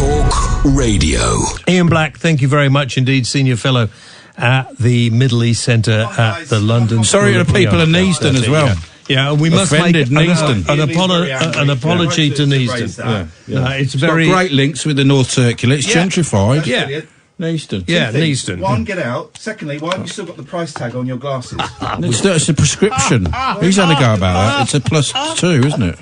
Talk Radio. Ian Black, thank you very much indeed, Senior Fellow at the Middle East Centre at the London Sorry to the people in Neasden as well. Yeah, we must make Offended Neasden. an apology to Neasden. It's very... got great links with the North Circular. It's gentrified. Yeah. Neasden. Yeah, Neasden. One, get out. Secondly, why have you still got the price tag on your glasses? It's a prescription. He's had a go about that. It's a +2, isn't it?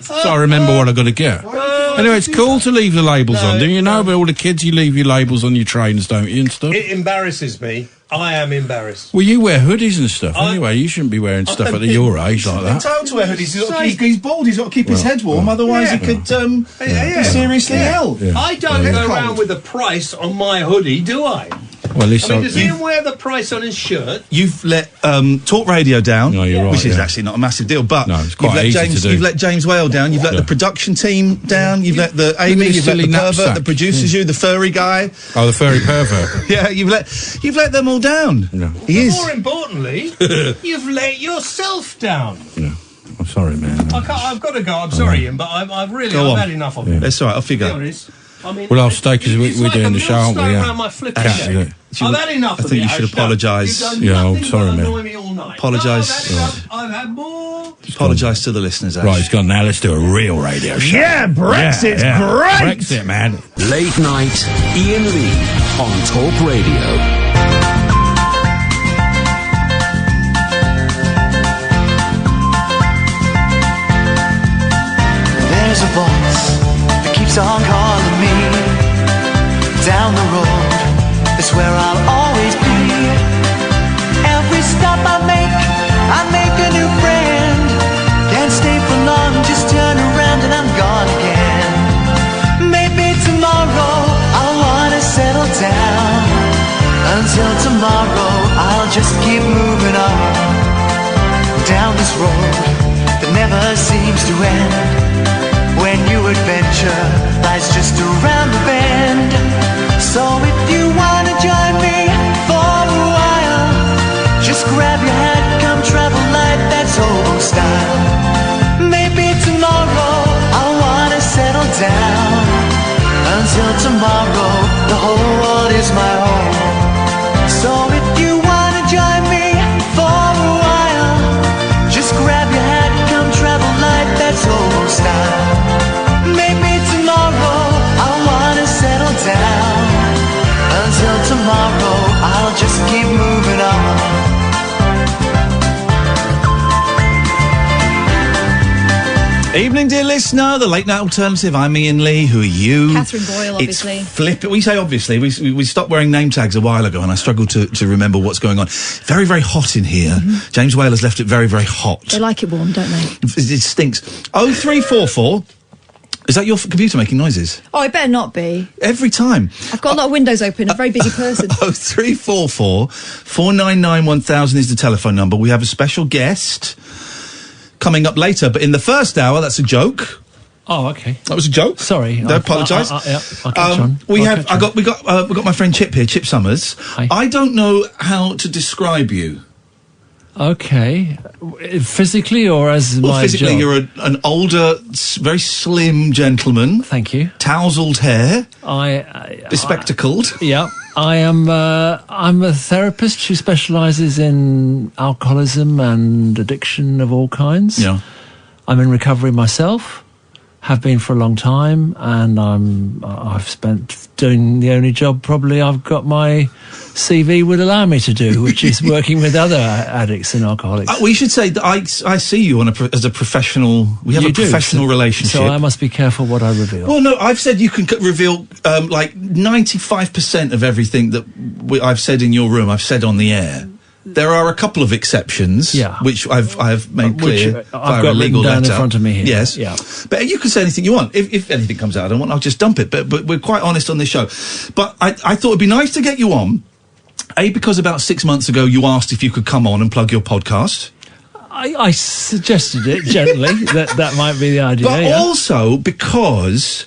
So I remember what I've got to get. Anyway, it's cool to leave the labels on. Do you know, but all the kids, you leave your labels on your trains, don't you, and stuff? It embarrasses me. I am embarrassed. Well, you wear hoodies and stuff anyway. You shouldn't be wearing stuff at your age like that. He's entitled to wear hoodies. He's bald. He's got to keep his head warm. Otherwise, he could be seriously ill. Yeah. I don't go around with the price on my hoodie, do I? Well, does Ian wear the price on his shirt? You've let Talk Radio down, you're right, which is actually not a massive deal, but it's quite easy to do. You've let James Whale down, you've let the production team down, you've let the Amy, you've let the pervert that produces you, the furry guy. Oh, the furry pervert. Yeah, you've let them all down. No. More importantly, you've let yourself down. Yeah. I'm sorry, man. I've got to go. I'm sorry, Ian, but I've had enough of it. That's all right, off you go. Well, I'll stay because we're doing the show, aren't we? Yeah. I've had enough of it. I think you should apologise. Yeah, I'm sorry, man. Apologise. I've had more. Apologise to the listeners, Ash. Right, it's gone now. Let's do a real radio show. Yeah, Brexit's great. Brexit, man. Late night, Iain Lee on Talk Radio. There's a voice that keeps on calling me. Down the road is where I'll always be. Every stop I make a new friend. Can't stay for long, just turn around and I'm gone again. Maybe tomorrow I'll wanna settle down. Until tomorrow I'll just keep moving on. Down this road that never seems to end. When new adventure lies just around the bend. So if you wanna join me for a while, just grab your hat, come travel light, that's old style. Maybe tomorrow I'll wanna settle down. Until tomorrow, the whole world is my home. So if you wanna join me for a while, just grab your hat, come travel light, that's old style. Maybe tomorrow I'll wanna settle down. Until tomorrow I'll just keep moving on. Evening, dear listener, the Late Night Alternative. I'm Iain Lee. Who are you? Katherine Boyle, obviously. It's we say obviously. We stopped wearing name tags a while ago, and I struggled to remember what's going on. Very, very hot in here. Mm-hmm. James Whale has left it very, very hot. They like it warm, don't they? It stinks. 0344. Is that your computer making noises? Oh, it better not be. Every time. I've got a lot of windows open, a very busy person. 0344 499 1000 is the telephone number. We have a special guest coming up later, but in the first hour, that's a joke. Oh, okay. That was a joke. Sorry. I apologise. Yeah, I'll catch on. We got my friend Chip here, Chip Summers. Hi. I don't know how to describe you. Okay. Physically or as my physically, job? you're an older, very slim gentleman. Thank you. Tousled hair. Bespectacled. Yeah. I'm a therapist who specialises in alcoholism and addiction of all kinds. Yeah. I'm in recovery myself, have been for a long time, and I've spent doing the only job probably I've got my CV would allow me to do, which is working with other addicts and alcoholics. We should say that I see you as a professional. We have a professional relationship. So I must be careful what I reveal. Well, no, I've said you can reveal like 95% of everything that I've said in your room. I've said on the air. There are a couple of exceptions, which I've made clear. I've got written down in front of me here. Yes, yeah. But you can say anything you want. If anything comes out I don't want, I'll just dump it. But we're quite honest on this show. But I thought it'd be nice to get you on. Because about 6 months ago you asked if you could come on and plug your podcast. I suggested it gently that might be the idea. But also because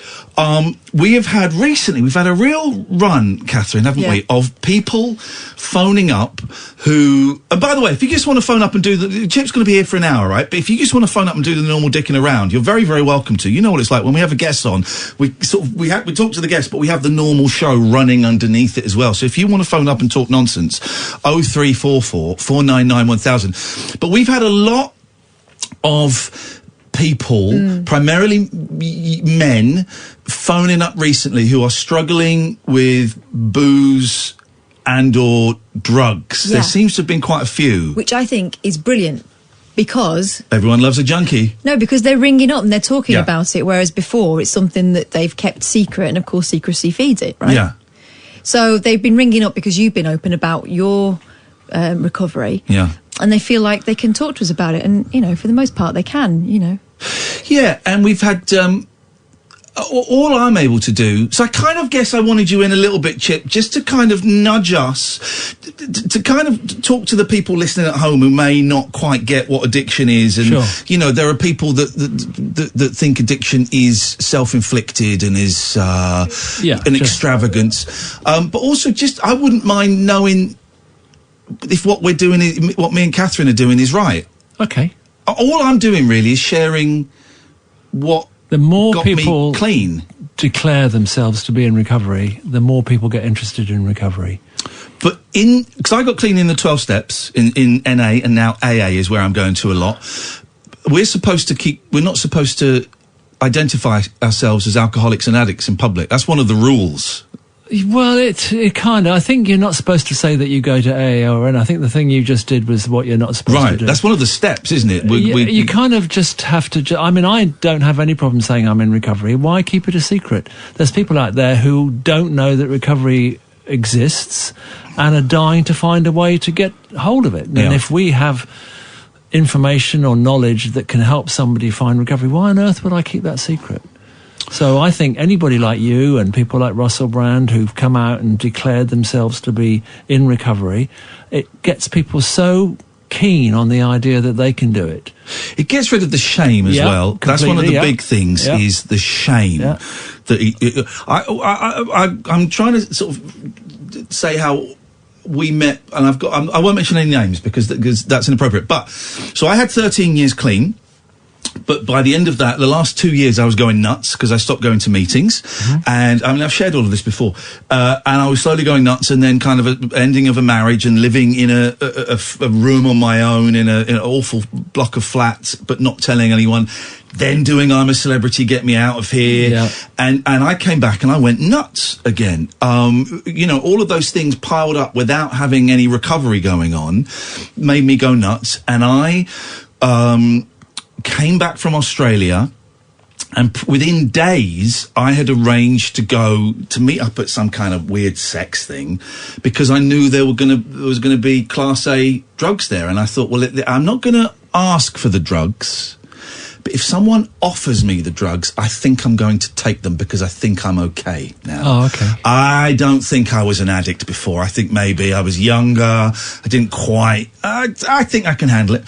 we've had a real run, Catherine, haven't we, of people phoning up who, and by the way, if you just want to phone up and do the Chip's going to be here for an hour, right? But if you just want to phone up and do the normal dicking around, you're very, very welcome to. You know what it's like when we have a guest on, we talk to the guest, but we have the normal show running underneath it as well. So if you want to phone up and talk nonsense, 0344 499 1000. But we've had a lot of people, primarily men, phoning up recently who are struggling with booze and or drugs. There seems to have been quite a few. Which I think is brilliant, because... everyone loves a junkie. No, because they're ringing up and they're talking about it, whereas before it's something that they've kept secret, and of course secrecy feeds it, right? Yeah. So they've been ringing up because you've been open about your recovery. Yeah. And they feel like they can talk to us about it, and, you know, for the most part they can, you know. Yeah, and we've had... all I'm able to do, so I kind of guess I wanted you in a little bit, Chip, just to kind of nudge us, to kind of talk to the people listening at home who may not quite get what addiction is. And, you know, there are people that think addiction is self-inflicted and is an extravagance. But also just, I wouldn't mind knowing if what we're doing, what me and Catherine are doing is right. Okay. All I'm doing really is sharing what... the more got people me clean. Declare themselves to be in recovery, the more people get interested in recovery. But because I got clean in the 12 steps in NA, and now AA is where I'm going to a lot. We're not supposed to identify ourselves as alcoholics and addicts in public. That's one of the rules. Well, it kind of... I think you're not supposed to say that you go to AA or NA. I think the thing you just did was what you're not supposed to do. Right, that's one of the steps, isn't it? You kind of just have to... I mean, I don't have any problem saying I'm in recovery. Why keep it a secret? There's people out there who don't know that recovery exists and are dying to find a way to get hold of it. And if we have information or knowledge that can help somebody find recovery, why on earth would I keep that secret? So I think anybody like you and people like Russell Brand who've come out and declared themselves to be in recovery, it gets people so keen on the idea that they can do it. It gets rid of the shame as well. That's one of the big things is the shame. Yeah. That I'm trying to sort of say how we met, and I won't mention any names because that's inappropriate. But so I had 13 years clean. But by the end of that, the last 2 years, I was going nuts because I stopped going to meetings. And I mean, I've shared all of this before. And I was slowly going nuts, and then kind of an ending of a marriage and living in a room on my own in an awful block of flats, but not telling anyone. Then doing I'm a Celebrity, Get Me Out of Here. Yeah. And I came back and I went nuts again. You know, all of those things piled up without having any recovery going on made me go nuts. And I came back from Australia, and within days I had arranged to meet up at some kind of weird sex thing because I knew there was going to be Class A drugs there. And I thought, well, I'm not going to ask for the drugs, but if someone offers me the drugs, I think I'm going to take them because I think I'm okay now. Oh, okay. I don't think I was an addict before. I think maybe I was younger. I didn't quite... I think I can handle it.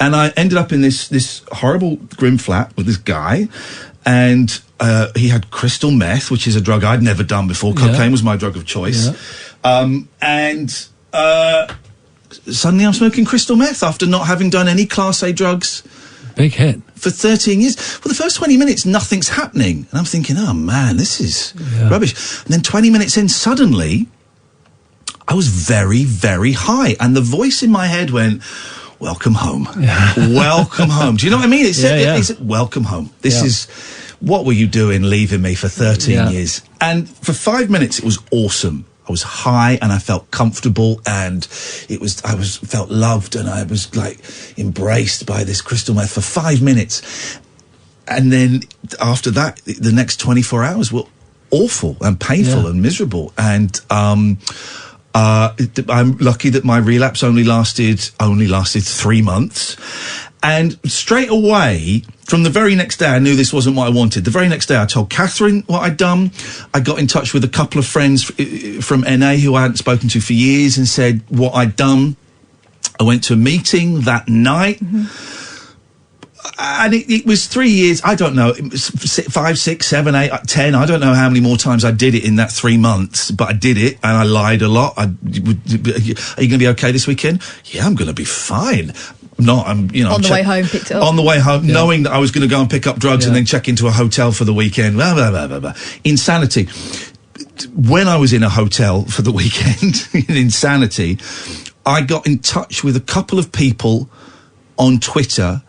And I ended up in this horrible, grim flat with this guy, and he had crystal meth, which is a drug I'd never done before. Cocaine was my drug of choice. And suddenly I'm smoking crystal meth after not having done any Class A drugs. Big hit. For 13 years. Well, the first 20 minutes, nothing's happening. And I'm thinking, oh, man, this is rubbish. And then 20 minutes in, suddenly, I was very, very high. And the voice in my head went... welcome home. Welcome home. Do you know what I mean? It said, welcome home. This is, what were you doing leaving me for 13 years? And for 5 minutes, it was awesome. I was high and I felt comfortable, and I felt loved, and I was like embraced by this crystal meth for 5 minutes. And then after that, the next 24 hours were awful and painful and miserable. And, I'm lucky that my relapse only lasted 3 months. And straight away, from the very next day, I knew this wasn't what I wanted. The very next day, I told Katherine what I'd done. I got in touch with a couple of friends from NA who I hadn't spoken to for years and said what I'd done. I went to a meeting that night. and it was 3 years. I don't know, it was 5, 6, 7, 8, 10. I don't know how many more times I did it in that 3 months, but I did it, and I lied a lot. Are you going to be okay this weekend? Yeah, I'm going to be fine. Not, I'm, you know, on the way home, picked it up. On the way home, knowing that I was going to go and pick up drugs and then check into a hotel for the weekend. Blah, blah, blah, blah, blah. Insanity. When I was in a hotel for the weekend, in Insanity, I got in touch with a couple of people on Twitter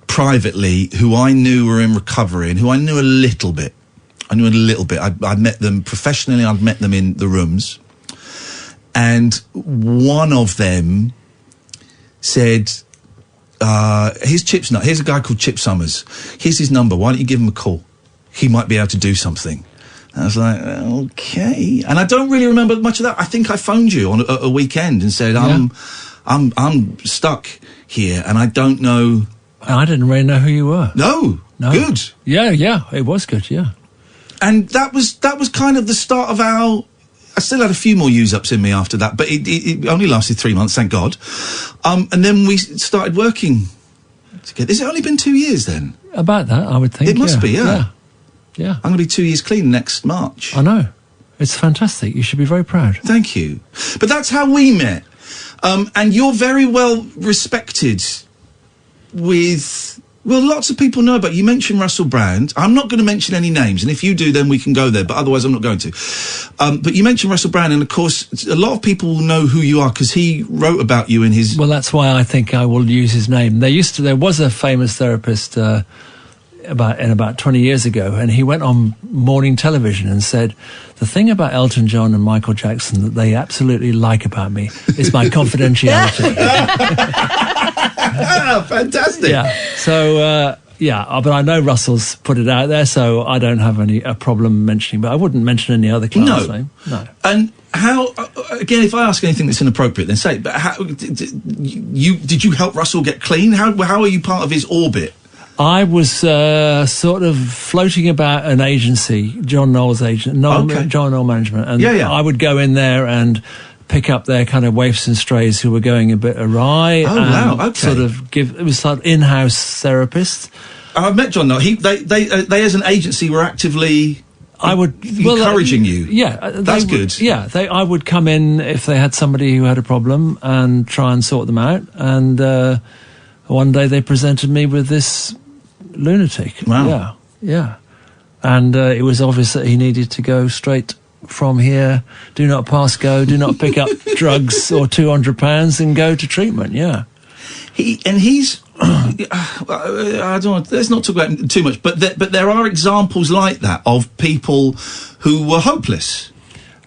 privately who I knew were in recovery and who I knew a little bit. I'd met them professionally. I'd met them in the rooms. And one of them said, here's a guy called Chip Summers. Here's his number. Why don't you give him a call? He might be able to do something. And I was like, okay. And I don't really remember much of that. I think I phoned you on a weekend and said, I'm stuck here and I don't know. I didn't really know who you were. No. Good. Yeah, it was good, yeah. And that was kind of the start of our... I still had a few more use-ups in me after that, but it only lasted 3 months, thank God. And then we started working together. Has it only been 2 years then? About that, I would think. It must be, yeah. Yeah. I'm going to be 2 years clean next March. I know. It's fantastic. You should be very proud. Thank you. But that's how we met. And you're very well respected with... Well, lots of people know about you. You mentioned Russell Brand. I'm not going to mention any names, and if you do, then we can go there, but otherwise I'm not going to. But you mentioned Russell Brand, and of course, a lot of people will know who you are because he wrote about you in his... Well, that's why I think I will use his name. There was a famous therapist about 20 years ago, and he went on morning television and said, the thing about Elton John and Michael Jackson that they absolutely like about me is my confidentiality. Fantastic. Yeah. So, but I know Russell's put it out there, so I don't have a problem mentioning, but I wouldn't mention any other class name. No. And how, again, if I ask anything that's inappropriate, then say it, but how, did you help Russell get clean? How are you part of his orbit? I was sort of floating about an agency, John Knoll's agent, John Knoll Management, and I would go in there and pick up their kind of waifs and strays who were going a bit awry. Oh, wow, okay. Sort of it was like in-house therapist. I've met John Knoll. They as an agency were actively encouraging you. Yeah. That's good. Yeah, I would come in if they had somebody who had a problem and try and sort them out. And one day they presented me with this lunatic. Wow. Yeah. And it was obvious that he needed to go straight from here, do not pass go, do not pick up drugs or £200 and go to treatment. Yeah. He's I don't want, let's not talk about him too much, but there are examples like that of people who were hopeless.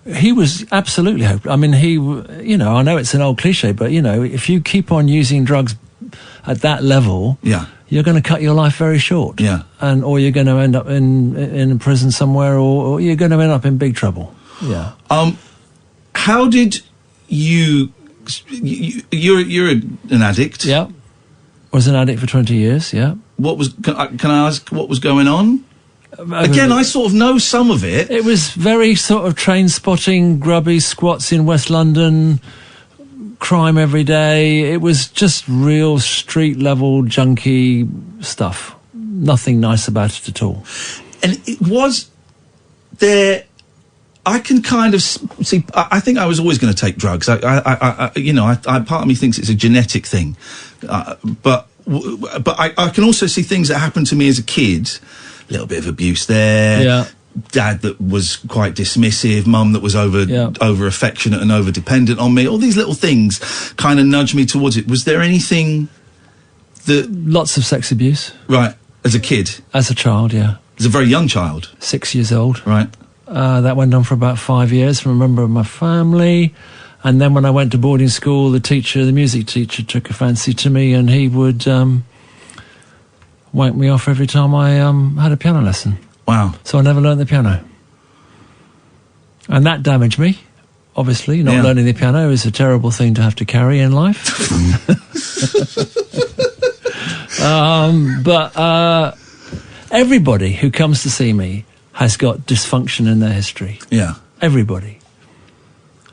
He was absolutely hopeless. I mean, I know it's an old cliche, but if you keep on using drugs at that level, you're going to cut your life very short. Yeah. Or you're going to end up in a prison somewhere, or you're going to end up in big trouble. Yeah. How did you're an addict? Yeah. Was an addict for 20 years, yeah. Can I ask what was going on? Again, I sort of know some of it. It was very sort of train spotting, grubby squats in West London, crime every day. It was just real street level junkie stuff. Nothing nice about it at all. And it was there. I can kind of see. I think I was always going to take drugs. I part of me thinks it's a genetic thing, but I can also see things that happened to me as a kid. A little bit of abuse there. Yeah. Dad that was quite dismissive, mum that was over affectionate and over dependent on me. All these little things kind of nudged me towards it. Was there anything that... Lots of sex abuse. Right. As a kid? As a child, yeah. As a very young child? 6 years old. Right. That went on for about 5 years from a member of my family. And then when I went to boarding school, the music teacher took a fancy to me, and he would wank me off every time I had a piano lesson. Wow. So I never learnt the piano. And that damaged me, obviously. Not learning the piano is a terrible thing to have to carry in life. But everybody who comes to see me has got dysfunction in their history. Yeah. Everybody.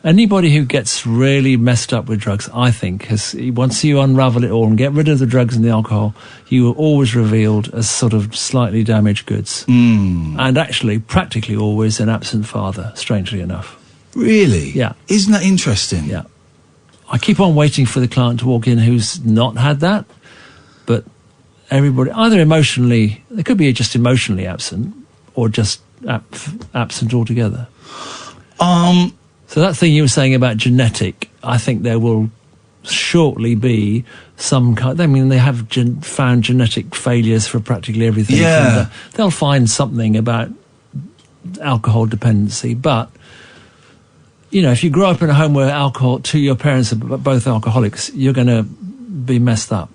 Anybody who gets really messed up with drugs, I think, once you unravel it all and get rid of the drugs and the alcohol, you are always revealed as sort of slightly damaged goods. And actually, practically always an absent father, strangely enough. Really? Yeah. Isn't that interesting? Yeah. I keep on waiting for the client to walk in who's not had that, but everybody, either emotionally, they could be just emotionally absent or just absent altogether. So that thing you were saying about genetic, I think there will shortly be some kind. I mean, they have found genetic failures for practically everything. Yeah. They'll find something about alcohol dependency, but you know, if you grow up in a home where two your parents are both alcoholics, you're going to be messed up.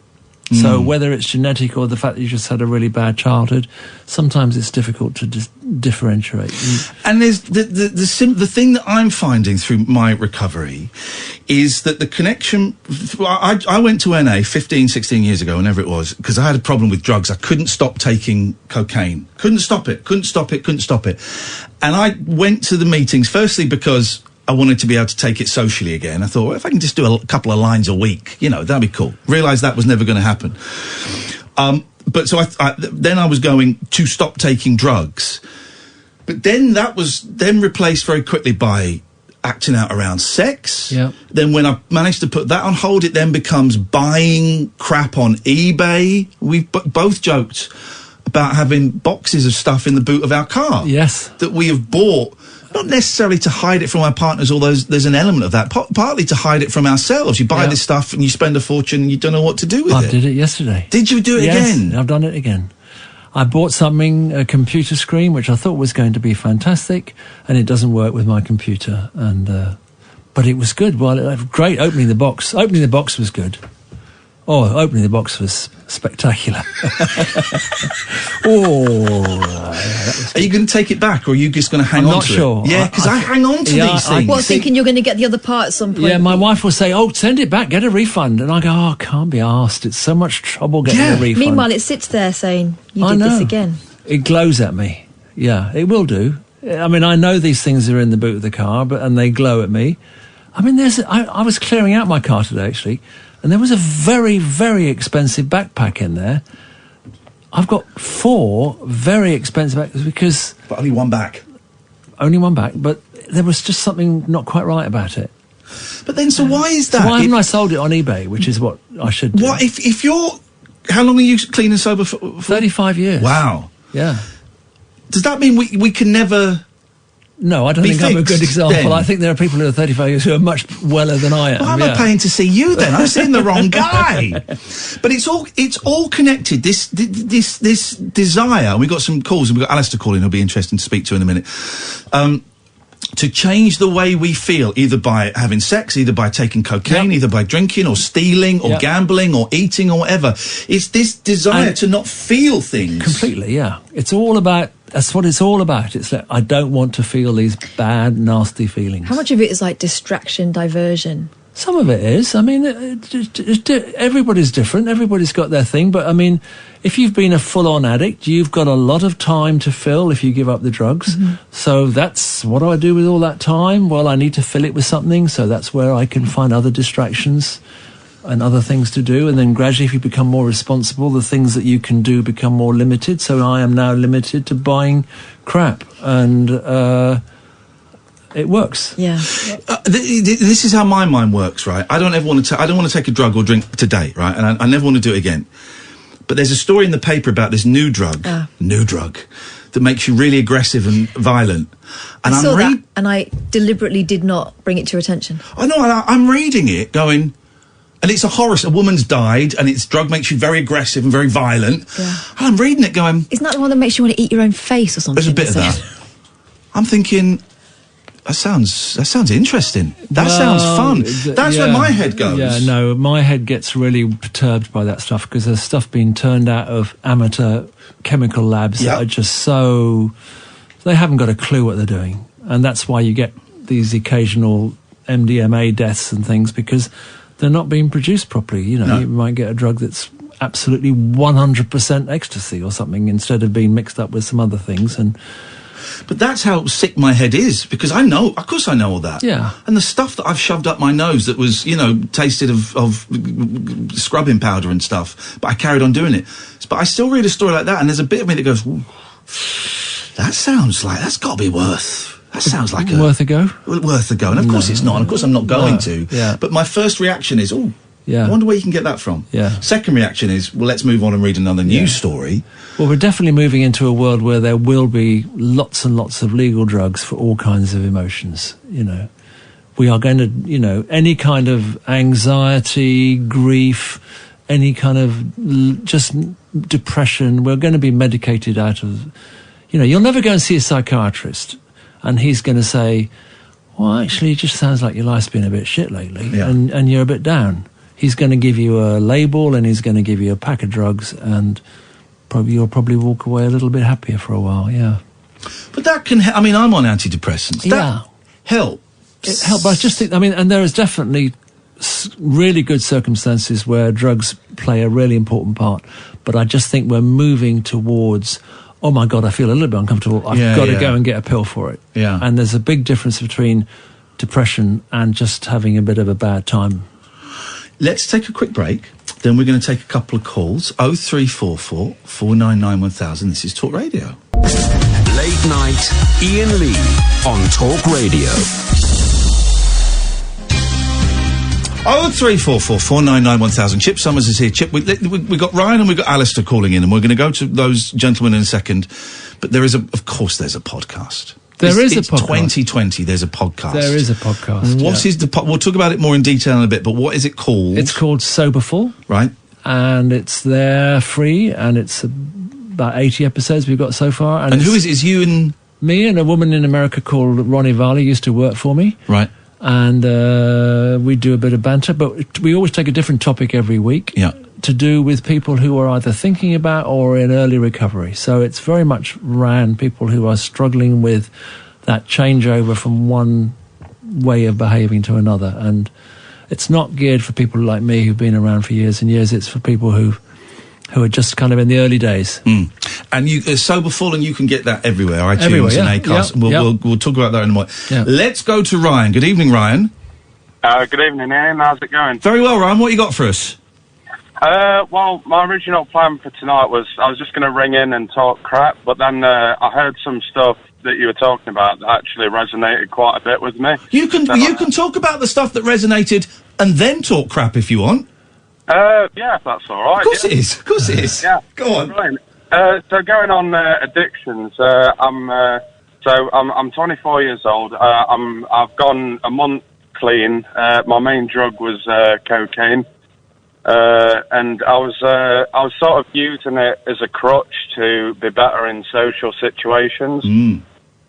So whether it's genetic or the fact that you just had a really bad childhood, sometimes it's difficult to differentiate. And there's the thing that I'm finding through my recovery is that the connection. I went to NA 15, 16 years ago, whenever it was, because I had a problem with drugs. I couldn't stop taking cocaine. Couldn't stop it. And I went to the meetings firstly because I wanted to be able to take it socially again. I thought, well, if I can just do a couple of lines a week, you know, that'd be cool. Realised that was never going to happen. But so then I was going to stop taking drugs. But then that was then replaced very quickly by acting out around sex. Yeah. Then when I managed to put that on hold, it then becomes buying crap on eBay. We've both joked about having boxes of stuff in the boot of our car. Yes. That we have bought. Not necessarily to hide it from our partners, although there's an element of that. Partly to hide it from ourselves. You buy this stuff and you spend a fortune and you don't know what to do with it. I did it yesterday. Did you do it again? I've done it again. I bought a computer screen, which I thought was going to be fantastic, and it doesn't work with my computer. But it was good. Well, it was great opening the box. Opening the box was good. Oh, opening the box was spectacular. Are you going to take it back, or are you just going to hang on to it? I'm not sure. Yeah, because I hang on to these things. Well, thinking you're going to get the other part at some point. Yeah, my wife will say, "Oh, send it back, get a refund," and I go, "Oh, I can't be arsed. It's so much trouble getting a refund." Meanwhile, it sits there saying, "You did this again." It glows at me. Yeah, it will do. I mean, I know these things are in the boot of the car, and they glow at me. I mean, I was clearing out my car today, actually, and there was a very, very expensive backpack in there. I've got 4 very expensive backpacks because... But only one back. Only one back, but there was just something not quite right about it. But then, so why is that? So why haven't I sold it on eBay, which is what I should do? What if you're... How long are you clean and sober for? 35 years. Wow. Yeah. Does that mean we can never... No, I don't think I'm a good example. I think there are people who are 35 years who are much weller than I am. Why am I paying to see you then? I'm seeing the wrong guy. But it's all connected. This desire. We've got some calls, and we've got Alistair calling, who'll be interesting to speak to in a minute. To change the way we feel, either by having sex, either by taking cocaine, either by drinking or stealing or gambling or eating or whatever. It's this desire to not feel things. Completely, yeah. It's all about... That's what it's all about. It's like, I don't want to feel these bad, nasty feelings. How much of it is like distraction, diversion? Some of it is. I mean, everybody's different. Everybody's got their thing. But, I mean, if you've been a full-on addict, you've got a lot of time to fill if you give up the drugs. Mm-hmm. So that's, what do I do with all that time? Well, I need to fill it with something. So that's where I can find other distractions and other things to do, and then gradually, if you become more responsible, the things that you can do become more limited. So I am now limited to buying crap, and it works. Yeah. This is how my mind works, right? I don't ever want to. I don't want to take a drug or drink today, right? And I never want to do it again. But there's a story in the paper about this new drug that makes you really aggressive and violent. And I saw that, and I deliberately did not bring it to your attention. I know. I'm reading it, going. And it's a horror. A woman's died, and its drug makes you very aggressive and very violent. Yeah. And I'm reading it going... Isn't that the one that makes you want to eat your own face or something? There's a bit of that. I'm thinking, that sounds interesting. That sounds fun. That's where my head goes. Yeah, no, my head gets really perturbed by that stuff, because there's stuff being turned out of amateur chemical labs that are just so... They haven't got a clue what they're doing. And that's why you get these occasional MDMA deaths and things, because... they're not being produced properly. You know, you might get a drug that's absolutely 100% ecstasy or something instead of being mixed up with some other things. And But that's how sick my head is, because I know, of course I know all that. Yeah. And the stuff that I've shoved up my nose that was, tasted of scrubbing powder and stuff, but I carried on doing it. But I still read a story like that, and there's a bit of me that goes, ooh, that's got to be that sounds like worth a go. Worth a go. And of course it's not, and of course I'm not going to. Yeah. But my first reaction is, oh, yeah. I wonder where you can get that from. Yeah. Second reaction is, well, let's move on and read another news story. Well, we're definitely moving into a world where there will be lots and lots of legal drugs for all kinds of emotions. We are going to, any kind of anxiety, grief, any kind of just depression, we're going to be medicated out of, you'll never go and see a psychiatrist and he's going to say, well, actually, it just sounds like your life's been a bit shit lately and you're a bit down. He's going to give you a label and he's going to give you a pack of drugs and you'll probably walk away a little bit happier for a while, yeah. But that can I'm on antidepressants. That helps. It helps, but I just think, and there is definitely really good circumstances where drugs play a really important part, but I just think we're moving towards, oh my God, I feel a little bit uncomfortable, I've got to go and get a pill for it. Yeah. And there's a big difference between depression and just having a bit of a bad time. Let's take a quick break. Then we're going to take a couple of calls. 0344 499 1000. This is Talk Radio. Late night, Iain Lee on Talk Radio. 0344 499 1000. Chip Summers is here. Chip, we got Ryan and we got Alistair calling in, and we're going to go to those gentlemen in a second. But there's a podcast. It's a podcast. 2020. There's a podcast. There is a podcast. What is we'll talk about it more in detail in a bit, but what is it called? It's called Soberful. Right. And it's there free, and it's about 80 episodes we've got so far. And who is it? Is you and... Me and a woman in America called Ronnie Varley used to work for me. Right. And we do a bit of banter, but we always take a different topic every week. Yeah. To do with people who are either thinking about or in early recovery. So it's very much around people who are struggling with that changeover from one way of behaving to another. And it's not geared for people like me who've been around for years and years. It's for people who are just kind of in the early days. Mm. And you Soberful, and you can get that everywhere. iTunes and Acast. Yep. We'll talk about that in a moment. Yep. Let's go to Ryan. Good evening, Ryan. Good evening, Iain. How's it going? Very well, Ryan. What you got for us? Well, my original plan for tonight was I was just going to ring in and talk crap, but then I heard some stuff that you were talking about that actually resonated quite a bit with me. You can talk about the stuff that resonated and then talk crap if you want. Yeah, if that's all right. Of course it is. Of course it is. Yeah. Go on. Right. So going on addictions, I'm 24 years old. I've gone a month clean. My main drug was cocaine. And I was sort of using it as a crutch to be better in social situations. Mm.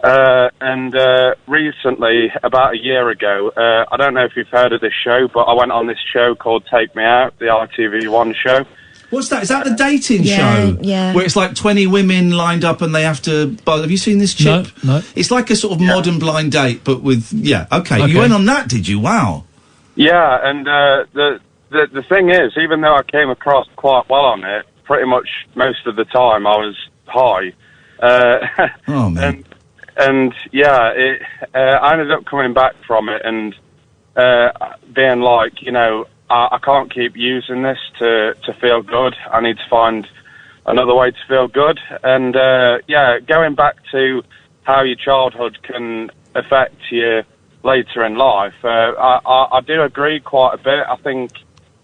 And recently, about a year ago, I don't know if you've heard of this show, but I went on this show called Take Me Out, the ITV1 show. What's that? Is that the dating Yeah, show? yeah. Where it's like 20 women lined up and they have to... Have you seen this, Chip? No. It's like a sort of modern blind date, but with... Yeah, okay. You went on that, did you? Wow. Yeah, and the thing is, even though I came across quite well on it, pretty much most of the time I was high. Oh, man. And yeah, I ended up coming back from it and being like, I can't keep using this to feel good. I need to find another way to feel good. And going back to how your childhood can affect you later in life, I do agree quite a bit. I think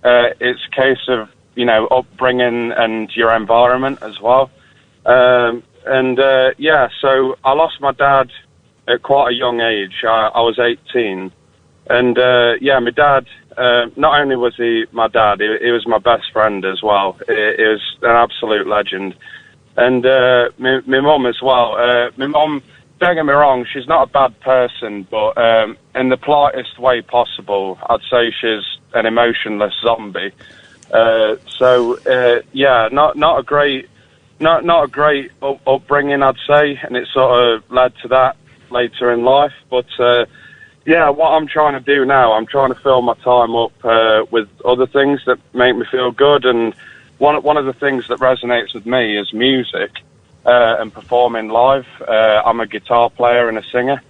it's a case of, upbringing and your environment as well. So I lost my dad at quite a young age. I was 18. And, my dad, not only was he my dad, he was my best friend as well. He was an absolute legend. And my mum as well. My mum, don't get me wrong, she's not a bad person, but in the politest way possible, I'd say she's an emotionless zombie. Not a great upbringing, I'd say, and it sort of led to that later in life. But what I'm trying to do now, I'm trying to fill my time up with other things that make me feel good. And one of the things that resonates with me is music. and performing live. I'm a guitar player and a singer.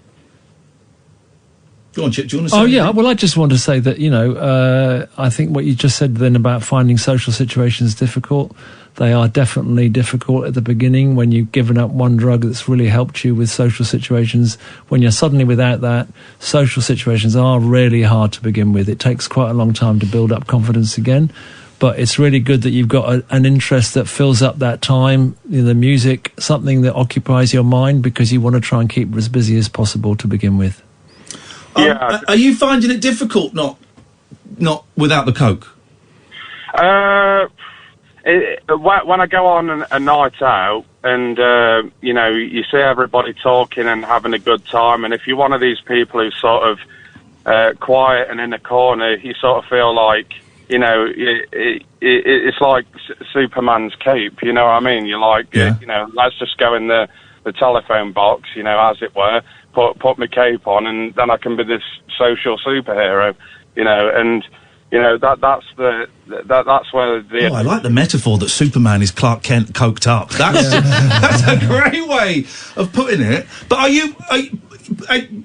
Go on, Chip, do you want to say Oh, yeah. anything? Well, I just want to say that, I think what you just said then about finding social situations difficult, they are definitely difficult at the beginning when you've given up one drug that's really helped you with social situations. When you're suddenly without that, social situations are really hard to begin with. It takes quite a long time to build up confidence again. But it's really good that you've got an interest that fills up that time, the music, something that occupies your mind, because you want to try and keep as busy as possible to begin with. Yeah. Are you finding it difficult not without the coke? When I go on a night out and, you see everybody talking and having a good time, and if you're one of these people who's sort of quiet and in a corner, you sort of feel like, it's like Superman's cape, you know what I mean? You're like, let's just go in the telephone box, as it were, put my cape on, and then I can be this social superhero, that's where the... Oh, I like the metaphor that Superman is Clark Kent coked up. That's a great way of putting it. But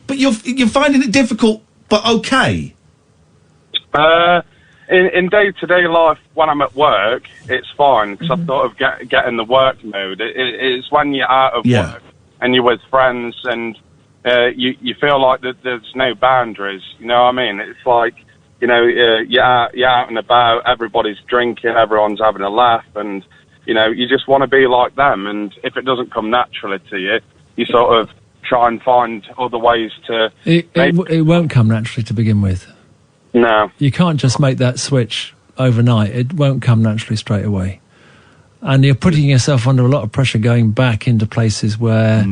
but you're finding it difficult, but okay. In day-to-day life, when I'm at work, it's fine, because I sort of get in the work mode. It's when you're out of work and you're with friends and you feel like that there's no boundaries, you know what I mean? It's like, you're out and about, everybody's drinking, everyone's having a laugh, and, you just want to be like them. And if it doesn't come naturally to you, you sort of try and find other ways to... It won't come naturally to begin with. No. You can't just make that switch overnight. It won't come naturally straight away. And you're putting yourself under a lot of pressure going back into places where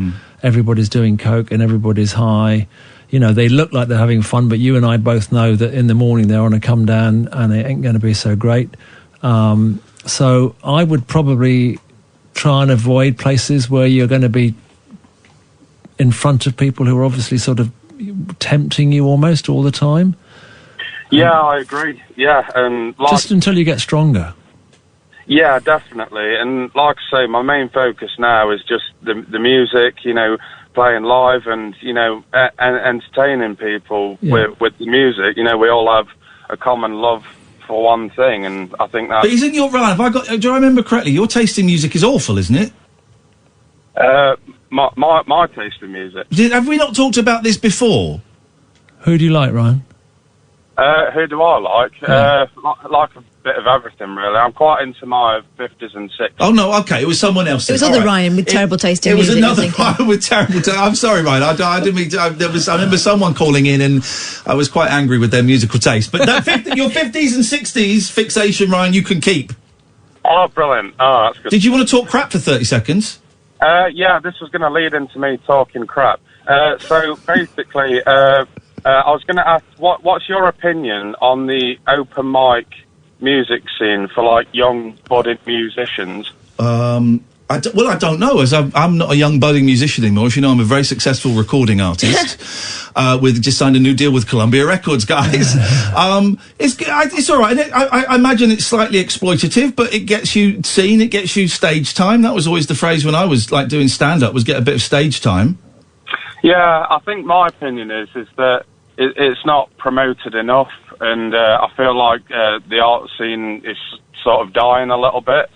everybody's doing coke and everybody's high. They look like they're having fun, but you and I both know that in the morning they're on a come down and it ain't going to be so great. So I would probably try and avoid places where you're going to be in front of people who are obviously sort of tempting you almost all the time. Yeah, I agree. Yeah, and just until you get stronger. Yeah, definitely. And like I say, my main focus now is just the music, playing live and, and entertaining people with the music. We all have a common love for one thing, and I think that... But isn't your... Right, do I remember correctly? Your taste in music is awful, isn't it? My taste in music. Have we not talked about this before? Who do you like, Ryan? Who do I like? Like a bit of everything, really. I'm quite into my 50s and 60s. Oh, no, okay, it was someone else. It was other Ryan with terrible taste in music. It was another Ryan with terrible taste. I'm sorry, Ryan. I didn't mean to... I remember someone calling in and I was quite angry with their musical taste. But your 50s and 60s fixation, Ryan, you can keep. Oh, brilliant. Oh, that's good. Did you want to talk crap for 30 seconds? Yeah, this was going to lead into me talking crap. So, basically... I was going to ask, what's your opinion on the open mic music scene for, like, young, budding musicians? I don't know, as I'm not a young budding musician anymore. As you know, I'm a very successful recording artist. With just signed a new deal with Columbia Records, guys. It's all right. I imagine it's slightly exploitative, but it gets you seen, it gets you stage time. That was always the phrase when I was, like, doing stand-up, was get a bit of stage time. Yeah, I think my opinion is that it's not promoted enough, and I feel like the art scene is sort of dying a little bit.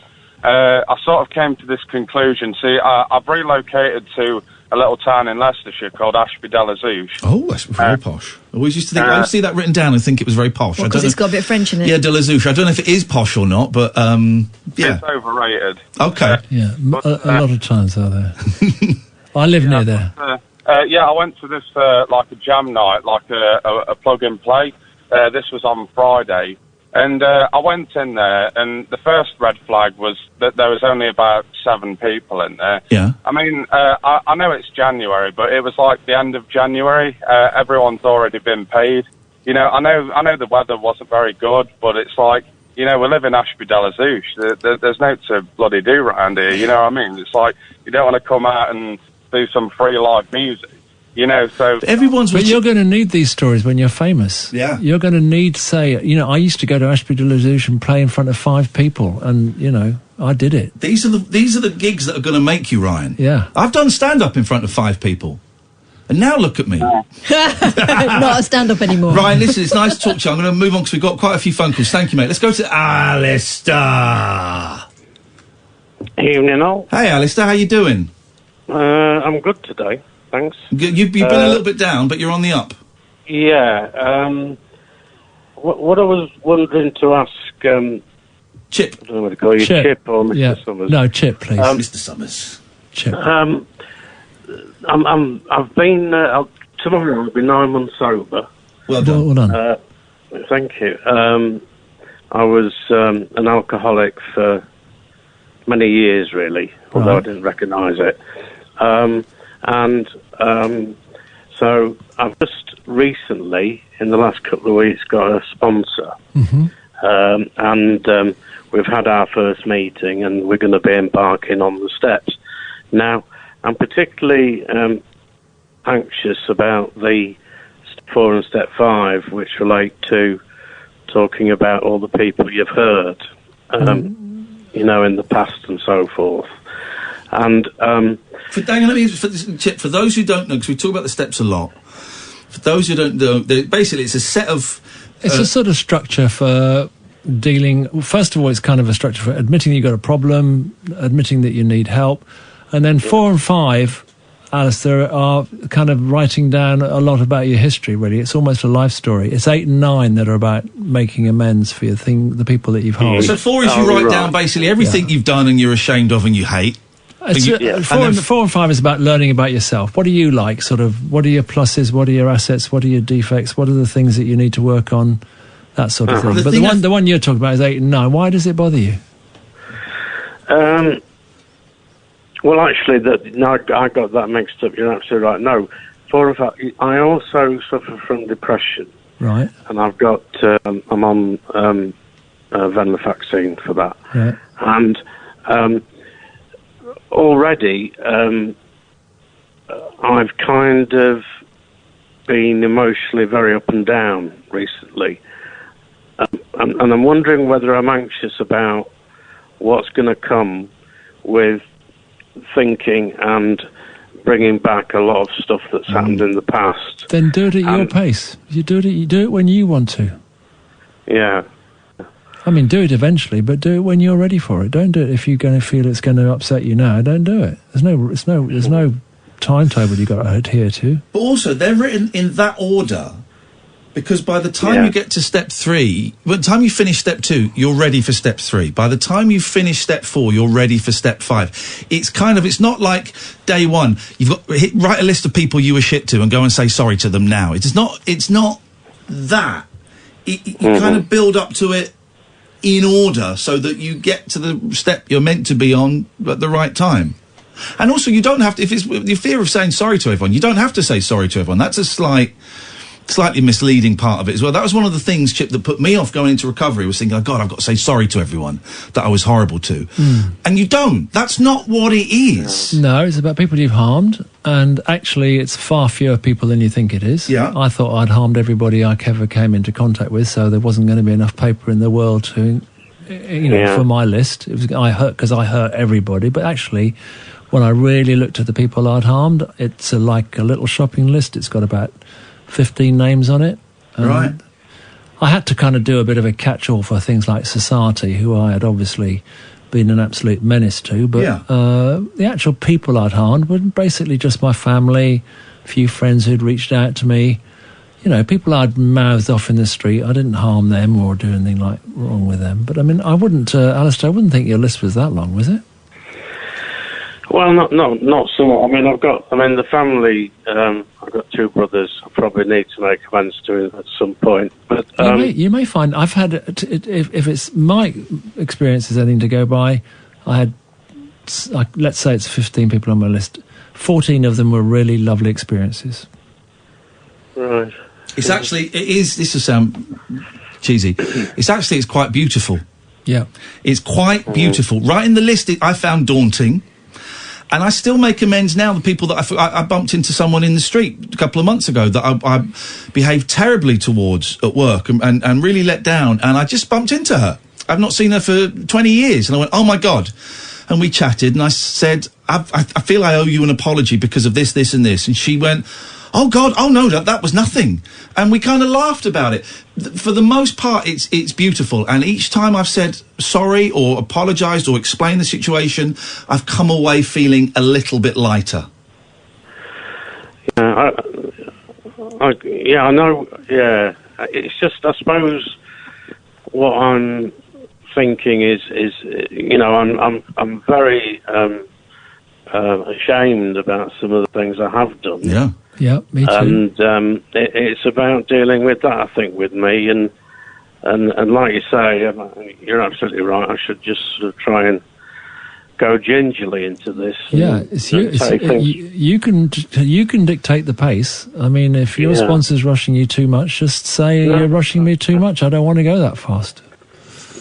I sort of came to this conclusion. See, I've relocated to a little town in Leicestershire called Ashby-de-la-Zouch. Oh, that's very posh. I always used to think, I would see that written down and think it was very posh. Because it's got a bit of French in it. Yeah, de la Zouch. I don't know if it is posh or not, but, yeah. It's overrated. Okay. Yeah, a lot of times are there. I live near there. I went to this, like a jam night, like a plug and play. This was on Friday. And I went in there, and the first red flag was that there was only about 7 people in there. Yeah. I mean, I know it's January, but it was like the end of January. Everyone's already been paid. I know the weather wasn't very good, but it's like, we live in Ashby-de-la-Zouch. There's no to bloody do around here, you know what I mean? It's like, you don't want to come out and do some free live music. You know, so But you're going to need these stories when you're famous. Yeah. You're going to need to say, you know, I used to go to Ashby de la Zouch and play in front of 5 people, and, you know, I did it. These are the gigs that are going to make you, Ryan. Yeah. I've done stand-up in front of 5 people. And now look at me. Not a stand-up anymore. Ryan, listen, it's nice to talk to you. I'm going to move on because we've got quite a few phone calls. Thank you, mate. Let's go to Alistair. Evening all. Hey, Alistair, how you doing? I'm good today, thanks. You've been a little bit down, but you're on the up. Yeah. What I was wondering to ask... Chip. I don't know what to call you, Chip or Mr. Summers. No, Chip, please. Mr. Summers. Chip. I've been... tomorrow I'll be 9 months sober. Well done. Well done. Thank you. I was an alcoholic for many years, really, although I didn't recognise it. So I've just recently, in the last couple of weeks, got a sponsor. Mm-hmm. And we've had our first meeting, and we're going to be embarking on the steps. Now, I'm particularly anxious about the step 4 and step 5, which relate to talking about all the people you've heard, you know, in the past and so forth. And Chip, for those who don't know, because we talk about the steps a lot, for those who don't know, basically it's a set of... It's a sort of structure for dealing... First of all, it's kind of a structure for admitting you've got a problem, admitting that you need help, and then 4 and 5, Alistair, are kind of writing down a lot about your history, really. It's almost a life story. It's 8 and 9 that are about making amends for the people that you've harmed. So 4 is you write down basically everything you've done and you're ashamed of and you hate. 4 and 5 is about learning about yourself. What do you like? Sort of, what are your pluses? What are your assets? What are your defects? What are the things that you need to work on? That sort of thing. But the one you're talking about is 8 and 9. Why does it bother you? Well, actually, I got that mixed up. You're absolutely right. No, 4 and 5. I also suffer from depression. Right. And I've got. I'm on venlafaxine for that. Right. And already, I've kind of been emotionally very up and down recently, and I'm wondering whether I'm anxious about what's going to come with thinking and bringing back a lot of stuff that's happened in the past. Then do it at your pace. You do it when you want to. Yeah. I mean, do it eventually, but do it when you're ready for it. Don't do it if you're going to feel it's going to upset you now. Don't do it. There's no timetable you've got to adhere to. But also, they're written in that order because by the time you get to step 3, by the time you finish step 2, you're ready for step 3. By the time you finish step 4, you're ready for step 5. It's not like day 1. You've got write a list of people you were shit to and go and say sorry to them now. It's not that. You kind of build up to it in order so that you get to the step you're meant to be on at the right time. And also, you don't have to, if it's the fear of saying sorry to everyone, you don't have to say sorry to everyone. That's a slightly misleading part of it as well. That was one of the things, Chip, that put me off going into recovery, was thinking, oh God, I've got to say sorry to everyone that I was horrible to. And you don't. That's not what it is. No, it's about people you've harmed, and actually it's far fewer people than you think it is. Yeah. I thought I'd harmed everybody I ever came into contact with, so there wasn't going to be enough paper in the world to, for my list. It was because I hurt everybody, but actually, when I really looked at the people I'd harmed, it's like a little shopping list. It's got about 15 names on it. Right. I had to kind of do a bit of a catch-all for things like Society, who I had obviously been an absolute menace to, but the actual people I'd harmed were basically just my family, a few friends who'd reached out to me, people I'd mouthed off in the street. I didn't harm them or do anything like wrong with them. But I mean, I wouldn't, Alistair, I wouldn't think your list was that long, was it? Well, not so much. I mean, the family. I've got 2 brothers. I probably need to make amends to at some point. But you may find I've had, if it's my experience is anything to go by, I had, let's say it's 15 people on my list. 14 of them were really lovely experiences. Right. It's actually, this will sound cheesy. It's quite beautiful. Yeah. It's quite beautiful. Right in the list, I found daunting. And I still make amends now. The people that I bumped into someone in the street a couple of months ago that I behaved terribly towards at work and really let down. And I just bumped into her. I've not seen her for 20 years. And I went, oh my God. And we chatted and I said, I feel I owe you an apology because of this, this and this. And she went, oh God, oh no, that was nothing. And we kind of laughed about it. For the most part, it's beautiful. And each time I've said sorry or apologised or explained the situation, I've come away feeling a little bit lighter. I know. Yeah, it's just, I suppose, what I'm thinking is I'm very ashamed about some of the things I have done. Yeah, me too. And it's about dealing with that, I think, with me. And like you say, you're absolutely right. I should just try and go gingerly into this. Yeah, you can dictate the pace. I mean, if your sponsor's rushing you too much, just say you're rushing me too much. I don't want to go that fast.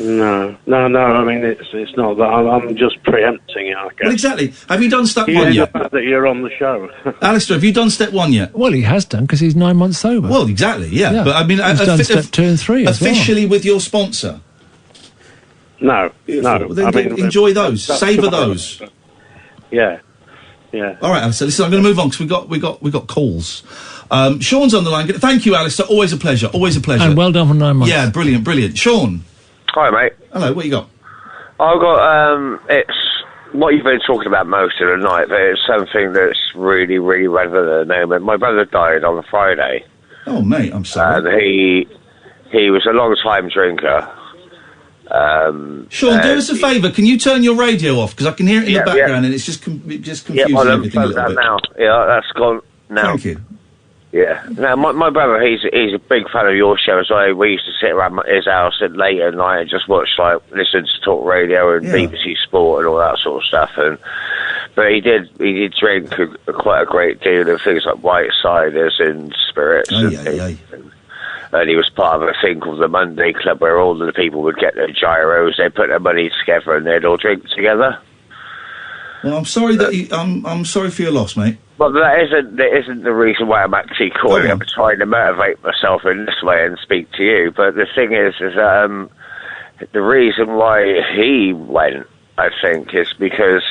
No. I mean, it's not that. I'm just preempting it, I guess. Well, exactly. Have you done step one yet? The fact that you're on the show. Alistair, have you done step one yet? Well, he has done because he's 9 months sober. Well, exactly. Yeah. But I mean, he's done step 2 and 3 officially with your sponsor. No. Well, then enjoy those. Savour those. Yeah. All right, Alistair. Listen, I'm going to move on because we got calls. Sean's on the line. Thank you, Alistair. Always a pleasure. And well done for 9 months. Yeah, brilliant. Sean. Hi, mate. Hello, what you got? I've got, it's what you've been talking about most of the night, but it's something that's really, really relevant at the moment. My brother died on a Friday. Oh, mate, I'm sorry. And he was a long-time drinker. Sean, do us a favour. Can you turn your radio off? Because I can hear it in the background and it's just confusing everything a little bit. Now. Yeah, that's gone now. Thank you. Yeah. Now, my brother, he's a big fan of your show as well. We used to sit around his house at late at night and just watch, listen to talk radio and BBC Sport and all that sort of stuff. But he did drink quite a great deal of things like white ciders and spirits and things. And he was part of a thing called the Monday Club where all of the people would get their gyros, they'd put their money together and they'd all drink together. Well, I'm sorry I'm sorry for your loss, mate. Well, that isn't the reason why I'm actually calling. I'm trying to motivate myself in this way and speak to you. But the thing is the reason why he went, I think, is because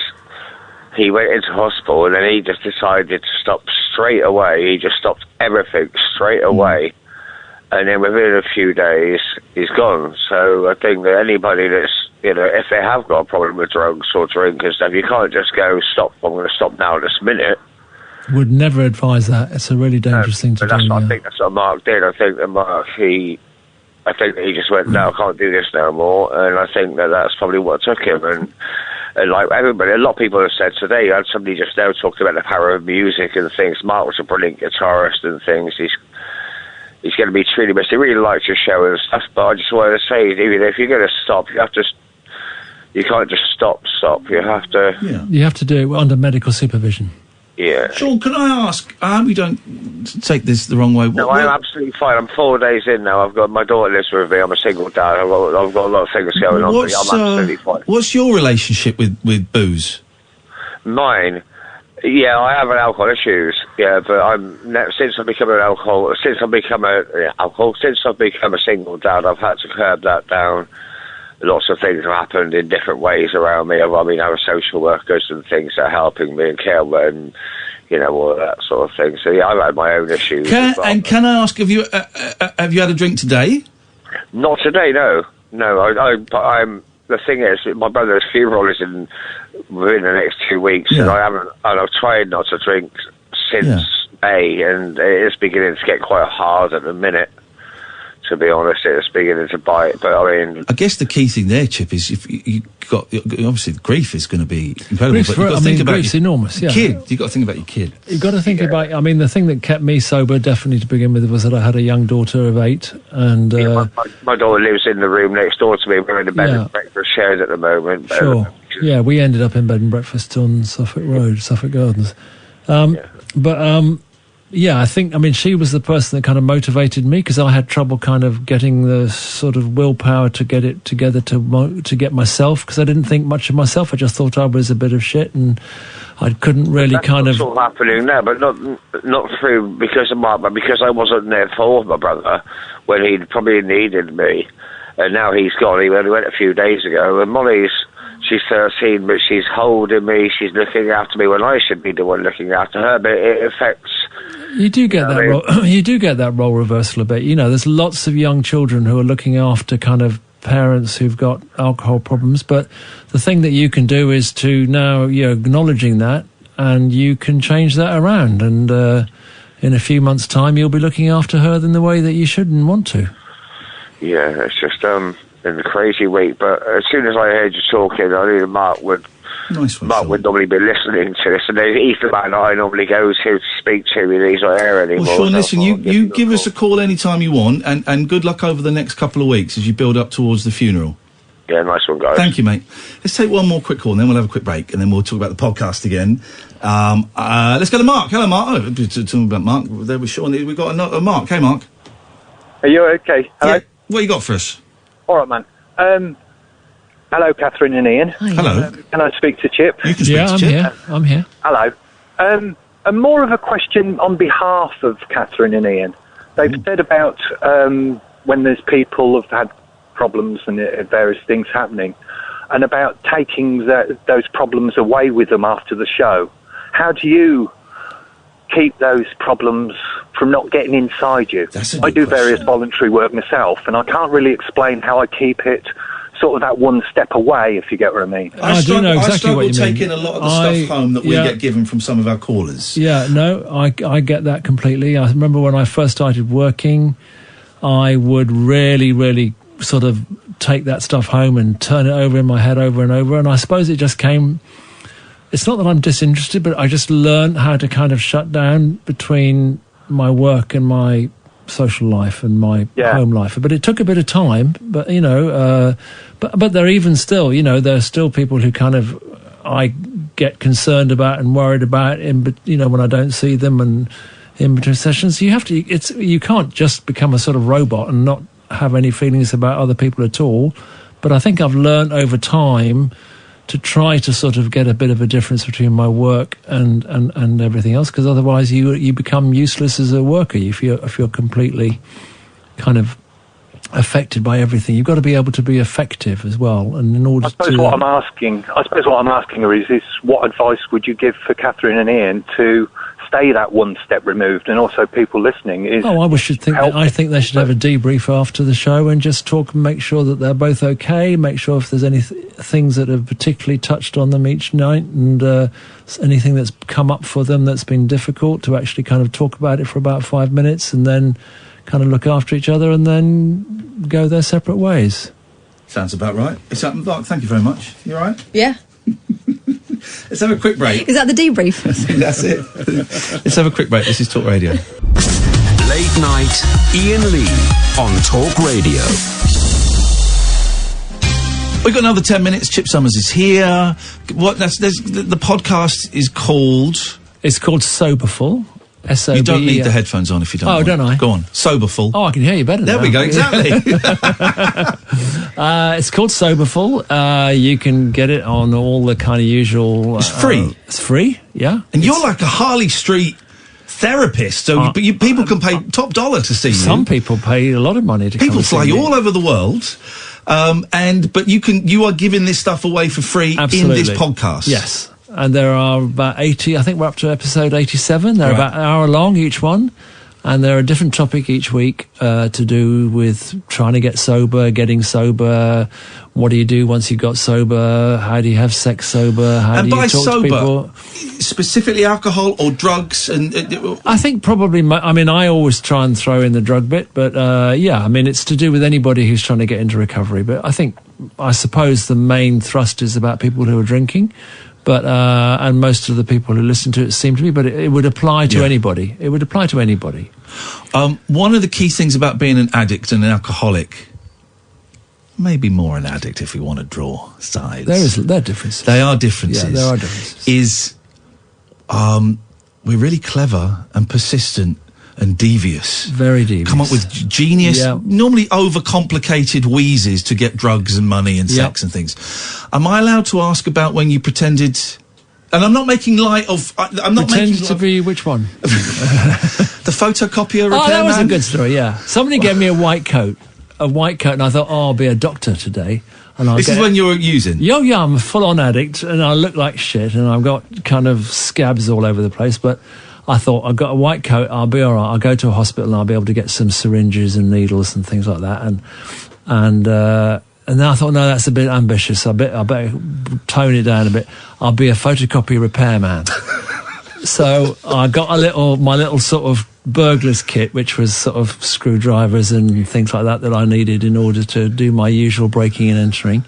he went into hospital and then he just decided to stop straight away. He just stopped everything straight away. And then within a few days, he's gone. So I think that anybody that's, if they have got a problem with drugs or drink and stuff, you can't just go, stop, I'm going to stop now this minute. Would never advise that. It's a really dangerous thing to do. I think that's what Mark did. I think that Mark, he just went, no, I can't do this no more. And I think that that's probably what took him. And like everybody, a lot of people have said today, I had somebody just now talking about the power of music and things. Mark was a brilliant guitarist and things. He's going to be truly missed. He really liked your show and stuff, but I just wanted to say, even if you're going to stop, you can't just stop. You have to... Yeah. You have to do it under medical supervision. Yeah. Sean, can I ask, I hope you don't take this the wrong way. No, I'm absolutely fine. I'm 4 days in now. I've got my daughter lives with me. I'm a single dad. I've got a lot of things going on. I'm absolutely fine. What's your relationship with booze? Mine? Yeah, I have an alcohol issues. Yeah, but since I've become a single dad, I've had to curb that down. Lots of things have happened in different ways around me. I have social workers and things that are helping me and care and all that sort of thing. So yeah, I've had my own issues. Can I ask, have you had a drink today? Not today, no. I'm. The thing is, my brother's funeral is within the next 2 weeks, and I've tried not to drink since May, and it's beginning to get quite hard at the minute. To be honest, it's beginning to bite. But I guess the key thing there, Chip, is if you got obviously grief is going to be incredible. But you've got to think about grief's enormous. Yeah, kid. You've got to think about your kid. You've got to think about. The thing that kept me sober, definitely to begin with, was that I had a young daughter of 8, and my daughter lives in the room next door to me. We're in the bed and breakfast shared at the moment. Sure. Yeah, we ended up in bed and breakfast on Suffolk Road, Suffolk Gardens. I think, I mean, she was the person that kind of motivated me, because I had trouble kind of getting the sort of willpower to get it together to get myself, because I didn't think much of myself. I just thought I was a bit of shit, and I couldn't really That's kind of... That's all happening now, but not through because of Mark, but because I wasn't there for my brother when he probably needed me. And now he's gone. He only went a few days ago. And she's 13, but she's holding me. She's looking after me when I should be the one looking after her. But it affects... You do get that role. You do get that role reversal a bit. You know, there's lots of young children who are looking after kind of parents who've got alcohol problems. But the thing that you can do is to now you're acknowledging that, and you can change that around. And in a few months' time, you'll be looking after her in the way that you should and want to. Yeah, it's just been a crazy week. But as soon as I heard you talking, I knew Mark would normally be listening to this, and he's the man I normally go to speak to, and he's not here anymore. Well, Sean, listen, you give us a call anytime you want, and good luck over the next couple of weeks as you build up towards the funeral. Yeah, nice one, guys. Thank you, mate. Let's take one more quick call, and then we'll have a quick break, and then we'll talk about the podcast again. Let's go to Mark. Hello, Mark. Oh, talking about Mark, there was Sean. We've got another Mark. Hey, Mark. Are you okay? Hello? Yeah. What you got for us? All right, man. Hello, Katherine and Ian. Hi. Hello. Can I speak to Chip? You can speak to Chip. I'm here. Hello. And more of a question on behalf of Katherine and Ian. They've said about when there's people who've had problems and various things happening, and about taking those problems away with them after the show. How do you keep those problems from not getting inside you? I do various voluntary work myself, and I can't really explain how I keep it sort of that one step away, if you get what I mean. I do know exactly what you mean. Taking a lot of the stuff home that we get given from some of our callers. Yeah, no, I get that completely. I remember when I first started working, I would really sort of take that stuff home and turn it over in my head over and over, and I suppose it just came... It's not that I'm disinterested, but I just learned how to kind of shut down between my work and my social life and my home life. But it took a bit of time. But you know, but they're even still, you know, there are still people who kind of I get concerned about and worried about when I don't see them and in between sessions. You have to. You can't just become a sort of robot and not have any feelings about other people at all. But I think I've learned over time to try to sort of get a bit of a difference between my work and everything else, because otherwise you become useless as a worker if you're completely kind of affected by everything. You've got to be able to be effective as well, and in order I suppose what I'm asking her is what advice would you give for Katherine and Ian to stay that one step removed, and also people listening is... I think they should have a debrief after the show and just talk and make sure that they're both okay, make sure if there's any things that have particularly touched on them each night, and anything that's come up for them that's been difficult, to actually kind of talk about it for about 5 minutes, and then kind of look after each other, and then go their separate ways. Sounds about right. Mark, thank you very much. You all right? Yeah. Let's have a quick break. Is that the debrief? I think that's it. Let's have a quick break. This is Talk Radio. Late night, Iain Lee on Talk Radio. We've got another 10 minutes. Chip Summers is here. The podcast is called... It's called Soberful. S-O-B-E-R. You don't need the headphones on if you don't want. Don't I? Go on. Soberful. Oh, I can hear you better now. There we go, exactly. It's called Soberful. You can get it on all the kind of usual... It's free. It's free, yeah. And you're like a Harley Street therapist, so people can pay top dollar to see you. Some people pay a lot of money to come People and see fly me. all over the world. But you are giving this stuff away for free Absolutely. in this podcast. Yes. And there are about 80, I think we're up to episode 87. They're about an hour long, each one. And they're a different topic each week to do with trying to get sober, getting sober. What do you do once you got sober? How do you have sex sober? How do you talk to people? Specifically alcohol or drugs? I think probably, I always try and throw in the drug bit. But it's to do with anybody who's trying to get into recovery. But I suppose the main thrust is about people who are drinking. But and most of the people who listen to it seem to be, but it would apply to anybody. It would apply to anybody. One of the key things about being an addict and an alcoholic, maybe more an addict if we want to draw sides. There are differences. They are differences. Yeah, there are differences. Is we're really clever and persistent and devious. Very devious. Come up with genius, normally overcomplicated wheezes to get drugs and money and sex and things. Am I allowed to ask about when you pretended... And I'm not making light of... I'm not Pretended making... to be which one? The photocopier repairman? Oh, that was a good story, yeah. Somebody gave me a white coat, and I thought, I'll be a doctor today. And this is when you were using? Yeah, I'm a full-on addict, and I look like shit, and I've got kind of scabs all over the place, but I thought, I've got a white coat, I'll be all right. I'll go to a hospital, and I'll be able to get some syringes and needles and things like that. And then I thought, no, that's a bit ambitious. I better tone it down a bit. I'll be a photocopy repairman. So I got my little sort of burglar's kit, which was sort of screwdrivers and things like that I needed in order to do my usual breaking and entering.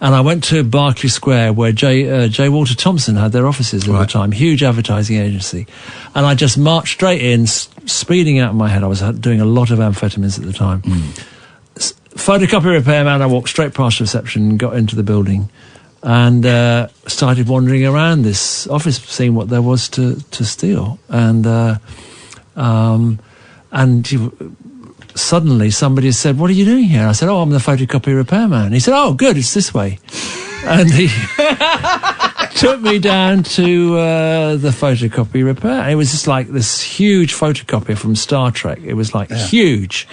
And I went to Berkeley Square, where J. Walter Thompson had their offices at the time, huge advertising agency. And I just marched straight in, speeding out of my head. I was doing a lot of amphetamines at the time. Photocopy repairman, I walked straight past reception, got into the building, and started wandering around this office, seeing what there was to steal. Suddenly somebody said, "What are you doing here?" I said, "Oh, I'm the photocopy repairman." He said, "Oh, good, it's this way." And he took me down to the photocopy repair. It was just like this huge photocopier from Star Trek. It was like huge.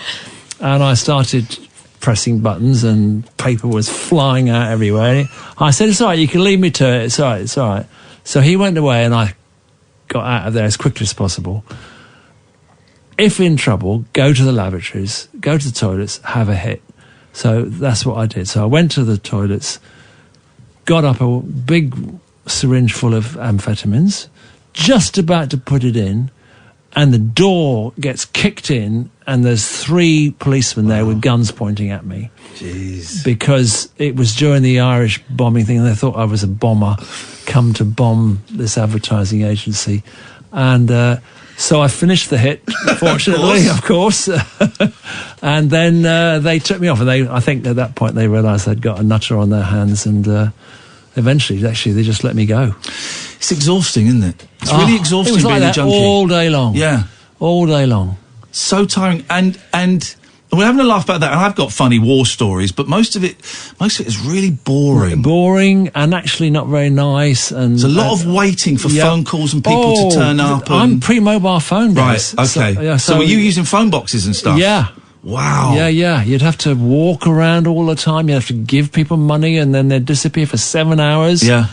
And I started pressing buttons, and paper was flying out everywhere. I said, "It's all right, you can leave me to it. It's all right, it's all right." So he went away, and I got out of there as quickly as possible. If in trouble, go to the lavatories, go to the toilets, have a hit. So that's what I did. So I went to the toilets, got up a big syringe full of amphetamines, just about to put it in, and the door gets kicked in, and there's 3 policemen there with guns pointing at me. Jeez. Because it was during the Irish bombing thing, and they thought I was a bomber come to bomb this advertising agency. And so I finished the hit, fortunately, of course. And then they took me off, and I think at that point they realised they'd got a nutter on their hands, and eventually, actually, they just let me go. It's exhausting, isn't it? It's really exhausting it was like being that a junkie. all day long. Yeah. All day long. So tiring. And we're having a laugh about that, and I've got funny war stories, but most of it is really boring. Boring, and actually not very nice. And there's a lot of waiting for phone calls and people to turn up. I'm pre-mobile phone, guys. Right, okay. So were you using phone boxes and stuff? Yeah. Wow. Yeah. You'd have to walk around all the time. You'd have to give people money, and then they'd disappear for 7 hours. Yeah.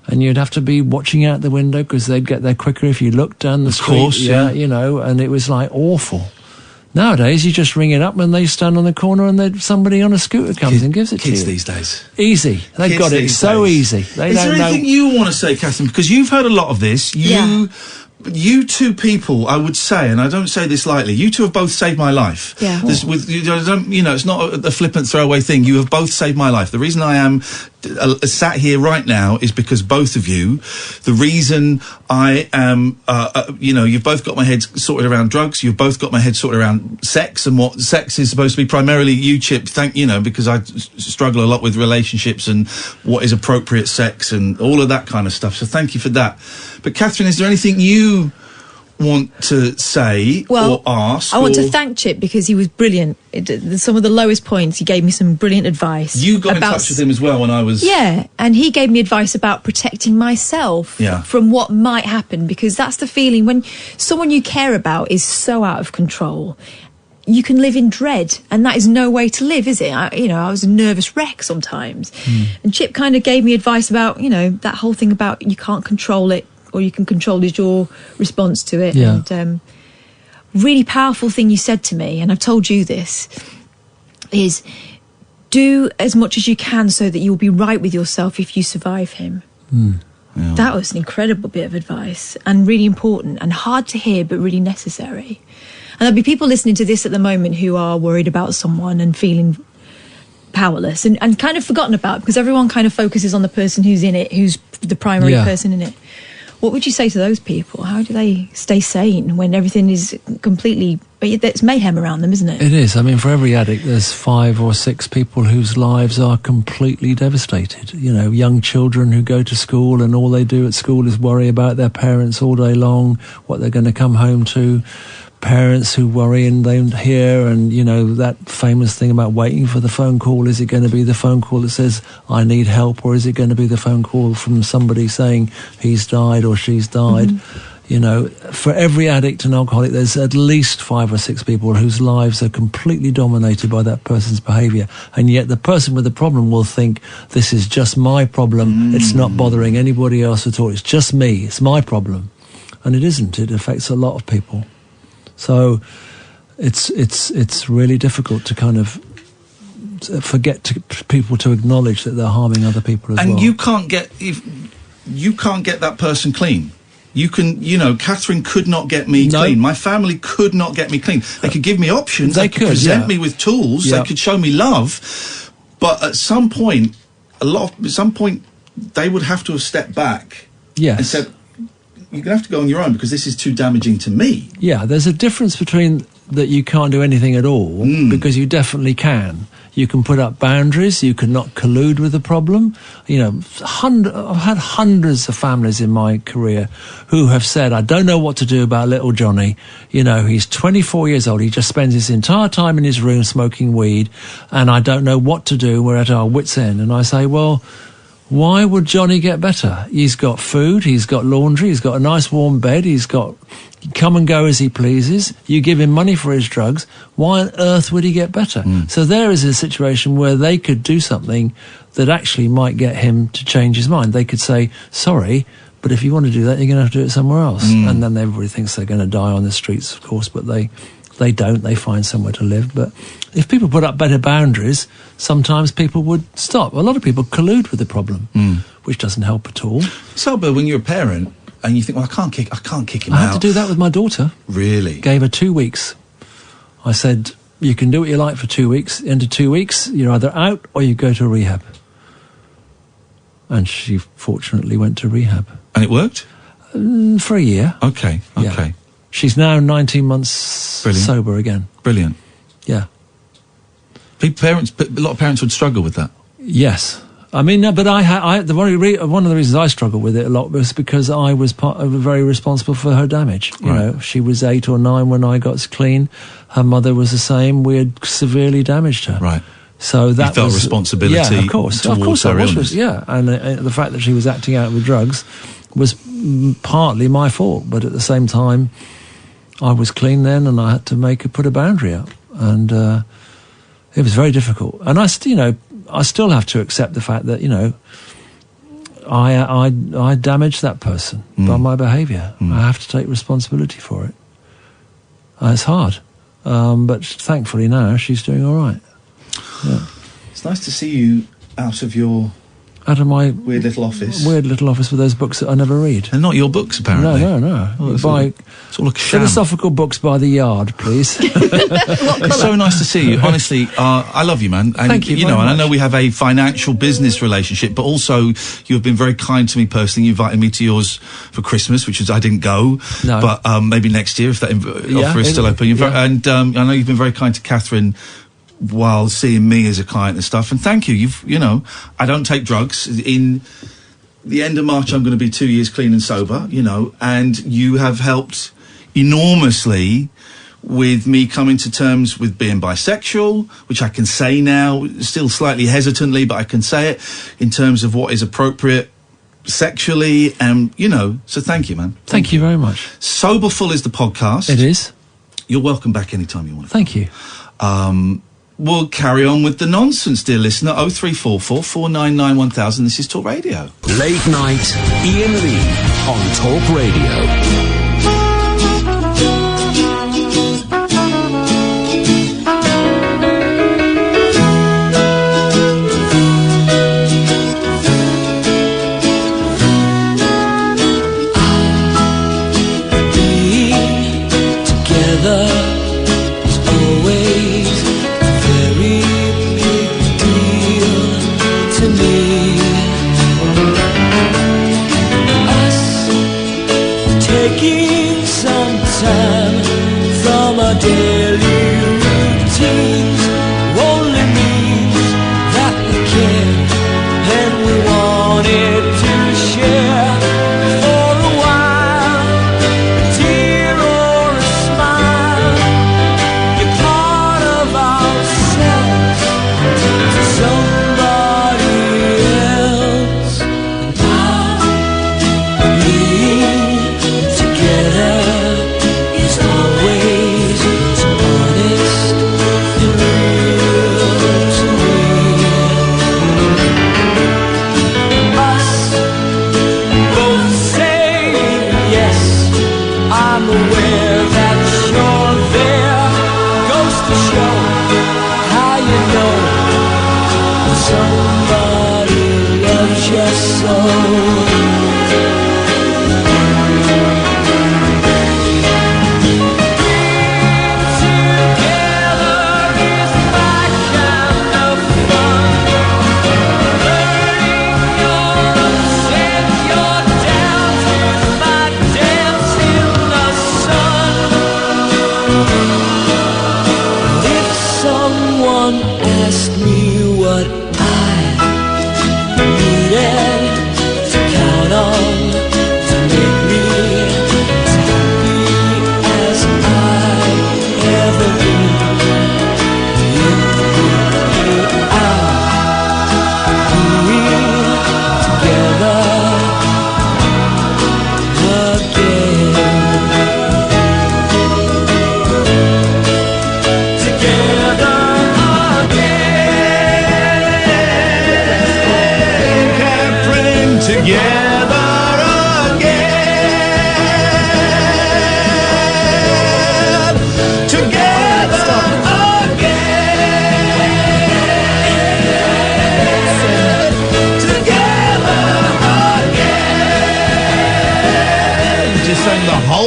And you'd have to be watching out the window, because they'd get there quicker if you looked down the street. Of course, yeah. You know, and it was like awful. Nowadays, you just ring it up, and they stand on the corner, and somebody on a scooter comes and gives it to you. Kids these days. Easy. They've got it so easy. Is there anything you want to say, Katherine? Because you've heard a lot of this. You two people, I would say, and I don't say this lightly, you two have both saved my life. Yeah. It's not a flippant throwaway thing. You have both saved my life. The reason I am sat here right now is because both of you. The reason I am, you've both got my head sorted around drugs. You've both got my head sorted around sex, and what sex is supposed to be primarily you, Chip. Because I struggle a lot with relationships and what is appropriate sex and all of that kind of stuff. So thank you for that. But Katherine, is there anything you want to say or ask? I want to thank Chip, because he was brilliant. Some of the lowest points, he gave me some brilliant advice. You got in touch with him as well when I was... Yeah, and he gave me advice about protecting myself from what might happen, because that's the feeling when someone you care about is so out of control. You can live in dread, and that is no way to live, is it? I was a nervous wreck sometimes. And Chip kind of gave me advice about, that whole thing about you can't control it, or you can control is your response to it. Yeah. And really powerful thing you said to me, and I've told you this, is do as much as you can so that you'll be right with yourself if you survive him. Yeah. That was an incredible bit of advice, and really important, and hard to hear, but really necessary. And there'll be people listening to this at the moment who are worried about someone and feeling powerless and kind of forgotten about, because everyone kind of focuses on the person who's in it, who's the primary person in it. What would you say to those people? How do they stay sane when everything is completely... There's mayhem around them, isn't it? It is. I mean, for every addict, there's 5 or 6 people whose lives are completely devastated. You know, young children who go to school and all they do at school is worry about their parents all day long, what they're going to come home to. Parents who worry and they don't hear, and, you know, that famous thing about waiting for the phone call. Is it going to be the phone call that says, I need help, or is it going to be the phone call from somebody saying he's died or she's died? Mm-hmm. You know, for every addict and alcoholic, there's at least 5 or 6 people whose lives are completely dominated by that person's behaviour. And yet the person with the problem will think, this is just my problem. It's not bothering anybody else at all. It's just me. It's my problem. And it isn't. It affects a lot of people. So it's really difficult to kind of people to acknowledge that they're harming other people as well. And you can't get that person clean. You can, you know, Katherine could not get me clean. My family could not get me clean. They could give me options. They could present me with tools. They could show me love. But at some point, they would have to have stepped back and said, you're going to have to go on your own because this is too damaging to me. Yeah, there's a difference between that you can't do anything at all, because you definitely can. You can put up boundaries. You can not collude with the problem. You know, I've had hundreds of families in my career who have said, I don't know what to do about little Johnny. You know, he's 24 years old. He just spends his entire time in his room smoking weed, and I don't know what to do. We're at our wits' end. And I say, well, why would Johnny get better? He's got food, he's got laundry, he's got a nice warm bed, he's got come and go as he pleases. You give him money for his drugs. Why on earth would he get better? So there is a situation where they could do something that actually might get him to change his mind. They could say, sorry, but if you want to do that, you're going to have to do it somewhere else. And then everybody thinks they're going to die on the streets, of course, but they don't. They find somewhere to live. But if people put up better boundaries, sometimes people would stop. A lot of people collude with the problem, which doesn't help at all. So, but when you're a parent and you think, well, I can't kick him out. I had to do that with my daughter. Really? Gave her 2 weeks. I said, you can do what you like for 2 weeks. Into 2 weeks, you're either out or you go to rehab. And she fortunately went to rehab. And it worked? For a year. Okay. Yeah. She's now 19 months sober again. Brilliant. Yeah. A lot of parents would struggle with that. Yes. I mean, but one of the reasons I struggled with it a lot was because I was very responsible for her damage. You know, she was 8 or 9 when I got clean. Her mother was the same. We had severely damaged her. Right. So that you felt responsibility. Yeah, of course. Of course, I was. Yeah, and the fact that she was acting out with drugs was partly my fault. But at the same time, I was clean then, and I had to put a boundary up, and it was very difficult. And I still have to accept the fact that I damaged that person by my behaviour. I have to take responsibility for it. It's hard, but thankfully now she's doing all right. Yeah. It's nice to see you out of my weird little office. Weird little office with those books that I never read. And not your books, apparently. No. Oh, it's all like a sham. Philosophical books by the yard, please. It's so nice to see you. Honestly, I love you, man. And, thank you. And I know we have a financial business relationship, but also you have been very kind to me personally. You invited me to yours for Christmas, which I didn't go. No. But maybe next year if that offer is still open. And I know you've been very kind to Katherine while seeing me as a client and stuff, and thank you. I don't take drugs. In the end of March, I'm going to be 2 years clean and sober, and you have helped enormously with me coming to terms with being bisexual, which I can say now, still slightly hesitantly, but I can say it in terms of what is appropriate sexually, and, so thank you, man. Thank you very much. Soberful is the podcast. It is. You're welcome back anytime you want to. Thank you. We'll carry on with the nonsense, dear listener. 0344 499 1000. This is Talk Radio. Late night, Iain Lee on Talk Radio.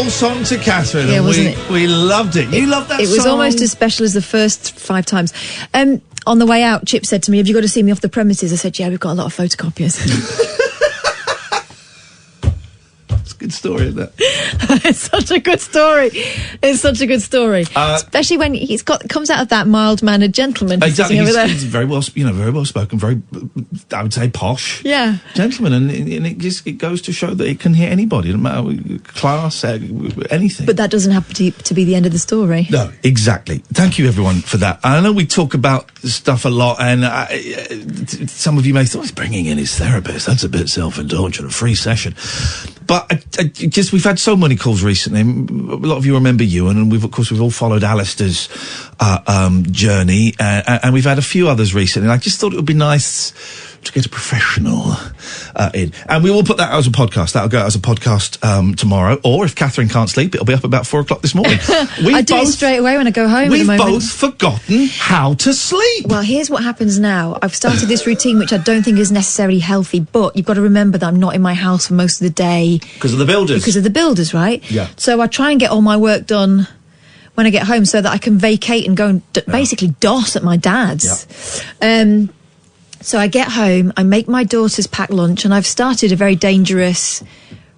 Song to Katherine, yeah, and wasn't it? We loved it. You loved that song? It was almost as special as the first 5 times. On the way out, Chip said to me, have you got to see me off the premises? I said, yeah, we've got a lot of photocopiers. It's a good story, isn't it? It's such a good story. It's such a good story. Especially when comes out of that mild-mannered gentleman. Exactly. Over there. He's very well, very well spoken, very, I would say, posh. Yeah. Gentleman, and it goes to show that it can hit anybody, no matter class, anything. But that doesn't have to be the end of the story. No, exactly. Thank you, everyone, for that. I know we talk about stuff a lot, and some of you may think, he's bringing in his therapist. That's a bit self-indulgent, a free session. But we've had so many calls recently. A lot of you remember Ewan, and we've all followed Alistair's journey, and we've had a few others recently. And I just thought it would be nice to get a professional in. And we will put that out as a podcast. That'll go out as a podcast tomorrow. Or if Katherine can't sleep, it'll be up about 4 o'clock this morning. I do it straight away when I go home. We've both forgotten how to sleep. Well, here's what happens now. I've started this routine, which I don't think is necessarily healthy, but you've got to remember that I'm not in my house for most of the day. Because of the builders. Because of the builders, right? Yeah. So I try and get all my work done when I get home so that I can vacate and go and basically DOS at my dad's. Yeah. So I get home, I make my daughters pack lunch, and I've started a very dangerous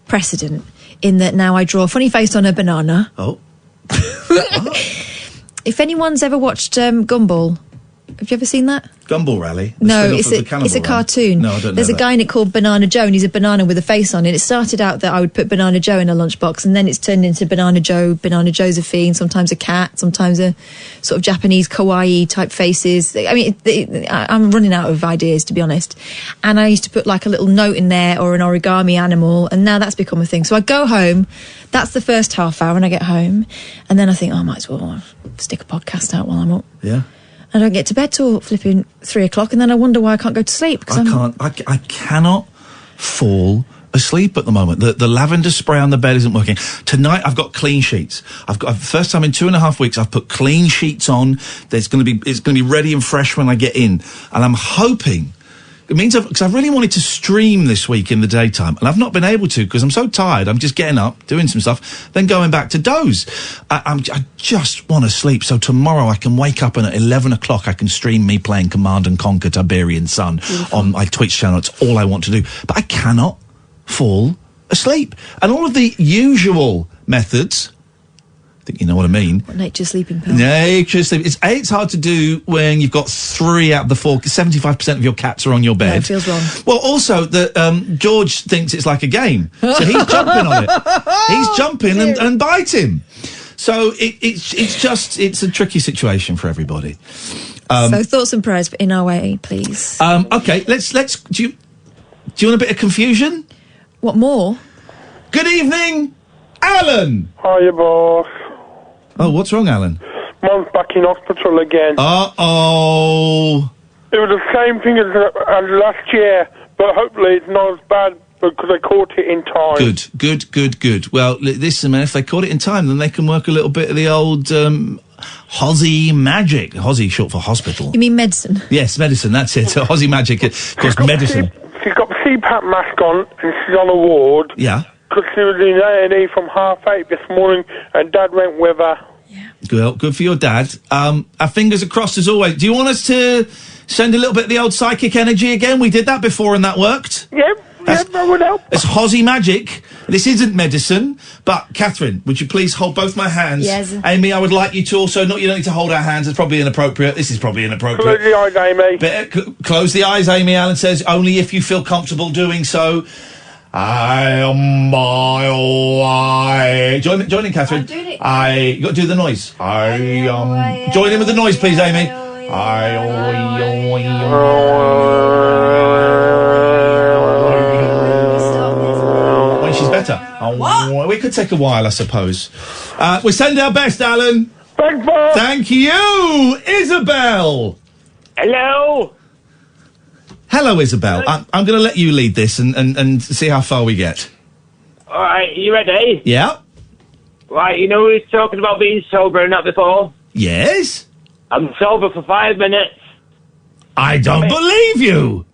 precedent in that now I draw a funny face on a banana. Oh. If anyone's ever watched Gumball, have you ever seen that? Gumball Rally? No, it's a cartoon. No, I don't know. There's a guy in it called Banana Joe, and he's a banana with a face on it. It started out that I would put Banana Joe in a lunchbox, and then it's turned into Banana Josephine, sometimes a cat, sometimes a sort of Japanese kawaii type faces. I mean, I'm running out of ideas, to be honest. And I used to put like a little note in there or an origami animal, and now that's become a thing. So I go home, that's the first half hour when I get home, and then I think, I might as well stick a podcast out while I'm up. Yeah. I don't get to bed till flipping 3 o'clock, and then I wonder why I can't go to sleep. I cannot fall asleep at the moment. The lavender spray on the bed isn't working. Tonight I've got clean sheets. First time in 2.5 weeks I've put clean sheets on. It's going to be ready and fresh when I get in, and I'm hoping. It means because I really wanted to stream this week in the daytime, and I've not been able to because I'm so tired. I'm just getting up, doing some stuff, then going back to doze. I just want to sleep, so tomorrow I can wake up and at 11 o'clock I can stream me playing Command and Conquer Tiberian Sun on my Twitch channel. It's all I want to do. But I cannot fall asleep. And all of the usual methods, I think you know what I mean. What, nature's sleeping pill? Nature's sleeping. It's hard to do when you've got 3 out of the 4, 75% of your cats are on your bed. No, it feels wrong. Well, also, George thinks it's like a game. So he's jumping on it. He's jumping and biting. So it's a tricky situation for everybody. So thoughts and prayers in our way, please. Okay, let's. Do you want a bit of confusion? What more? Good evening, Alan. Hiya, boss. Oh, what's wrong, Alan? Mum's back in hospital again. Uh-oh. It was the same thing as last year, but hopefully it's not as bad because they caught it in time. Good. Well, listen, man, if they caught it in time, then they can work a little bit of the old Hozzy magic. Hozzy, short for hospital. You mean medicine? Yes, medicine, that's it. So Hozzy magic, of course, medicine. She's got CPAP mask on and she's on a ward. Yeah. Because she was in A&E from 8:30 this morning and Dad went with her. Well, good for your dad. Our fingers are crossed as always. Do you want us to send a little bit of the old psychic energy again? We did that before and that worked. Yep, that would help. It's Hozzy magic. This isn't medicine. But, Katherine, would you please hold both my hands? Yes. Amy, I would like you to also... you don't need to hold our hands. It's probably inappropriate. This is probably inappropriate. Close the eyes, Amy. Close the eyes, Amy. Alan says, only if you feel comfortable doing so. I am my way. Join in, Katherine. I'm doing it. You got to do the noise. Join in with the noise, please, Amy. When she's better. What? We could take a while, I suppose. We send our best, Alan. Thanks, Bob. Thank you, Isabel. Hello. Hello, Isabel. I'm going to let you lead this and see how far we get. All right, you ready? Yeah. Right, you know we were talking about being sober and that before? Yes. I'm sober for 5 minutes. I don't believe you.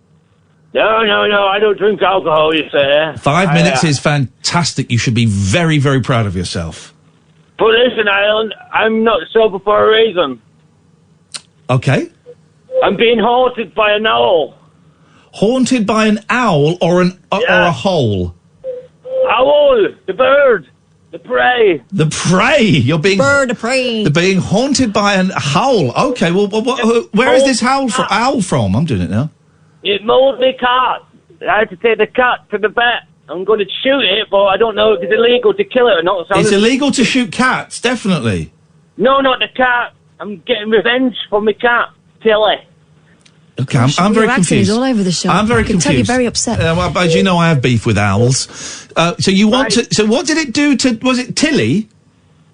No, I don't drink alcohol, you say. 5 minutes is fantastic. You should be very, very proud of yourself. But listen, Iain, I'm not sober for a reason. Okay. I'm being haunted by an owl. Haunted by an owl or a hole? Owl, the bird, the prey. The prey. You're being bird of prey. They're being haunted by an owl. Okay. Well, where is this owl from? I'm doing it now. It mauled my cat. I had to take the cat to the vet. I'm going to shoot it, but I don't know if it's illegal to kill it or not. So It's illegal to shoot cats, definitely. No, not the cat. I'm getting revenge for my cat, Tilly. Okay, I'm very confused. He's all over the show. I'm very I can confused. tell you're very upset. Well, as you know, I have beef with owls. So you want to... So what did it do to... Was it Tilly?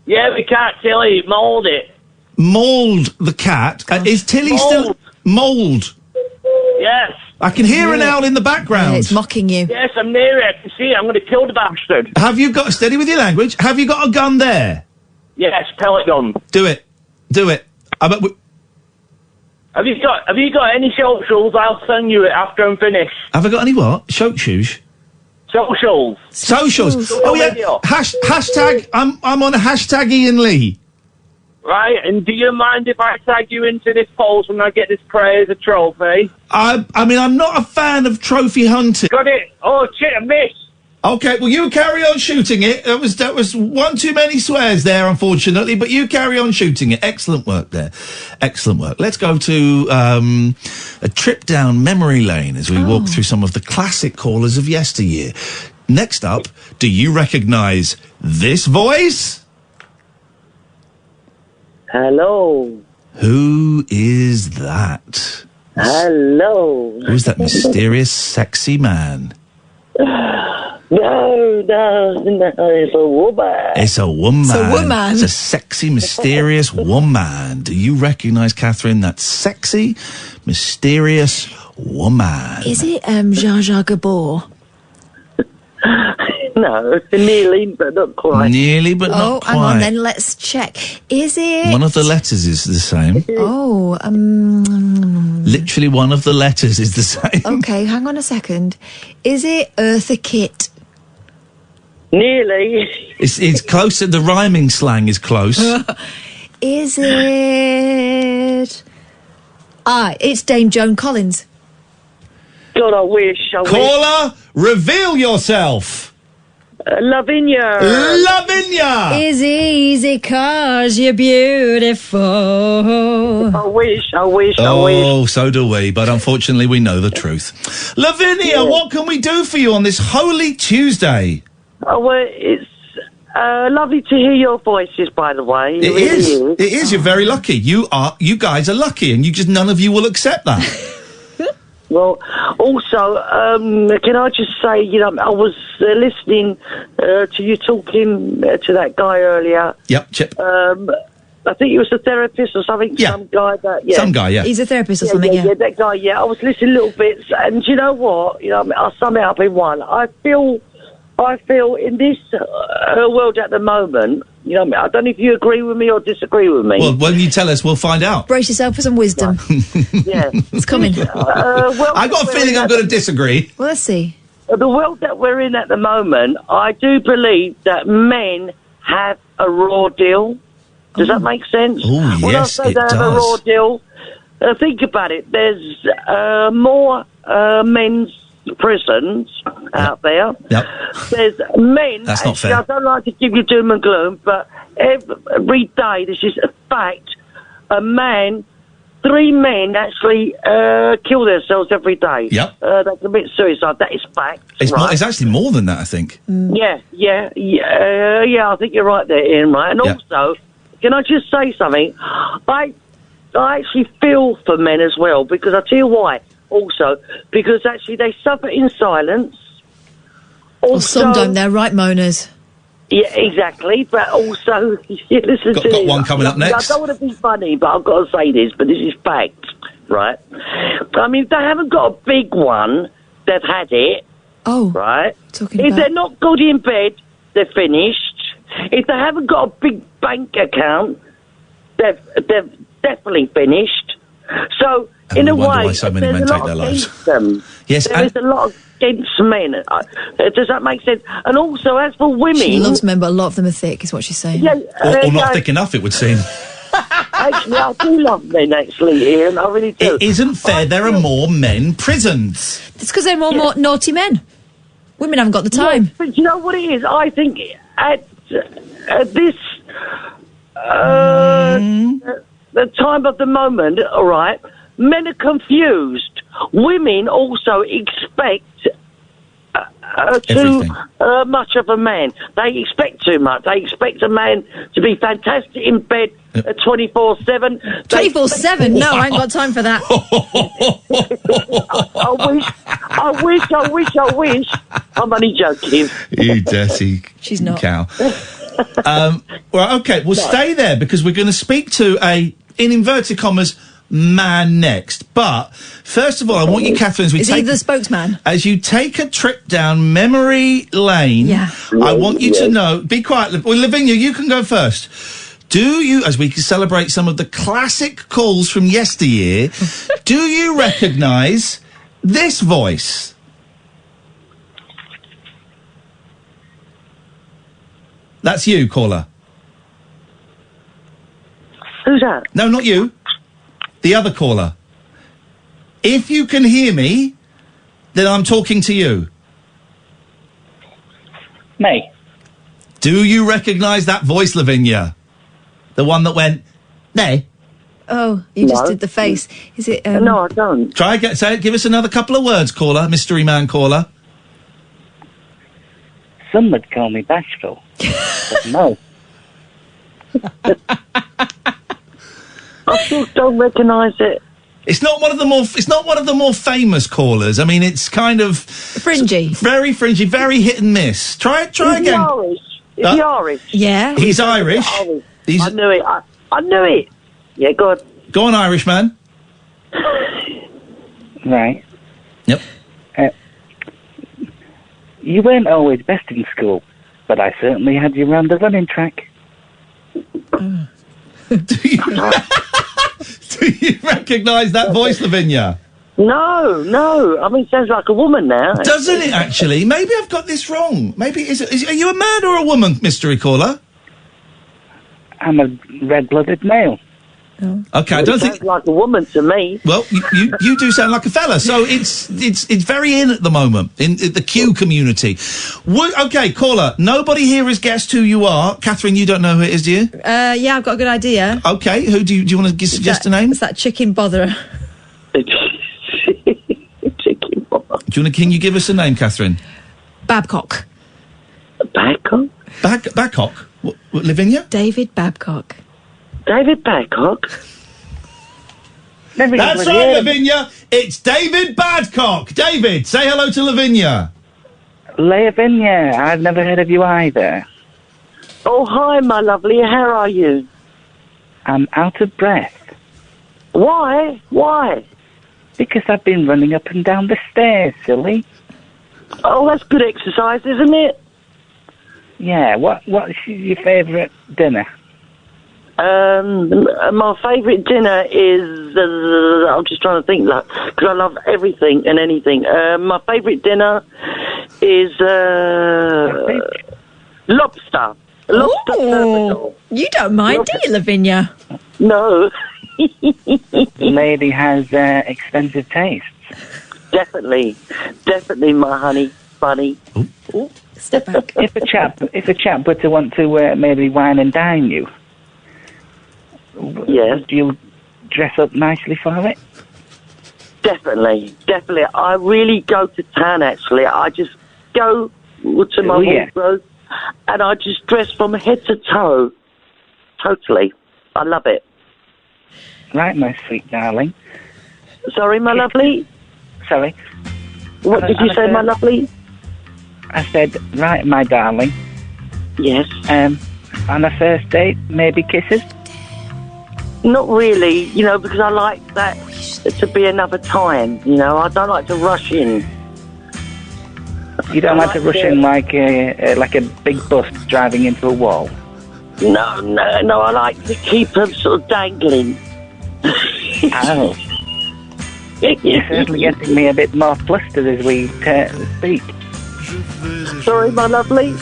Yeah, my cat, Tilly, mauled it. Mauled the cat? Is Tilly still... Mauled? Yes. I can hear an owl in the background. Yeah, it's mocking you. Yes, I'm near it. I can see it. I'm going to kill the bastard. Have you got... Steady with your language. Have you got a gun there? Yes, pellet gun. Do it. Do it. Have you got any socials? I'll send you it after I'm finished. Have I got any what? Shoes? Socials. Socials. Oh yeah. Hashtag. I'm on hashtag Iain Lee. Right, and do you mind if I tag you into this post when I get this prey as a trophy? I mean, I'm not a fan of trophy hunting. Got it. Oh shit, I missed. Okay, well, you carry on shooting it. That was one too many swears there, unfortunately, but you carry on shooting it. Excellent work there. Excellent work. Let's go to a trip down memory lane as we walk through some of the classic callers of yesteryear. Next up, do you recognise this voice? Hello. Who is that? Hello. Who's that mysterious, sexy man? No, it's a woman. It's a woman. It's a woman. It's a sexy, mysterious woman. Do you recognise, Katherine, that sexy, mysterious woman? Is it Zsa Gabor? No, nearly, but not quite. Nearly, but not quite. Hang on, then let's check. Is it... One of the letters is the same. Oh, Literally one of the letters is the same. Okay, hang on a second. Is it Eartha Kitt? Nearly. It's close. The rhyming slang is close. Is it... it's Dame Joan Collins. God, I wish. Caller, reveal yourself. Lavinya. Lavinya. Is easy 'cause you're beautiful. I wish. Oh, so do we, but unfortunately we know the truth. Lavinya, what can we do for you on this Holy Tuesday? Oh, well, it's lovely to hear your voices, by the way. It is. It is. You're very lucky. You guys are lucky, and none of you will accept that. Well, also, can I just say, I was listening to you talking to that guy earlier. Yep, Chip. I think he was a therapist or something. Yeah. Some guy that. Yeah. Some guy, yeah. He's a therapist or something, yeah. Yeah, that guy, yeah. I was listening little bits, and you know what? I sum it up in one. I feel I feel in this world at the moment, you know, I don't know if you agree with me or disagree with me. Well, when you tell us, we'll find out. Brace yourself for some wisdom. Yeah. It's coming. I got a feeling I'm going to disagree. Well, let's see. The world that we're in at the moment, I do believe that men have a raw deal. Does that make sense? Oh, When yes, I say it they have a raw does. deal, think about it. There's more men's prisons out there. Yep. There's men. That's not actually, fair. I don't like to give you doom and gloom, but every day this is a fact. Three men actually kill themselves every day. Yep. They commit suicide. That is fact. It's, right? it's actually more than that, I think. Yeah. I think you're right there, Ian. Right, and Yeah. also, can I just say something? I actually feel for men as well, because I tell you why. Also, because actually they suffer in silence. Well, some don't. They're right moaners. Yeah, exactly. But also, listen to Got this. one coming up next. I don't want to be funny, but I've got to say this. But this is fact, right? I mean, if they haven't got a big one, they've had it. Oh, right. Talking If about... they're not good in bed, they're finished. If they haven't got a big bank account, they've definitely finished. So, in a wonder way, why so many there's men a take lot their lives. against them. Yes, There is a lot against men. Does that make sense? And also, as for women... She loves men, but a lot of them are thick, is what she's saying. Yeah, Or not thick enough, it would seem. Actually, I do love men, actually, Ian. I really do. It isn't fair. There are more men prisons. It's because they're more naughty men. Women haven't got the time. Yeah, but you know what it is? I think at this... the time of the moment, all right, men are confused. Women also expect too much of a man. They expect too much. They expect a man to be fantastic in bed 24/7. 24/7? No, I ain't got time for that. I wish. I'm only joking. You dirty She's not. cow. Well, okay, we'll stay there because we're going to speak to a, in inverted commas, man next. But first of all, I want you, Katherine, as we Is he the spokesman? As you take a trip down memory lane, I want you to know. Be quiet. Well, Lavinya, you can go first. Do you, as we can celebrate some of the classic calls from yesteryear, do you recognise this voice? That's you, caller. Who's that? No, not you. The other caller. If you can hear me, then I'm talking to you. Me. Do you recognise that voice, Lavinya? The one that went, nay. Oh, you just did the face. Is it... No, I don't. Try again. Say it. Give us another couple of words, caller. Mystery man caller. Some would call me bashful. But no. I still don't recognise it. It's not one of the more. It's not one of the more famous callers. I mean, it's kind of fringy, very fringy, very hit and miss. Try again. Is he Irish? Yeah, he's Irish. I knew it. I knew it. Yeah, go on. Go on, Irish man. Right. Yep. You weren't always best in school, but I certainly had you round the running track. Do you recognise that voice, Lavinya? No. I mean, it sounds like a woman now. Doesn't it, actually? Maybe I've got this wrong. Maybe are you a man or a woman, mystery caller? I'm a red-blooded male. Okay, I don't think sounds like a woman to me. Well, you do sound like a fella, so it's very in at the moment in the Q community. Okay, caller. Nobody here has guessed who you are. Katherine, you don't know who it is, do you? Yeah, I've got a good idea. Okay, who do you want to suggest a name? It's that chicken botherer. Chicken botherer. Can you give us a name, Katherine? Babcock. Babcock? Babcock? What, Lavinya? David Babcock. David Babcock? That's right, Lavinya. It's David Babcock. David, say hello to Lavinya. Lavinya, I've never heard of you either. Oh, hi, my lovely. How are you? I'm out of breath. Why? Why? Because I've been running up and down the stairs, silly. Oh, that's good exercise, isn't it? Yeah, what's your favourite dinner? My favourite dinner is, I'm just trying to think, because I love everything and anything. My favourite dinner is lobster. Lobster thermidor. You don't mind, do you, Lavinya? No. The lady has expensive tastes. Definitely, my honey bunny. Ooh, step back. If a chap were to want to maybe wine and dine you, yes, do you dress up nicely for it? Definitely. I really go to town. Actually, I just go to my wardrobe and I just dress from head to toe. Totally, I love it. Right, my sweet darling. Sorry, my lovely. Sorry. What did you say, my lovely? I said, right, my darling. Yes. On a first date, maybe kisses? Not really, because I like that to be another time, I don't like to rush in. You don't like to rush in like a big bus driving into a wall? No, I like to keep them sort of dangling. Oh. You're certainly getting me a bit more flustered as we speak. Sorry, my lovely?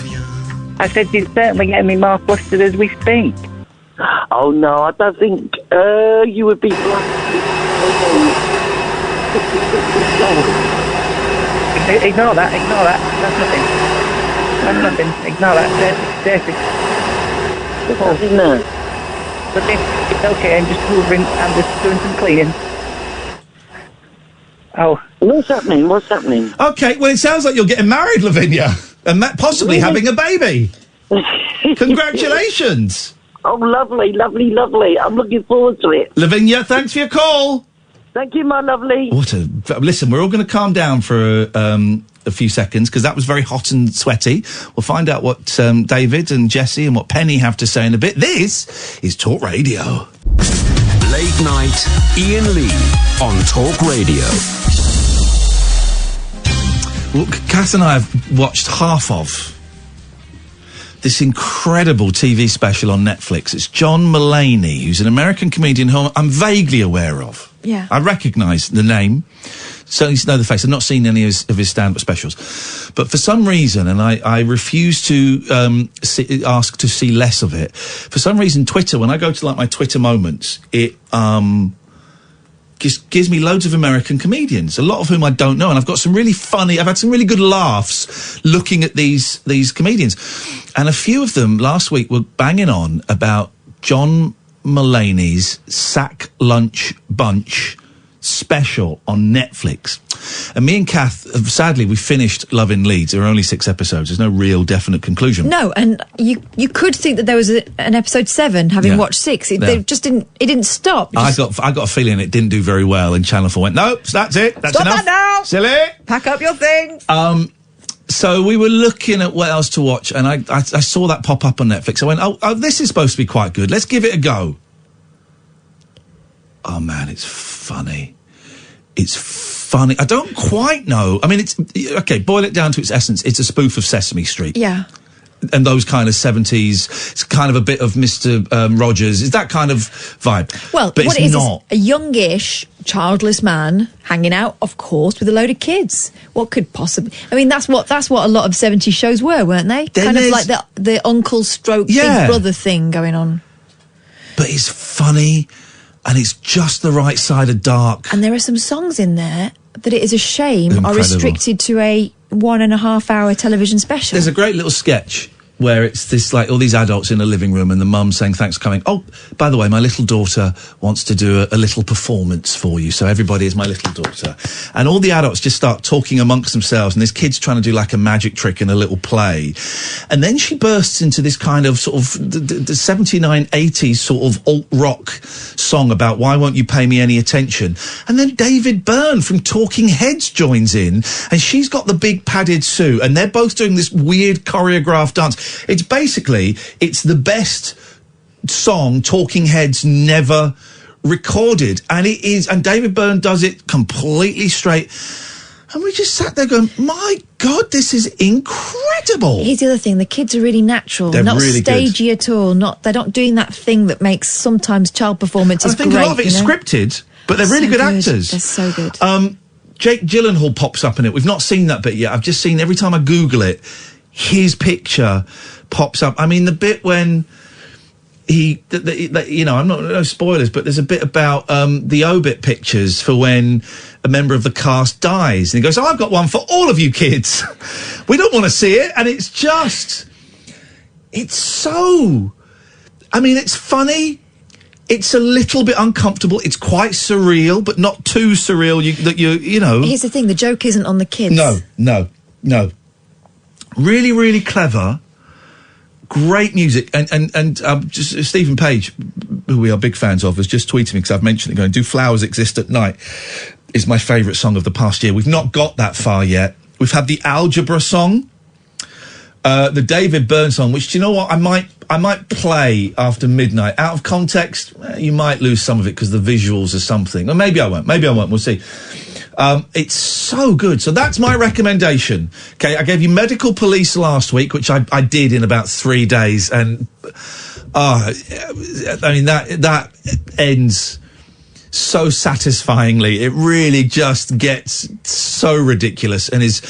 I said you're certainly getting me more flustered as we speak. Oh, no, I don't think you would be Ignore that. That's nothing. Ignore that. Dirty. No. But it's okay, I'm just doing some cleaning. Oh. What's happening? Okay, well, it sounds like you're getting married, Lavinya, and possibly having a baby. Congratulations. Oh, lovely. I'm looking forward to it. Lavinya, thanks for your call. Thank you, my lovely. Listen, we're all going to calm down for a few seconds because that was very hot and sweaty. We'll find out what David and Jessie and what Penny have to say in a bit. This is Talk Radio. Late night, Iain Lee on Talk Radio. Well, Kath and I have watched half of this incredible TV special on Netflix. It's John Mulaney, who's an American comedian who I'm vaguely aware of. Yeah. I recognise the name, certainly know the face. I've not seen any of his stand-up specials. But for some reason, and I refuse to ask to see less of it, for some reason Twitter, when I go to like my Twitter moments, it just gives me loads of American comedians, a lot of whom I don't know, and I've had some really good laughs looking at these comedians. And a few of them last week were banging on about John Mulaney's Sack Lunch Bunch special on Netflix. And me and Kath, sadly, we finished Love in Leeds. There are only 6 episodes. There's no real definite conclusion. No, and you could think that there was an episode 7, having watched 6. It just didn't stop. I got a feeling it didn't do very well, and Channel 4 went, nope, that's it. That's Stop enough. that now! Silly! Pack up your things! So we were looking at what else to watch, and I saw that pop up on Netflix. I went, oh, this is supposed to be quite good. Let's give it a go. Oh, man, it's funny. It's funny. I don't quite know. I mean, boil it down to its essence. It's a spoof of Sesame Street. Yeah. And those kind of 70s, it's kind of a bit of Mr. Rogers. It's that kind of vibe. Well, but what it's it is not. A youngish, childless man hanging out, of course, with a load of kids. What could possibly... I mean, that's what a lot of 70s shows were, weren't they? Then kind of like the uncle stroke big brother thing going on. But it's funny, and it's just the right side of dark. And there are some songs in there that it is a shame Incredible. are restricted to a 1.5 hour television special. There's a great little sketch where it's this, like, all these adults in a living room and the mum saying, thanks for coming. Oh, by the way, my little daughter wants to do a little performance for you, so everybody is my little daughter. And all the adults just start talking amongst themselves, and this kid's trying to do, like, a magic trick in a little play. And then she bursts into this kind of sort of the 79, 80s sort of alt-rock song about why won't you pay me any attention. And then David Byrne from Talking Heads joins in, and she's got the big padded suit, and they're both doing this weird choreographed dance. It's the best song Talking Heads never recorded. And it is, and David Byrne does it completely straight. And we just sat there going, my God, this is incredible. Here's the other thing, the kids are really natural, They're not really stagey at all. They're not doing that thing that makes sometimes child performances I think great. a lot of it is scripted, but they're really good actors. They're so good. Jake Gyllenhaal pops up in it. We've not seen that bit yet. I've just seen, every time I Google it, his picture pops up. I mean, the bit when I'm not, no spoilers, but there's a bit about the obit pictures for when a member of the cast dies. And he goes, I've got one for all of you kids. We don't want to see it. And it's so, I mean, it's funny. It's a little bit uncomfortable. It's quite surreal, but not too surreal you know. Here's the thing, the joke isn't on the kids. No. Really, really clever. Great music. And just Stephen Page, who we are big fans of, has just tweeted me because I've mentioned it, going, Do Flowers Exist at Night? Is my favourite song of the past year. We've not got that far yet. We've had the Algebra song, the David Byrne song, which, do you know what, I might play after midnight. Out of context, you might lose some of it because the visuals are something. Or maybe I won't. We'll see. It's so good. So that's my recommendation. Okay, I gave you Medical Police last week, which I did in about 3 days, and I mean that ends so satisfyingly. It really just gets so ridiculous and is,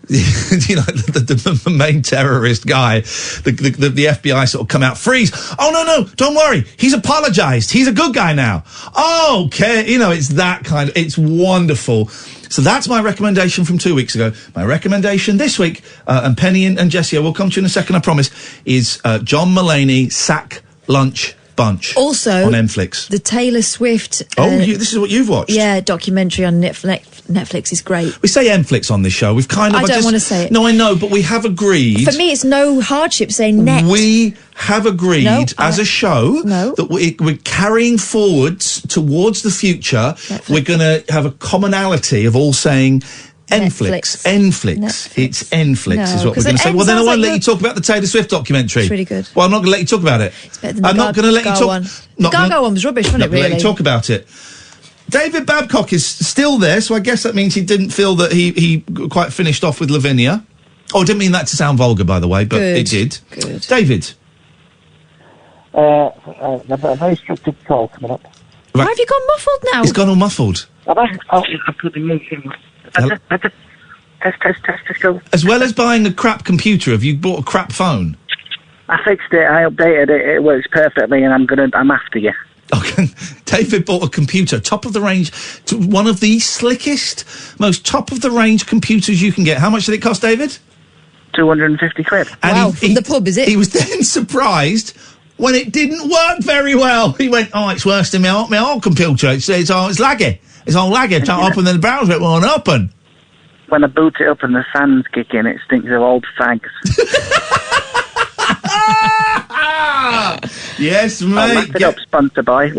you know, the main terrorist guy, the FBI sort of come out, freeze. Oh, no, don't worry. He's apologized. He's a good guy now. Oh, okay. You know, it's that kind of, it's wonderful. So that's my recommendation from 2 weeks ago. My recommendation this week, and Penny and Jessie, I will come to you in a second, I promise, is John Mulaney, Sack Lunch Bunch. Also, on Netflix. The Taylor Swift. This is what you've watched? Yeah, documentary on Netflix is great. We say Netflix on this show. We've kind of. I don't want to say it. No, I know, but we have agreed. For me, it's no hardship saying net. We have agreed as a show that we're carrying forwards towards the future. Netflix. We're going to have a commonality of all saying Netflix. It's Netflix is what we're going to say. Well, then I won't let you talk about the Taylor Swift documentary. It's really good. Well, I'm not going to let you talk about it. It's better than I'm not going to let you talk. The Gargo one was rubbish, wasn't it? Really? Let you talk about it. David Babcock is still there, so I guess that means he didn't feel that he quite finished off with Lavinya. Oh, I didn't mean that to sound vulgar, by the way, but it did. Good. David. A very structured call coming up. Why have you gone muffled now? He's gone all muffled. Have I? Oh, I put the new thing. Test, go. As well as buying a crap computer, have you bought a crap phone? I fixed it, I updated it, it works perfectly, and I'm after you. Okay. David bought a computer, top of the range, one of the slickest, most top of the range computers you can get. How much did it cost, David? 250 quid. And from the pub, is it? He was then surprised when it didn't work very well. He went, it's worse than my old computer. It's laggy. It's all laggy. Can't open the browser, it won't open. When I boot it up and the fans kick in, it stinks of old fags. Yes, mate. Laugh it up, sponsor boy.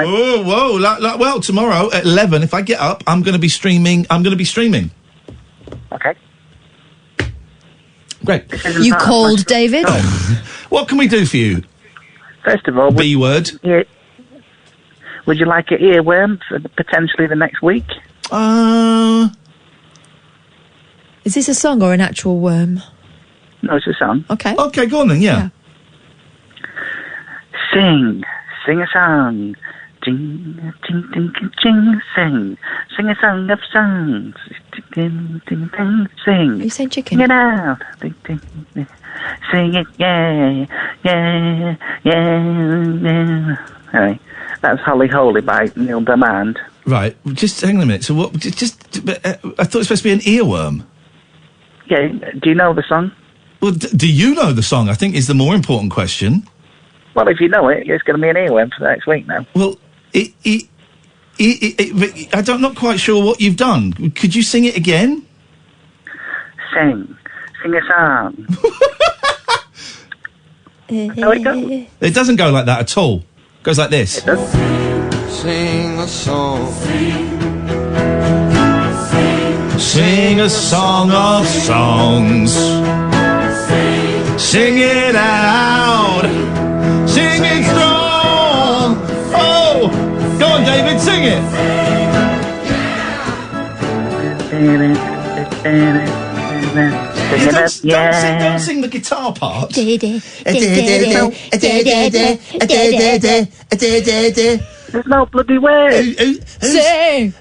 Oh, whoa. Well, tomorrow at 11, if I get up, I'm going to be streaming. Okay. Great. You called, David? What can we do for you? First of all... B word. Yeah. Would you like an earworm for potentially the next week? Is this a song or an actual worm? No, it's a song. Okay. Okay, go on then, yeah. Sing a song. Ding, ding, ding, ding, sing. Sing a song of songs. Ding, ding, ding, sing. Are you saying chicken? Sing it out. Ding, ding, ding. Sing it, yeah. Anyway, that's Holly Holy by Neil Diamond. Right, just hang on a minute. So what, I thought it was supposed to be an earworm. Yeah, do you know the song? Well, do you know the song, I think, is the more important question. Well, if you know it, it's going to be an earworm for next week now. Well, I'm not quite sure what you've done. Could you sing it again? Sing a song. How it goes? It doesn't go like that at all. It goes like this. It does. Sing a song. Sing a song of songs. Sing it out. Sing it strong. Oh, go on, David, sing it. Don't sing the guitar part. There's no bloody way. Sing.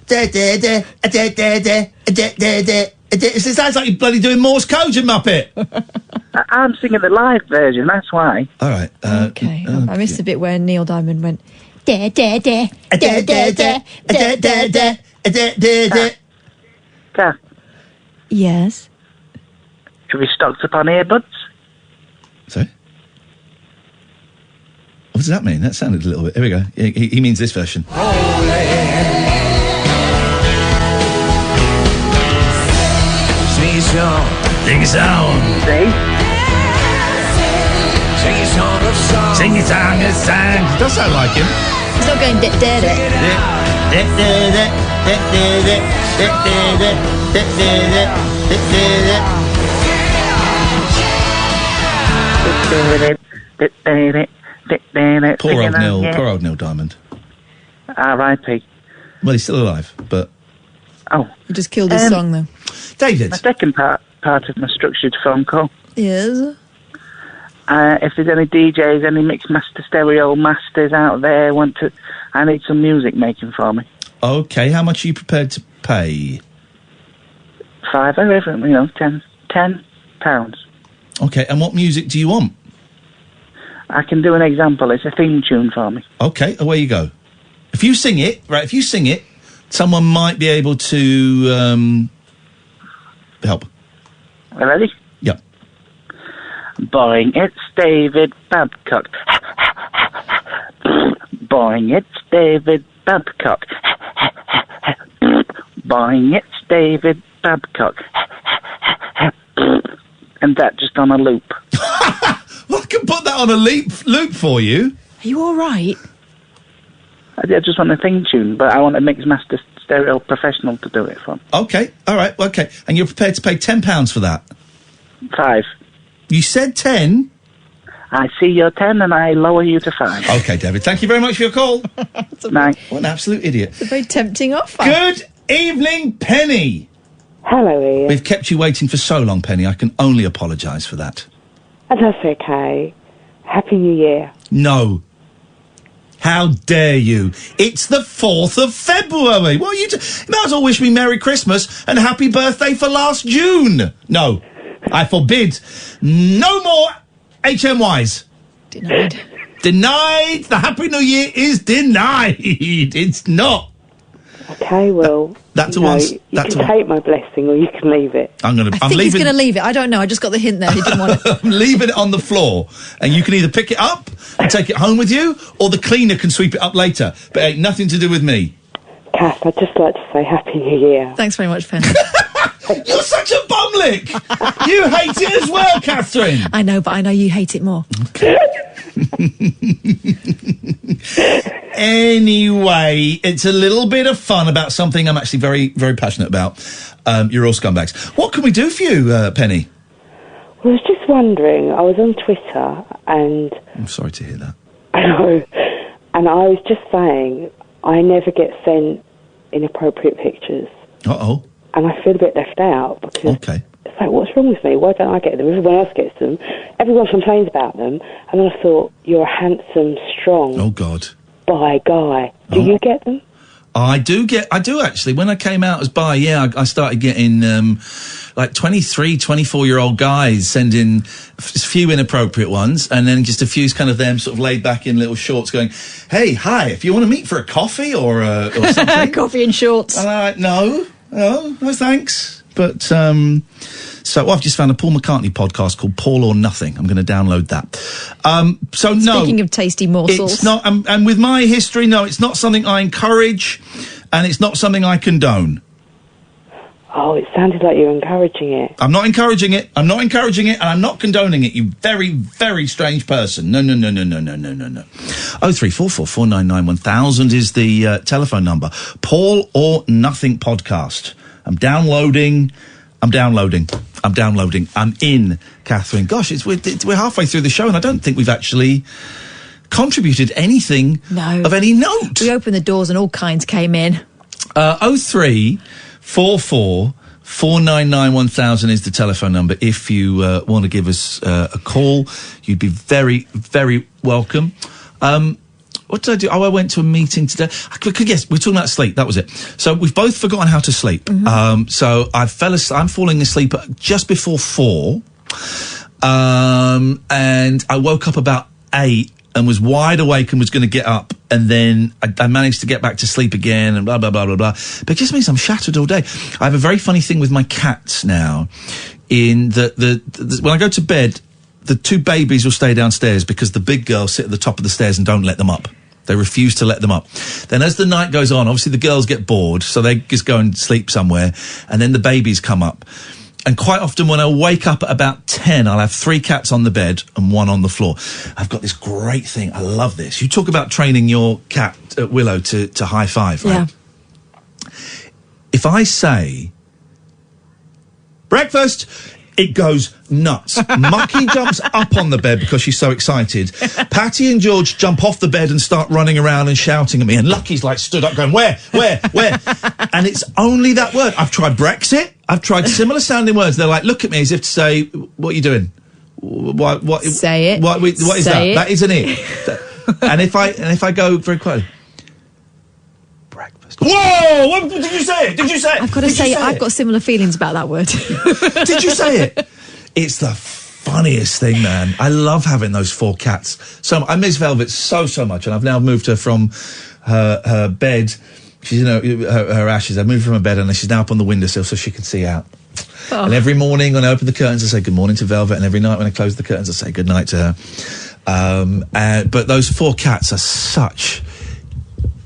It sounds like you're bloody doing Morse code, you muppet. I'm singing the live version, that's why. All right. Okay. I missed the bit where Neil Diamond went. Kath, Yes. have you stocked up on earbuds? Sorry? What does that mean? That sounded a little bit... Here we go. He means this version. Sing a song. Sing a song. See? Sing a song of songs. Sing a song of songs. Does sound like him. It's not going Poor old Neil Diamond. R.I.P. Well, he's still alive, but... Oh. You just killed his song, though. David. The second part of my structured phone call. Yes. If there's any DJs, any mixed master stereo masters out there I need some music making for me. Okay, how much are you prepared to pay? £5, £10. Okay, and what music do you want? I can do an example. It's a theme tune for me. Okay, away you go. If you sing it, someone might be able to help. Ready? Yep. Boing, it's David Babcock. Boing, it's David Babcock. Boing, it's David Babcock. And that just on a loop. Well, I can put that on a loop for you. Are you all right? I just want a theme tune, but I want a mixed master stereo professional to do it for me. Okay, all right, okay. And you're prepared to pay £10 for that? 5. You said 10? I see your 10 and I lower you to 5. Okay, David, thank you very much for your call. Nice. What an absolute idiot. It's a very tempting offer. Good evening, Penny. Hello, Ian. We've kept you waiting for so long, Penny. I can only apologise for that. And that's okay. Happy New Year. No. How dare you? It's the 4th of February. What are you You might as well wish me Merry Christmas and Happy Birthday for last June. No. I forbid. No more HMYs. Denied. Denied. The Happy New Year is denied. It's not. Okay, well, that's you can take my blessing or you can leave it. I think he's going to leave it. I don't know. I just got the hint there. He didn't want it. I'm leaving it on the floor. And you can either pick it up and take it home with you, or the cleaner can sweep it up later. But it ain't nothing to do with me. Kath, I'd just like to say Happy New Year. Thanks very much, Penny. You're such a bumlick! You hate it as well, Catherine! I know, but I know you hate it more. Okay. Anyway, it's a little bit of fun about something I'm actually very, very passionate about. You're all scumbags. What can we do for you, Penny? Well, I was just wondering, I was on Twitter and... I'm sorry to hear that. I know. And I was just saying, I never get sent inappropriate pictures. Uh-oh. And I feel a bit left out because it's like, what's wrong with me? Why don't I get them? Everyone else gets them. Everyone complains about them. And then I thought, you're a handsome, strong... Oh, God. Bi guy. Do you get them? I do actually. When I came out as bi, I started getting like 23, 24-year-old guys sending a few inappropriate ones, and then just a few kind of them sort of laid back in little shorts going, hey, hi, if you want to meet for a coffee or something. Coffee and shorts. And I'm like, no, thanks. But, I've just found a Paul McCartney podcast called Paul or Nothing. I'm going to download that. Speaking of tasty morsels. It's not, and with my history, no, it's not something I encourage, and it's not something I condone. Oh, it sounded like you're encouraging it. I'm not encouraging it, and I'm not condoning it, you very, very strange person. No. 03444991000 is the telephone number. Paul or Nothing podcast. I'm downloading. I'm in, Catherine. Gosh, we're halfway through the show, and I don't think we've actually contributed anything of any note. We opened the doors and all kinds came in. 0344 499 1000 is the telephone number. If you want to give us a call, you'd be very, very welcome. What did I do? Oh, I went to a meeting today. Yes, we're talking about sleep. That was it. So we've both forgotten how to sleep. Mm-hmm. So I'm falling asleep just before 4. And I woke up about 8 and was wide awake and was going to get up. And then I managed to get back to sleep again and blah, blah, blah, blah, blah. But it just means I'm shattered all day. I have a very funny thing with my cats now in the when I go to bed, the 2 babies will stay downstairs because the big girls sit at the top of the stairs and don't let them up. They refuse to let them up. Then as the night goes on, obviously the girls get bored, so they just go and sleep somewhere, and then the babies come up. And quite often when I wake up at about 10, I'll have 3 cats on the bed and 1 on the floor. I've got this great thing. I love this. You talk about training your cat, Willow, to high five, right? Yeah. If I say, breakfast, it goes nuts. Mucky jumps up on the bed because she's so excited. Patty and George jump off the bed and start running around and shouting at me. And Lucky's like stood up going, where? And it's only that word. I've tried Brexit. I've tried similar sounding words. They're like, look at me as if to say, what are you doing? What say it. What is say that? It. That isn't it. and if I go very quietly, breakfast. Whoa! What, did you say it? Did you say it? I've got to say I've got similar feelings about that word. Did you say it? It's the funniest thing, man. I love having those 4 cats. So I miss Velvet so much, and I've now moved her from her bed. She's, her ashes. I've moved from her bed, and she's now up on the windowsill so she can see out. Oh. And every morning when I open the curtains, I say good morning to Velvet, and every night when I close the curtains, I say good night to her. But those 4 cats are such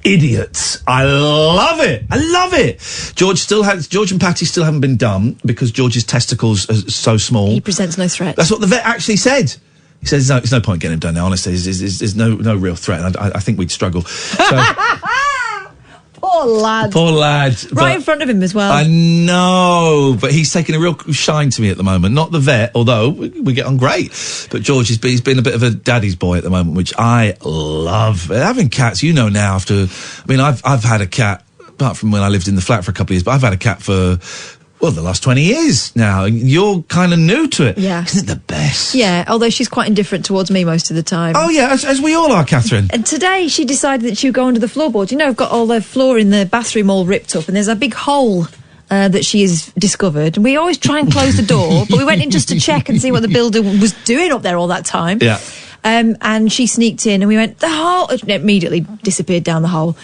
idiots. I love it. I love it. George and Patty still haven't been done because George's testicles are so small. He presents no threat. That's what the vet actually said. He says, there's no point getting him done now, honestly. There's no real threat. And I think we'd struggle. So, Poor lad. Poor lad. Right in front of him as well. I know, but he's taking a real shine to me at the moment. Not the vet, although we get on great. But George, he's been a bit of a daddy's boy at the moment, which I love. Having cats, now, I've had a cat, apart from when I lived in the flat for a couple of years, but I've had a cat for, the last 20 years now. You're kind of new to it. Yeah. Isn't it the best? Yeah, although she's quite indifferent towards me most of the time. Oh, yeah, as we all are, Catherine. And today she decided that she would go under the floorboard. I've got all the floor in the bathroom all ripped up, and there's a big hole that she has discovered. And we always try and close the door, but we went in just to check and see what the builder was doing up there all that time. Yeah. And she sneaked in, and we went, the hole, it immediately disappeared down the hole.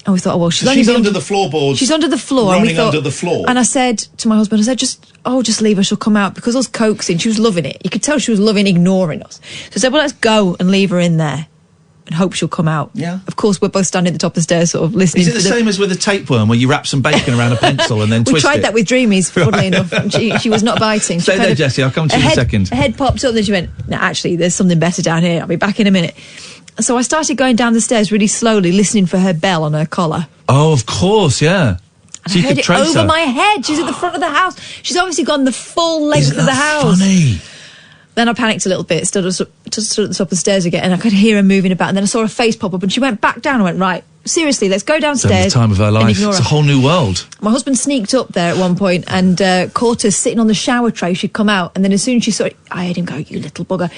And we thought, she's under the floorboards. She's under the floor. Running under the floor. And I said to my husband, just leave her, she'll come out. Because us coaxing, she was loving it. You could tell she was loving ignoring us. So I said, let's go and leave her in there and hope she'll come out. Yeah. Of course, we're both standing at the top of the stairs sort of listening. Is it the same as with a tapeworm where you wrap some bacon around a pencil and then twist it? We tried that with Dreamies, funnily enough. And she was not biting. Stay there, Jessie, I'll come to you in a second. Her head popped up and then she went, no, actually, there's something better down here. I'll be back in a minute. So I started going down the stairs really slowly, listening for her bell on her collar. Oh, of course, yeah. So you could trace her. I heard it over my head. She's at the front of the house. She's obviously gone the full length of the house. Funny. Then I panicked a little bit, stood at the top of the stairs again, and I could hear her moving about. And then I saw her face pop up, and she went back down. I went, right, seriously, let's go downstairs. The time of her life. It's a whole new world. My husband sneaked up there at one point and caught her sitting on the shower tray. She'd come out, and then as soon as she saw it, I heard him go, you little bugger.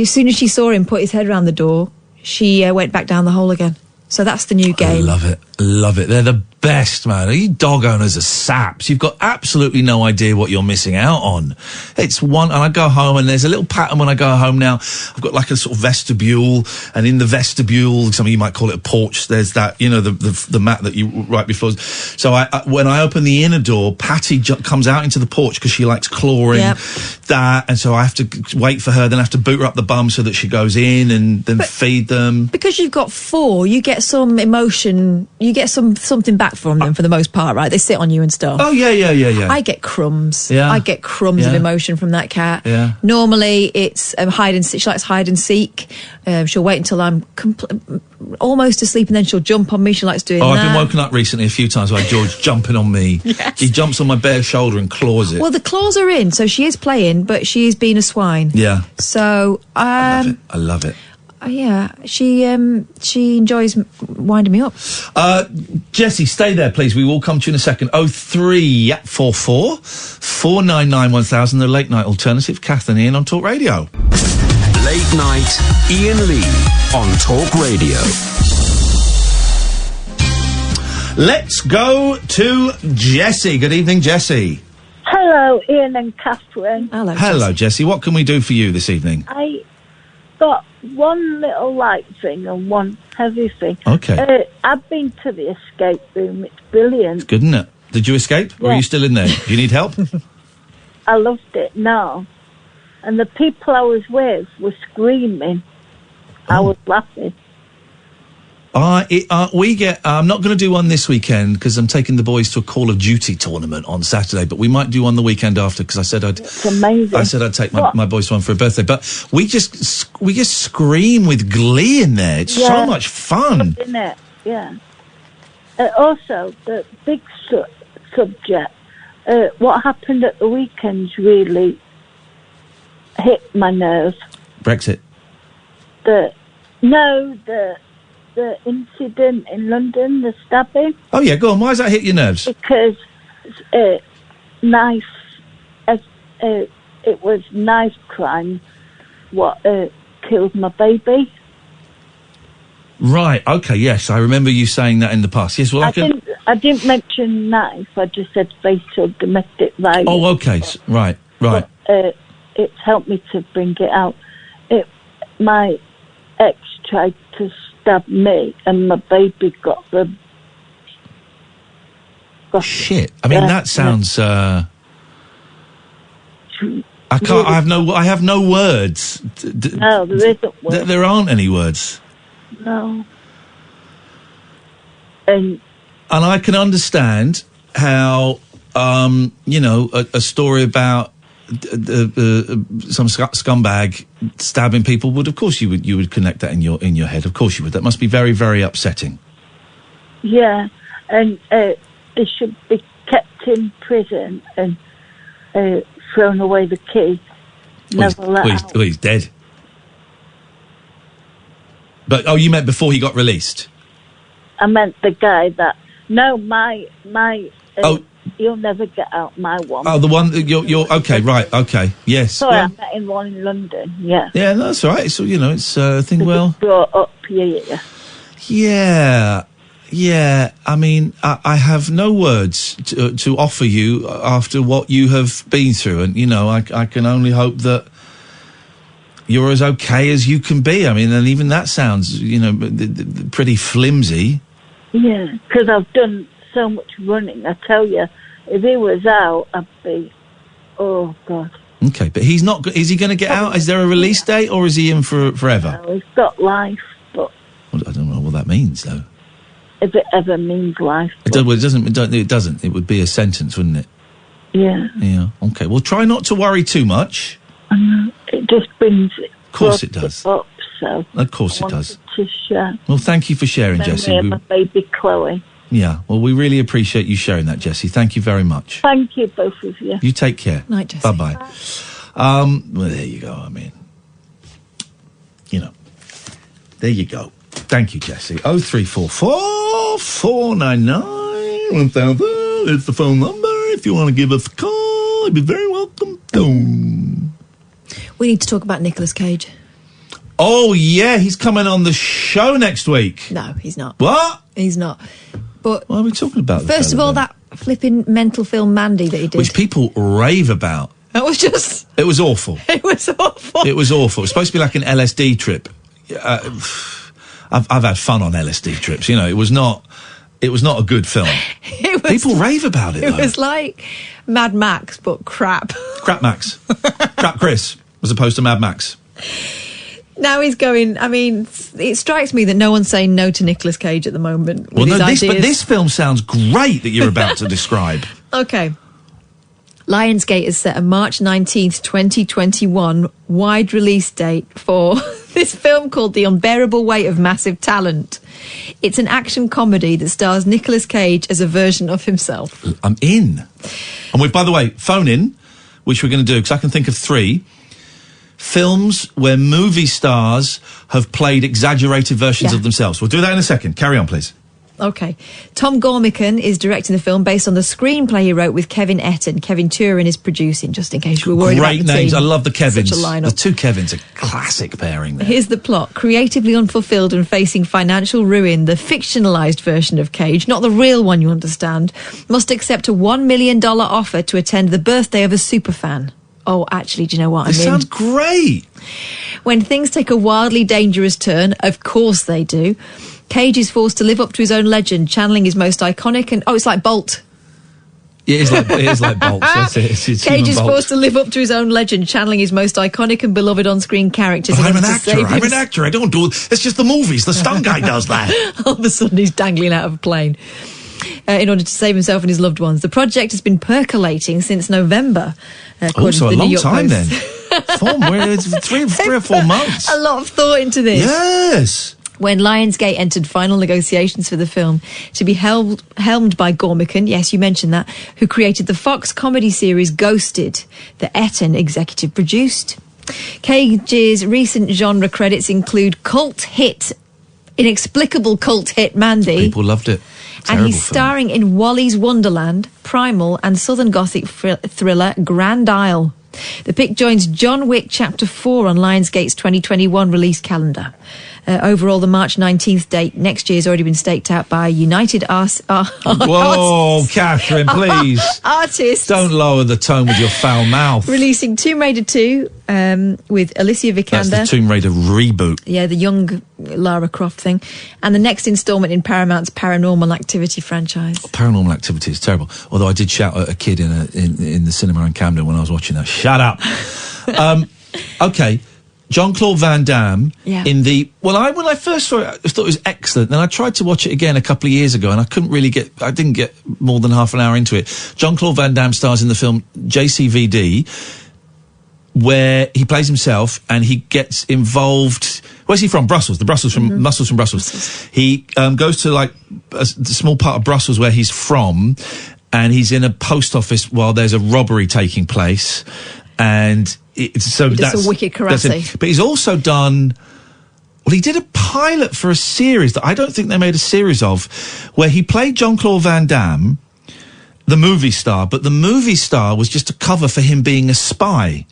As soon as she saw him put his head around the door, she went back down the hole again. So that's the new game. I love it. Love it. They're the best, man. You dog owners are saps. You've got absolutely no idea what you're missing out on. It's one, and I go home and there's a little pattern when I go home now. I've got like a sort of vestibule, and in the vestibule, some of you might call it a porch, there's that, the mat that you right before. So when I open the inner door, Patty comes out into the porch because she likes clawing that, and so I have to wait for her, then I have to boot her up the bum so that she goes in and then feed them. Because you've got 4, you get some emotion, you get something back from them for the most part, right? They sit on you and stuff. Oh, yeah. I get crumbs. Yeah. I get crumbs of emotion from that cat. Yeah. Normally, it's hide and seek. She likes hide and seek. She'll wait until I'm almost asleep, and then she'll jump on me. She likes doing that. I've been woken up recently a few times by George jumping on me. Yes. He jumps on my bare shoulder and claws it. Well, the claws are in, so she is playing, but she is being a swine. Yeah. So, I love it. Yeah, she enjoys winding me up. Jessie, stay there, please. We will come to you in a second. 0344 499 1000, the late night alternative. Katherine, Iain on Talk Radio. Late night, Iain Lee on Talk Radio. Let's go to Jessie. Good evening, Jessie. Hello, Iain and Katherine. Hello, Jessie. What can we do for you this evening? I got one little light thing and one heavy thing. Okay. I've been to the escape room. It's brilliant. Good, isn't it? Did you escape? Or are Yeah. you still in there? Do you need help? I loved it now. And the people I was with were screaming. I was laughing. I'm not going to do one this weekend because I'm taking the boys to a Call of Duty tournament on Saturday, but we might do one the weekend after because I said It's amazing. I said I'd take my boys to one for a birthday. But we just scream with glee in there. It's so much fun. Isn't it? Yeah. Also, the big subject, what happened at the weekends really hit my nerve. Brexit. The incident in London, the stabbing. Oh yeah, go on. Why does that hit your nerves? Because it was knife crime what killed my baby. Right. Okay. Yes, I remember you saying that in the past. Yes. Well, I didn't mention knife. I just said fatal domestic violence. Oh, okay. Right. But, it's helped me to bring it out. My ex tried to stab me, and my baby got the. Shit. I mean, that sounds. I can't. I have no words. No, there isn't words. There aren't any words. No. And I can understand how, a story about some scumbag stabbing people would, of course, you would connect that in your head. Of course you would. That must be very, very upsetting. yeah, and they should be kept in prison and thrown away the key. Never let out. He's dead. But you meant before he got released? I meant the guy that. No, my. You'll never get out. My one. Oh, the one that you're okay, right? Okay, yes. Sorry, Well, I met in one in London. Yeah. yeah, no, that's all right. So it's a thing. Well, Brought up here. yeah. I mean, I have no words to offer you after what you have been through, and I can only hope that you're as okay as you can be. I mean, and even that sounds, pretty flimsy. Yeah, because I've done so much running. I tell you, if he was out, I'd be, oh God. Okay, but he's not. Is he going to get out? Is there a release date, or is he in for forever? No, he's got life, but Well, I don't know what that means, though. if it ever means life. It doesn't. It would be a sentence, wouldn't it? Yeah. Yeah. Okay. Well, try not to worry too much. I know. It just brings it. Of course it does. Up, so Of course I it does. wanted to share. Well, thank you for sharing, Same Jessie. with my baby Chloe. Yeah. Well, we really appreciate you sharing that, Jessie. Thank you very much. Thank you, both of you. You take care. Night, Jessie. Bye-bye. Well, there you go. I mean, there you go. Thank you, Jessie. 0344 499 1000. It's the phone number. If you want to give us a call, you'd be very welcome. Boom. We need to talk about Nicolas Cage. Oh, yeah. He's coming on the show next week. No, he's not. What? He's not. But what are we talking about? First of all, that flipping mental film Mandy that he did. Which people rave about. It was just... It was awful. It was awful. It was awful. It was supposed to be like an LSD trip. I've had fun on LSD trips. It was not a good film. People rave about it, It though. was like Mad Max, but crap. Crap Max. Crap Chris, as opposed to Mad Max. Now he's going... I mean, it strikes me that no one's saying no to Nicolas Cage at the moment. Well, with no, his but ideas. this film sounds great that you're about to describe. Okay. Lionsgate has set a March 19th, 2021 wide release date for this film called The Unbearable Weight of Massive Talent. It's an action comedy that stars Nicolas Cage as a version of himself. I'm in. And by the way, phone in, which we're going to do, because I can think of 3. films where movie stars have played exaggerated versions of themselves. We'll do that in a second. Carry on, please. Okay. Tom Gormican is directing the film based on the screenplay he wrote with Kevin Etten. Kevin Turin is producing, just in case you were worried about the Great names. team. I love the Kevins. Such a lineup. The two Kevins are classic pairing there. Here's the plot. Creatively unfulfilled and facing financial ruin, the fictionalised version of Cage, not the real one, you understand, must accept a $1 million offer to attend the birthday of a superfan. Oh, actually, do you know what? This sounds great. When things take a wildly dangerous turn, of course they do, Cage is forced to live up to his own legend, channeling his most iconic and... Oh, it's like Bolt. Yeah, it is like Bolt. That's it. It's Cage is Bolt. forced to live up to his own legend, channeling his most iconic and beloved on-screen characters. I'm an actor. I don't do it. It's just the movies. The stunt guy does that. All of a sudden, he's dangling out of a plane in order to save himself and his loved ones. The project has been percolating since November. Also, a long time then. It's 3 or 4 months. A lot of thought into this. Yes. When Lionsgate entered final negotiations for the film to be helmed by Gormican, yes, you mentioned that, who created the Fox comedy series Ghosted, that Etten executive produced. Cage's recent genre credits include cult hit, inexplicable cult hit Mandy. People loved it. And he's starring in Wally's Wonderland, Primal, and Southern Gothic thriller Grand Isle. The pick joins John Wick Chapter 4 on Lionsgate's 2021 release calendar. Overall, the March 19th date next year has already been staked out by United Whoa, Catherine, please. Artists. Don't lower the tone with your foul mouth. Releasing Tomb Raider 2 with Alicia Vikander. That's the Tomb Raider reboot. Yeah, the young Lara Croft thing. And the next instalment in Paramount's Paranormal Activity franchise. Paranormal Activity is terrible. Although I did shout at a kid in the cinema in Camden when I was watching that. Shut up. Okay. Jean-Claude Van Damme in the... Well, when I first saw it, I thought it was excellent. Then I tried to watch it again a couple of years ago and I didn't get more than half an hour into it. Jean-Claude Van Damme stars in the film JCVD, where he plays himself and he gets involved... Where's he from? Brussels. Muscles from Brussels. He goes to like a small part of Brussels where he's from, and he's in a post office while there's a robbery taking place, and he does a wicked karate. But he's also done... Well, he did a pilot for a series that I don't think they made a series of, where he played Jean-Claude Van Damme, the movie star, but the movie star was just a cover for him being a spy.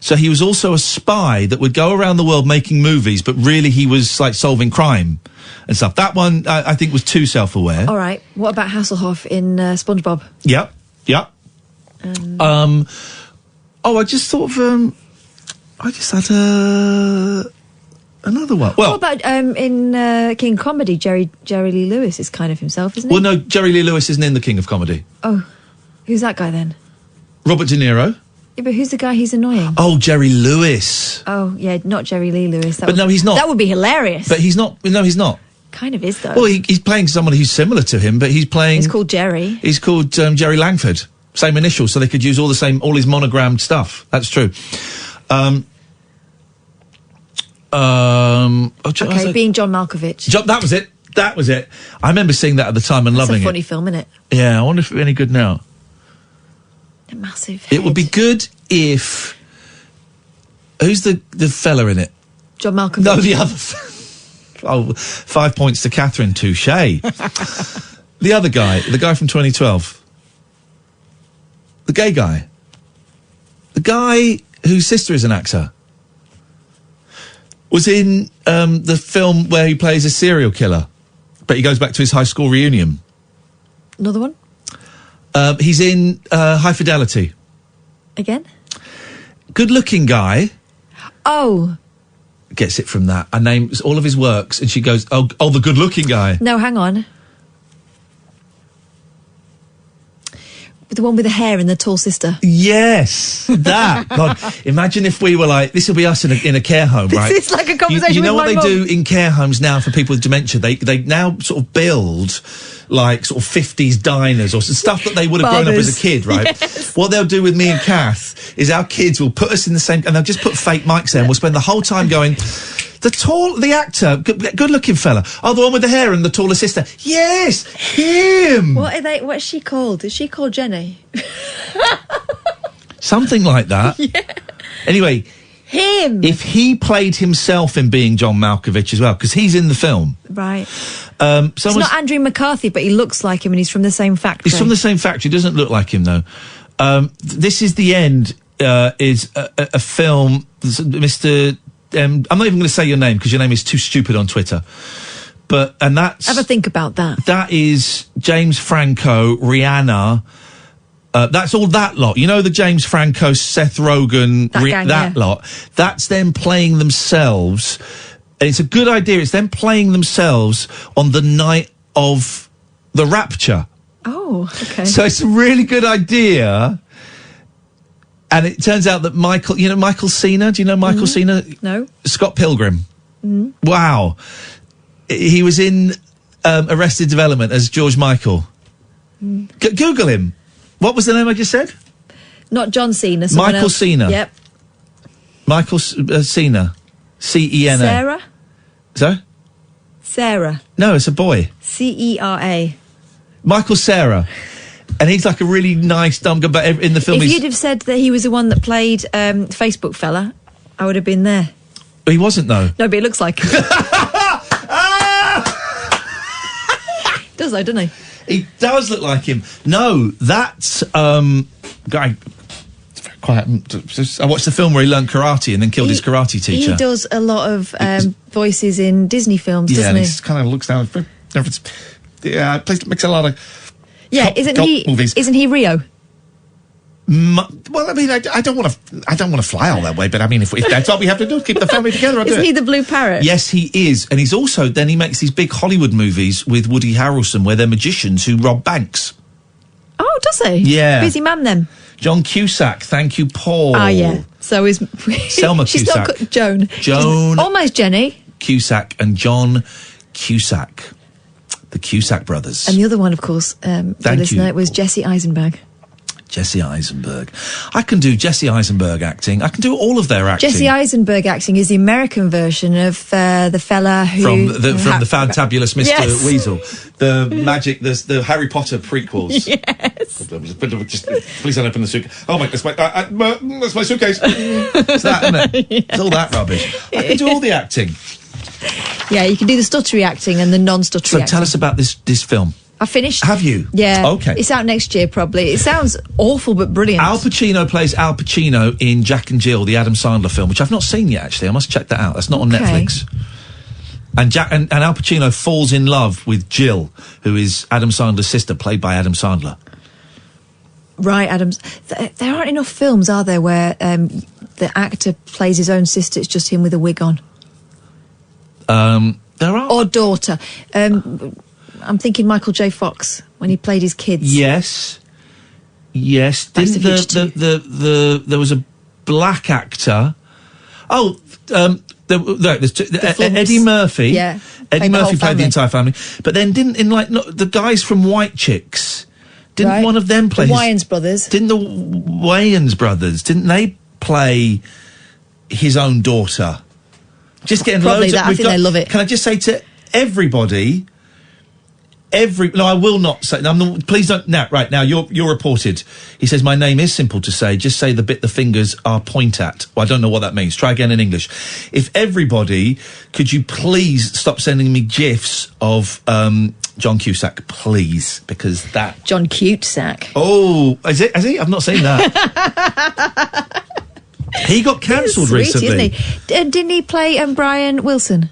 So he was also a spy that would go around the world making movies, but really he was like solving crime and stuff. That one, I think, was too self-aware. All right. What about Hasselhoff in SpongeBob? Yep. I just thought of, I just had another one. Well, what about in King of Comedy, Jerry Lee Lewis is kind of himself, isn't he? Well, no, Jerry Lee Lewis isn't in the King of Comedy. Oh, who's that guy then? Robert De Niro. Yeah, but who's the guy he's annoying? Oh, Jerry Lewis. Oh, yeah, not Jerry Lee Lewis. No, he's not. That would be hilarious. But he's not. No, he's not. Kind of is, though. Well, he's playing someone who's similar to him, but he's playing... He's called Jerry. He's called Jerry Langford. Same initials, so they could use all his monogrammed stuff. That's true. Okay, being John Malkovich. That was it. I remember seeing that at the time and loving it. It's a funny film, isn't it? Yeah, I wonder if it'd be any good now. A massive head. It would be good if... Who's the fella in it? John Malkovich. No, the other... 5 points to Catherine. Touché. The other guy, the guy from 2012. The gay guy. The guy whose sister is an actor. Was in the film where he plays a serial killer, but he goes back to his high school reunion. Another one? He's in High Fidelity. Again? Good-looking guy. Oh. Gets it from that. I names all of his works, and she goes, oh, the good-looking guy. No, hang on. The one with the hair and the tall sister. Yes, that. God, imagine if we were like, this will be us in a care home, right? This is like a conversation you know with what my they mum. do in care homes now for people with dementia? They now sort of build like sort of 50s diners or stuff that they would have grown up as a kid, right? Yes. What they'll do with me and Kath is our kids will put us in the same, and they'll just put fake mics there, and we'll spend the whole time going, the actor, good-looking fella. Oh, the one with the hair and the taller sister. Yes, him. What's she called? Is she called Jenny? Something like that. Yeah. Anyway, him. If he played himself in Being John Malkovich as well, because he's in the film. Right. It's not Andrew McCarthy, but he looks like him, and he's from the same factory. He's from the same factory. Doesn't look like him though. This Is the End is a film. Mr. I'm not even going to say your name because your name is too stupid on Twitter. And that's... Have a think about that. That is James Franco, Rihanna. That's all that lot. You know the James Franco, Seth Rogen, that lot. That's them playing themselves. And it's a good idea. It's them playing themselves on the night of the rapture. Oh, okay. So it's a really good idea. And it turns out that Michael Cena, do you know Michael Cena? No. Scott Pilgrim. Wow. He was in Arrested Development as George Michael. Google him. What was the name I just said? Not John Cena. Michael else. Cena. Yep. Michael Cena. Cena. Sarah? Sorry? Sarah. No, it's a boy. Cera. Michael Cera. And he's like a really nice, dumb guy, but in the film if you'd have said that he was the one that played Facebook fella, I would have been there. He wasn't, though. No, but he looks like him. Does, though, doesn't he? He does look like him. No, that's guy. Quite. I watched the film where he learned karate and then killed his karate teacher. He does a lot of voices in Disney films, doesn't he? Yeah, he kind of looks down. Yeah, makes a lot of. Yeah, isn't he Rio? Well, I mean, I don't want to fly all that way, but I mean, if that's all we have to do, keep the family together. Isn't he the Blue Parrot? Yes, he is, and he's also then he makes these big Hollywood movies with Woody Harrelson where they're magicians who rob banks. Oh, does he? Yeah, busy man then. John Cusack, thank you, Paul. Ah, yeah. So is Selma she's Cusack. Not Joan. She's almost Jenny Cusack and John Cusack, the Cusack brothers, and the other one, of course, it was Jesse Eisenberg. Jesse Eisenberg. I can do Jesse Eisenberg acting. I can do all of their acting. Jesse Eisenberg acting is the American version of the fella who... From the Fantabulous Mr. Yes. Weasel. The magic, the Harry Potter prequels. Yes. Just, please don't open the suitcase. Oh my, that's my suitcase. It's that, isn't it? Yeah. It's all that rubbish. I can do all the acting. Yeah, you can do the stuttery acting and the non-stuttery acting. So tell us about this film. I finished. Have you? Yeah. Okay. It's out next year, probably. It sounds awful, but brilliant. Al Pacino plays Al Pacino in Jack and Jill, the Adam Sandler film, which I've not seen yet, actually. I must check that out. That's not on Netflix. And Al Pacino falls in love with Jill, who is Adam Sandler's sister, played by Adam Sandler. Right, Adams. There aren't enough films, are there, where the actor plays his own sister, it's just him with a wig on? There are. Or daughter. I'm thinking Michael J. Fox when he played his kids. Yes. Didn't there was a black actor. Oh, there's Eddie Murphy. Yeah. Eddie Murphy played the entire family. But then the guys from White Chicks, didn't one of them play the Wayans brothers? Didn't the Wayans brothers, didn't they play his own daughter? Just getting Probably loads of... I think they love it. Can I just say to everybody... No, I will not say. Please don't. Now, right now, you're reported. He says my name is simple to say. Just say the bit the fingers are point at. Well, I don't know what that means. Try again in English. If everybody, could you please stop sending me gifs of John Cusack, please, because that John Cusack. Oh, is it? Has he? I've not seen that. He got cancelled recently, isn't he? Didn't he play Brian Wilson?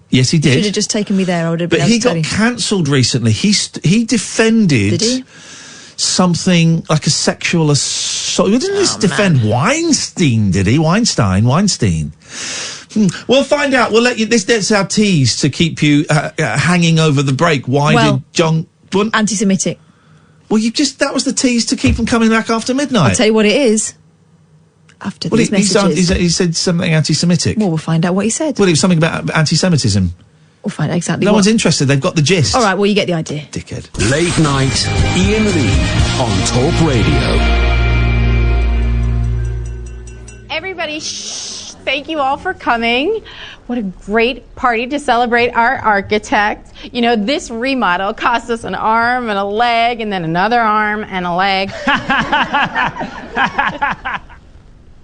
Yes, he did. Should have just taken me there. I would have been. But he got cancelled recently. He defended something like a sexual assault. He didn't just defend Weinstein, did he? Weinstein. We'll find out. We'll let you. That's our tease to keep you hanging over the break. Why did John anti-Semitic? Well, that was the tease to keep him coming back after midnight. I'll tell you what it is. After these messages. He said something anti-Semitic. Well, we'll find out what he said. Well, it was something about anti-Semitism. We'll find out exactly No one's interested. They've got the gist. All right, well, you get the idea. Dickhead. Late night, Iain Lee on Talk Radio. Everybody, shh. Thank you all for coming. What a great party to celebrate our architect. You know, this remodel cost us an arm and a leg and then another arm and a leg.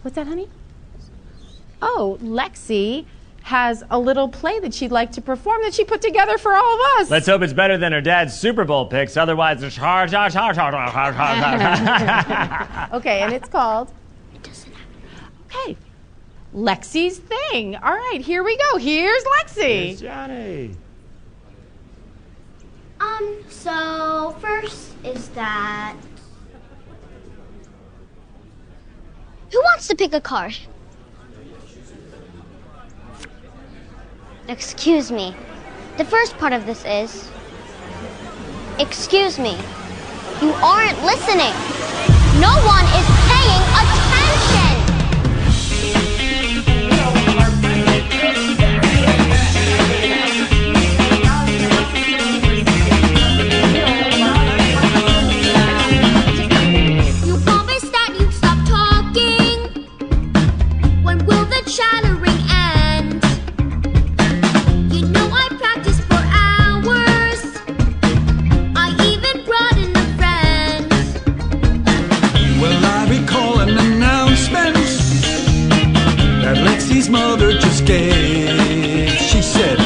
What's that, honey? oh, Lexi has a little play that she'd like to perform that she put together for all of us. Let's hope it's better than her dad's Super Bowl picks. Otherwise, it's hard. Okay, and it's called... Okay, Lexi's Thing. All right, here we go. Here's Lexi. Here's Johnny. So first is that... Who wants to pick a card? Excuse me. The first part of this is... Excuse me. You aren't listening. No one is paying attention. You promised that you'd stop talking. When will the chattering end? You know I practiced for hours. I even brought in a friend. Well, I recall an announcement that Lexi's mother just gave. She said,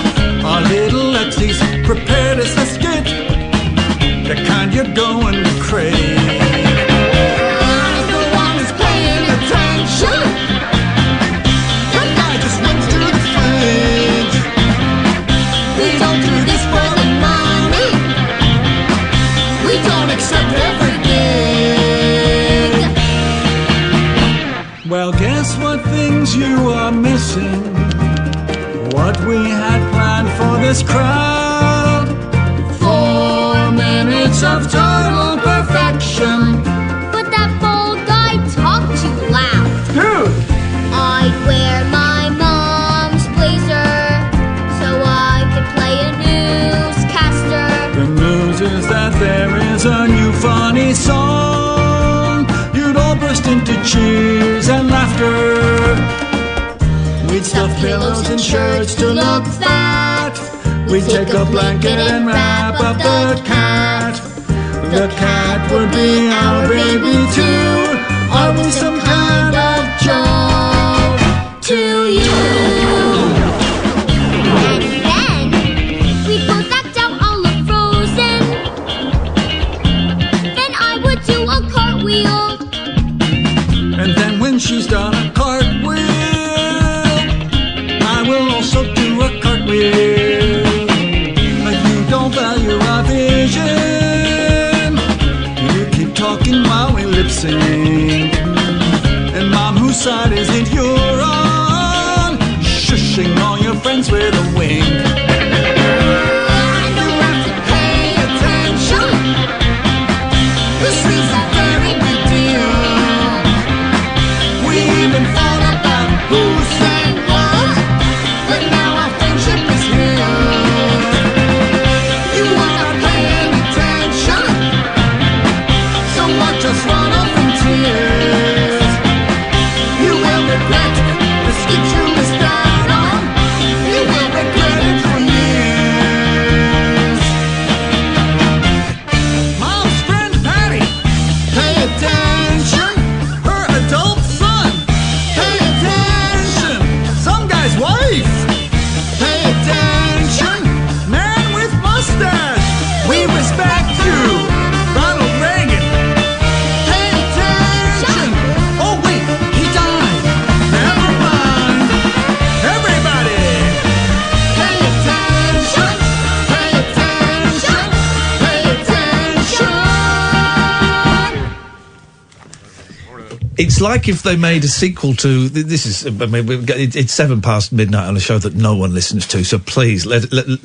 our little Lexi's prepared as a skit, the kind you're going to crave. No one is paying attention. The guy just went to the fridge. We don't do this for the money. We don't accept everything. Well, guess what things you are missing? What we had planned for this crowd. 4 minutes of total perfection. But that bald guy talked too loud. Who? I'd wear my mom's blazer so I could play a newscaster. The news is that there is a new funny song. You'd all burst into cheers and laughter. We'd stuff pillows in shirts to look fat. We'd take a blanket and wrap up the cat. The cat would be our baby too. Are we some kind of joke to you? And then we'd both act out all look frozen. Then I would do a cartwheel. And then when she's done a cartwheel, I will also do a cartwheel. But you don't value our vision. You keep talking while we lip sync. And Mom, whose side is it you're on? Shushing all your friends with a wink. And you have to pay attention. This is a very big deal. We even thought about who sang what, but now our friendship is healed. You are not paying attention, so watch us run off in tears. You will regret the skit you missed out on. You will regret it for years. Mom's friend Patty, pay attention. Her adult son, pay attention. Some guy's wife, pay attention. Man with mustache, we respect you. Ronald Reagan, pay attention. Oh wait, he died. Never mind. Everybody, pay attention. Pay attention. Pay attention. It's like if they made a sequel to this. Is I mean, it's 7 past midnight on a show that no one listens to. So please,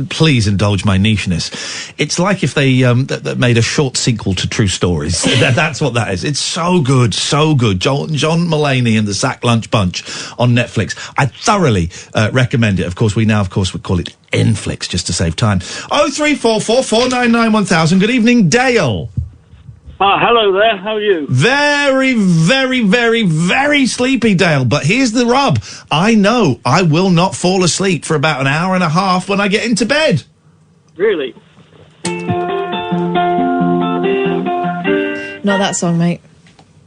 please indulge my nicheness. It's like if they that made a short sequel to True Stories. That's what that is. It's so good, so good. John Mulaney and the Sack Lunch Bunch on Netflix. I thoroughly recommend it. Of course, we would call it Inflix just to save time. 0344 499 1000. Good evening, Dale. Hello there, how are you? Very, very, very, very sleepy, Dale. But here's the rub. I know I will not fall asleep for about an hour and a half when I get into bed. Really? Not that song, mate.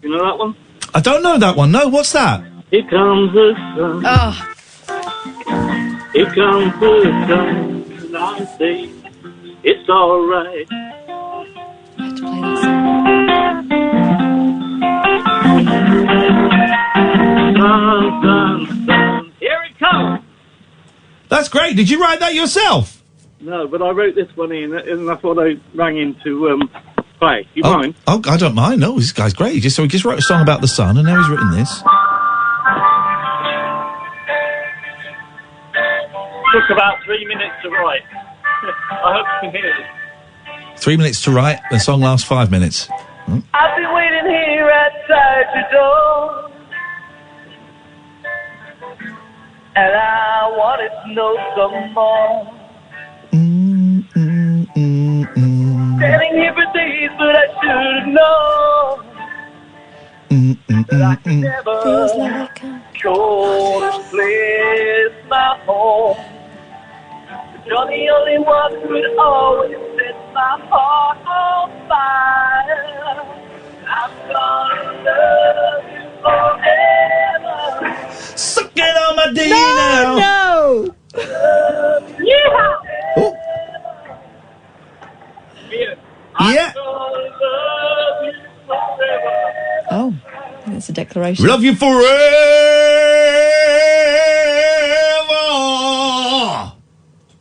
You know that one? I don't know that one. No, what's that? Here comes the sun. Oh. Here comes the sun. And I say, it's alright. Sun, sun, sun. Here it comes. That's great. Did you write that yourself? No, but I wrote this one in, and that's what I rang in to play. You mind? Oh, I don't mind. No, this guy's great. He just wrote a song about the sun, and now he's written this. Took about 3 minutes to write. I hope you can hear it. 3 minutes to write. The song lasts 5 minutes. I've been waiting here outside your door, and I wanted to know some more. Standing here for days, but I should have known that I could never go to place my home. But you're the only one who would always set my heart on fire. I'm gonna love you forever. Suck it on my D now. No! Yeah! Oh. Yeah. Oh, that's a declaration. Love you forever.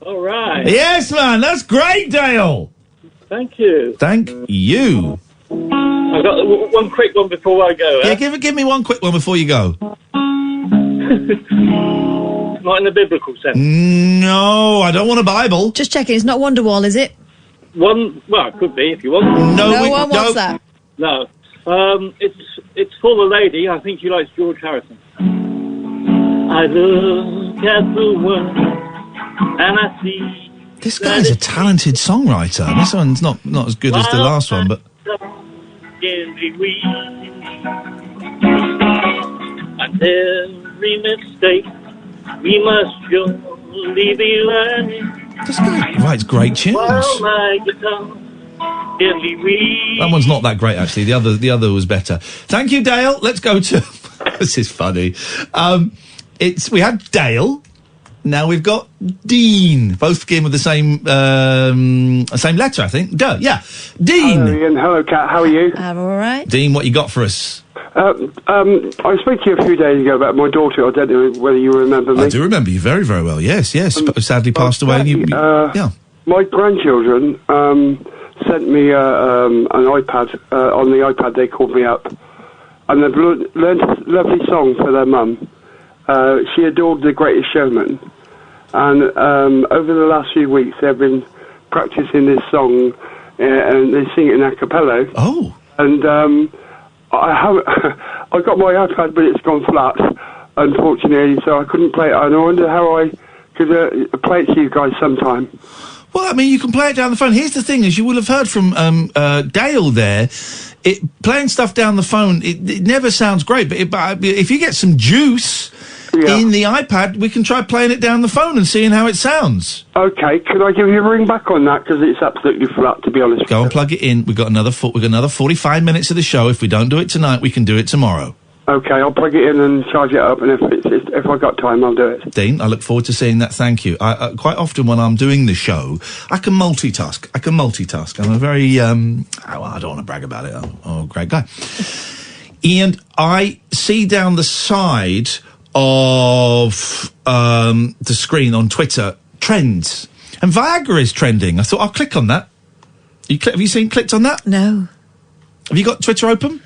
All right. Yes, man. That's great, Dale. Thank you. Thank you. I've got one quick one before I go. Yeah, give me one quick one before you go. Not in the biblical sense. No, I don't want a Bible. Just checking. It's not Wonderwall, is it? Well, it could be if you want. No one wants that. No. It's for the lady. I think she likes George Harrison. I look at the world and I see. This guy's a talented songwriter. This one's not as good as the last one, but. And every mistake we must surely be learning. This guy writes great tunes. That one's not that great, actually. The other was better. Thank you, Dale. Let's go to. This is funny. We had Dale. Now we've got Dean. Both begin with the same letter, I think. Duh, yeah. Dean. Hello, Ian. Hello, Kat. How are you? I'm all right. Dean, what you got for us? I spoke to you a few days ago about my daughter. I don't know whether you remember me. I do remember you very, very well. Yes. Sadly passed away. Yeah. My grandchildren sent me an iPad. On the iPad, they called me up, and they've learned a lovely song for their mum. She adored The Greatest Showman, and over the last few weeks they've been practicing this song, and they sing it in a cappella. Oh. And I got my iPad, but it's gone flat, unfortunately, so I couldn't play it. And I wonder how I could play it to you guys sometime. Well, I mean, you can play it down the phone. Here's the thing, as you will have heard from Dale there, playing stuff down the phone, it never sounds great, but if you get some juice in the iPad, we can try playing it down the phone and seeing how it sounds. Okay, could I give you a ring back on that, because it's absolutely flat, to be honest. Go and plug it in. We've got another 45 minutes of the show. If we don't do it tonight, we can do it tomorrow. Okay, I'll plug it in and charge it up, and if I've got time, I'll do it. Dean, I look forward to seeing that. Thank you. Quite often when I'm doing the show, I can multitask. I'm a very, I don't want to brag about it. I'm a great guy. Ian, I see down the side of the screen on Twitter trends, and Viagra is trending. I thought I'll click on that. Have you clicked on that? No. Have you got Twitter open?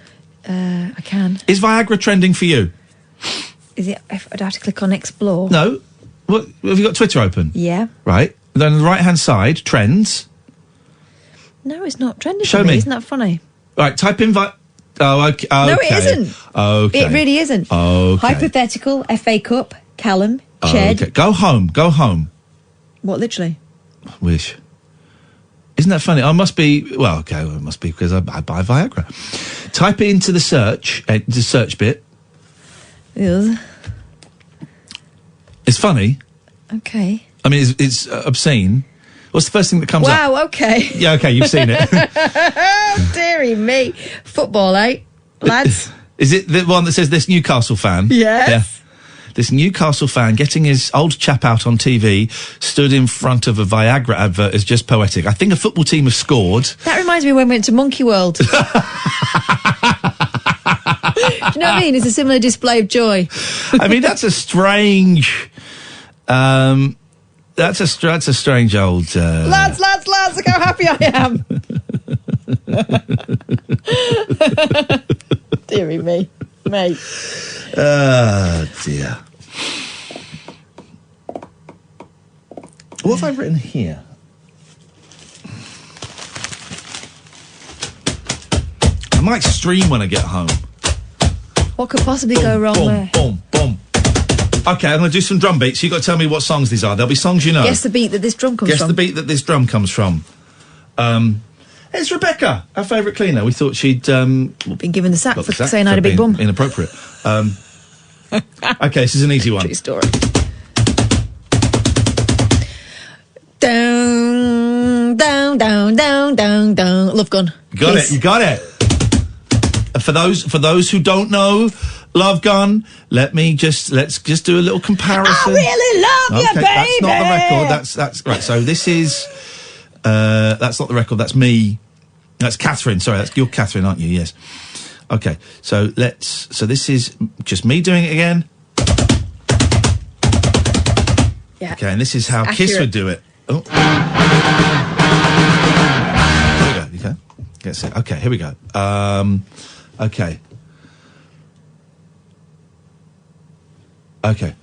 I can. Is Viagra trending for you? Is it? I'd have to click on Explore. No. What, have you got Twitter open? Yeah. Right. Then on the right-hand side, trends. No, it's not trending. Show for me. me. Isn't that funny? Right. Type in Oh, okay. No, it isn't. Okay. It really isn't. Okay. Hypothetical, FA Cup, Callum, Ched. Okay. Go home. What, literally? Wish. Isn't that funny? I must be, well, okay, it must be because I buy Viagra. Type it into the search bit. Yes. It's funny. Okay. I mean, it's obscene. What's the first thing that comes up? Wow, okay. Yeah, okay, you've seen it. Dearie me. Football, eh, lads? Is it the one that says this Newcastle fan? Yes. Yeah. This Newcastle fan getting his old chap out on TV, stood in front of a Viagra advert is just poetic. I think a football team have scored. That reminds me when we went to Monkey World. Do you know what I mean? It's a similar display of joy. I mean, that's a strange... That's a strange old... Lads, look how happy I am. Deary me, mate. Oh, dear. What have I written here? I might stream when I get home. What could possibly go wrong there? Boom. Okay, I'm going to do some drum beats. You've got to tell me what songs these are. There'll be songs you know. Guess the beat that this drum comes from. Guess the beat that this drum comes from. It's Rebecca, our favourite cleaner. We thought she'd... been given the sack for saying I had a big bum. Inappropriate. Okay, this is an easy one. True story. Down. Love Gun. You got it. For those who don't know Love Gun, let's just do a little comparison. I really love you, baby. That's not the record. That's right. So this is that's not the record. That's me. That's Katherine. Sorry, you're Katherine, aren't you? Yes. Okay. So this is just me doing it again. Yeah. Okay, and this is how Kiss would do it. Oh. Here we go. You can get set. Okay, here we go. Okay. Okay.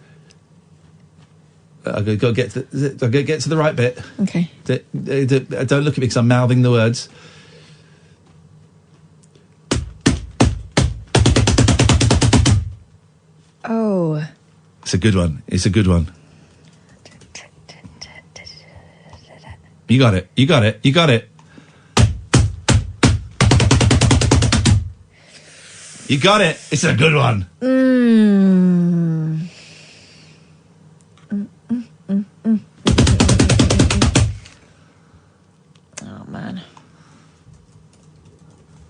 I've got to get to the right bit. Okay. Don't look at me because I'm mouthing the words. Oh. It's a good one. You got it. You got it. It's a good one. Oh, man.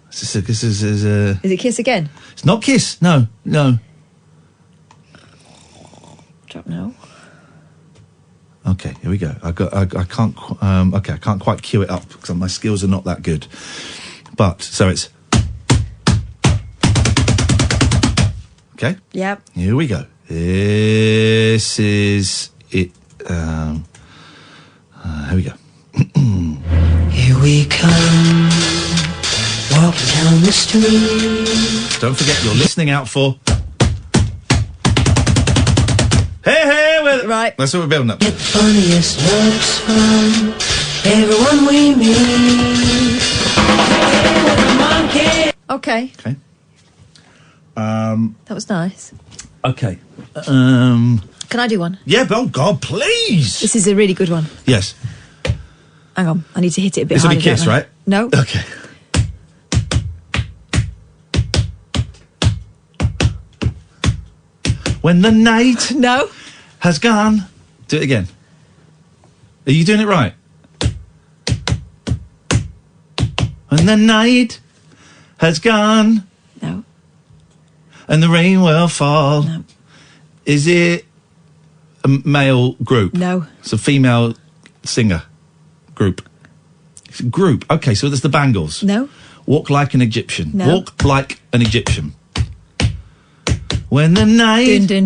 This is Is it Kiss again? It's not Kiss. No. Don't know. Okay, here we go. I can't. Okay, I can't quite cue it up because my skills are not that good. But so it's. Okay. Yep. Here we go. This is it. Here we go. Here we come, walking down the street. Don't forget, you're listening out for. Hey, right. That's what we're building up. Get the funniest looks from everyone we meet. Okay. That was nice. Okay. Can I do one? Yeah, but oh God, please. This is a really good one. Yes. Hang on, I need to hit it a bit This will harder. be Kiss, don't I? right? No. Okay. When the night has gone. Do it again. Are you doing it right? When the night has gone. No. And the rain will fall. No. Is it a male group? No. It's a female singer group. It's a group. Okay, so there's the Bangles. No. Walk like an Egyptian. No. Walk like an Egyptian. When the night... You're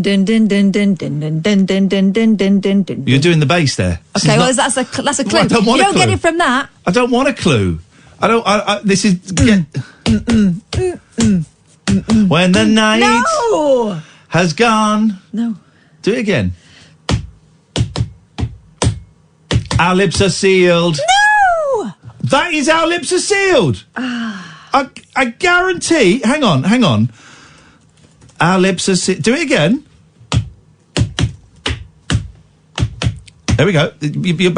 doing the bass there. Okay, well, that's a clue. Well, I don't want you a don't get clue. it from that. I don't want a clue. This is... When the night No! has gone... No. Do it again. Our lips are sealed. No! That is Our Lips Are Sealed. I guarantee... Hang on. Our lips are sealed. Do it again. There we go. You're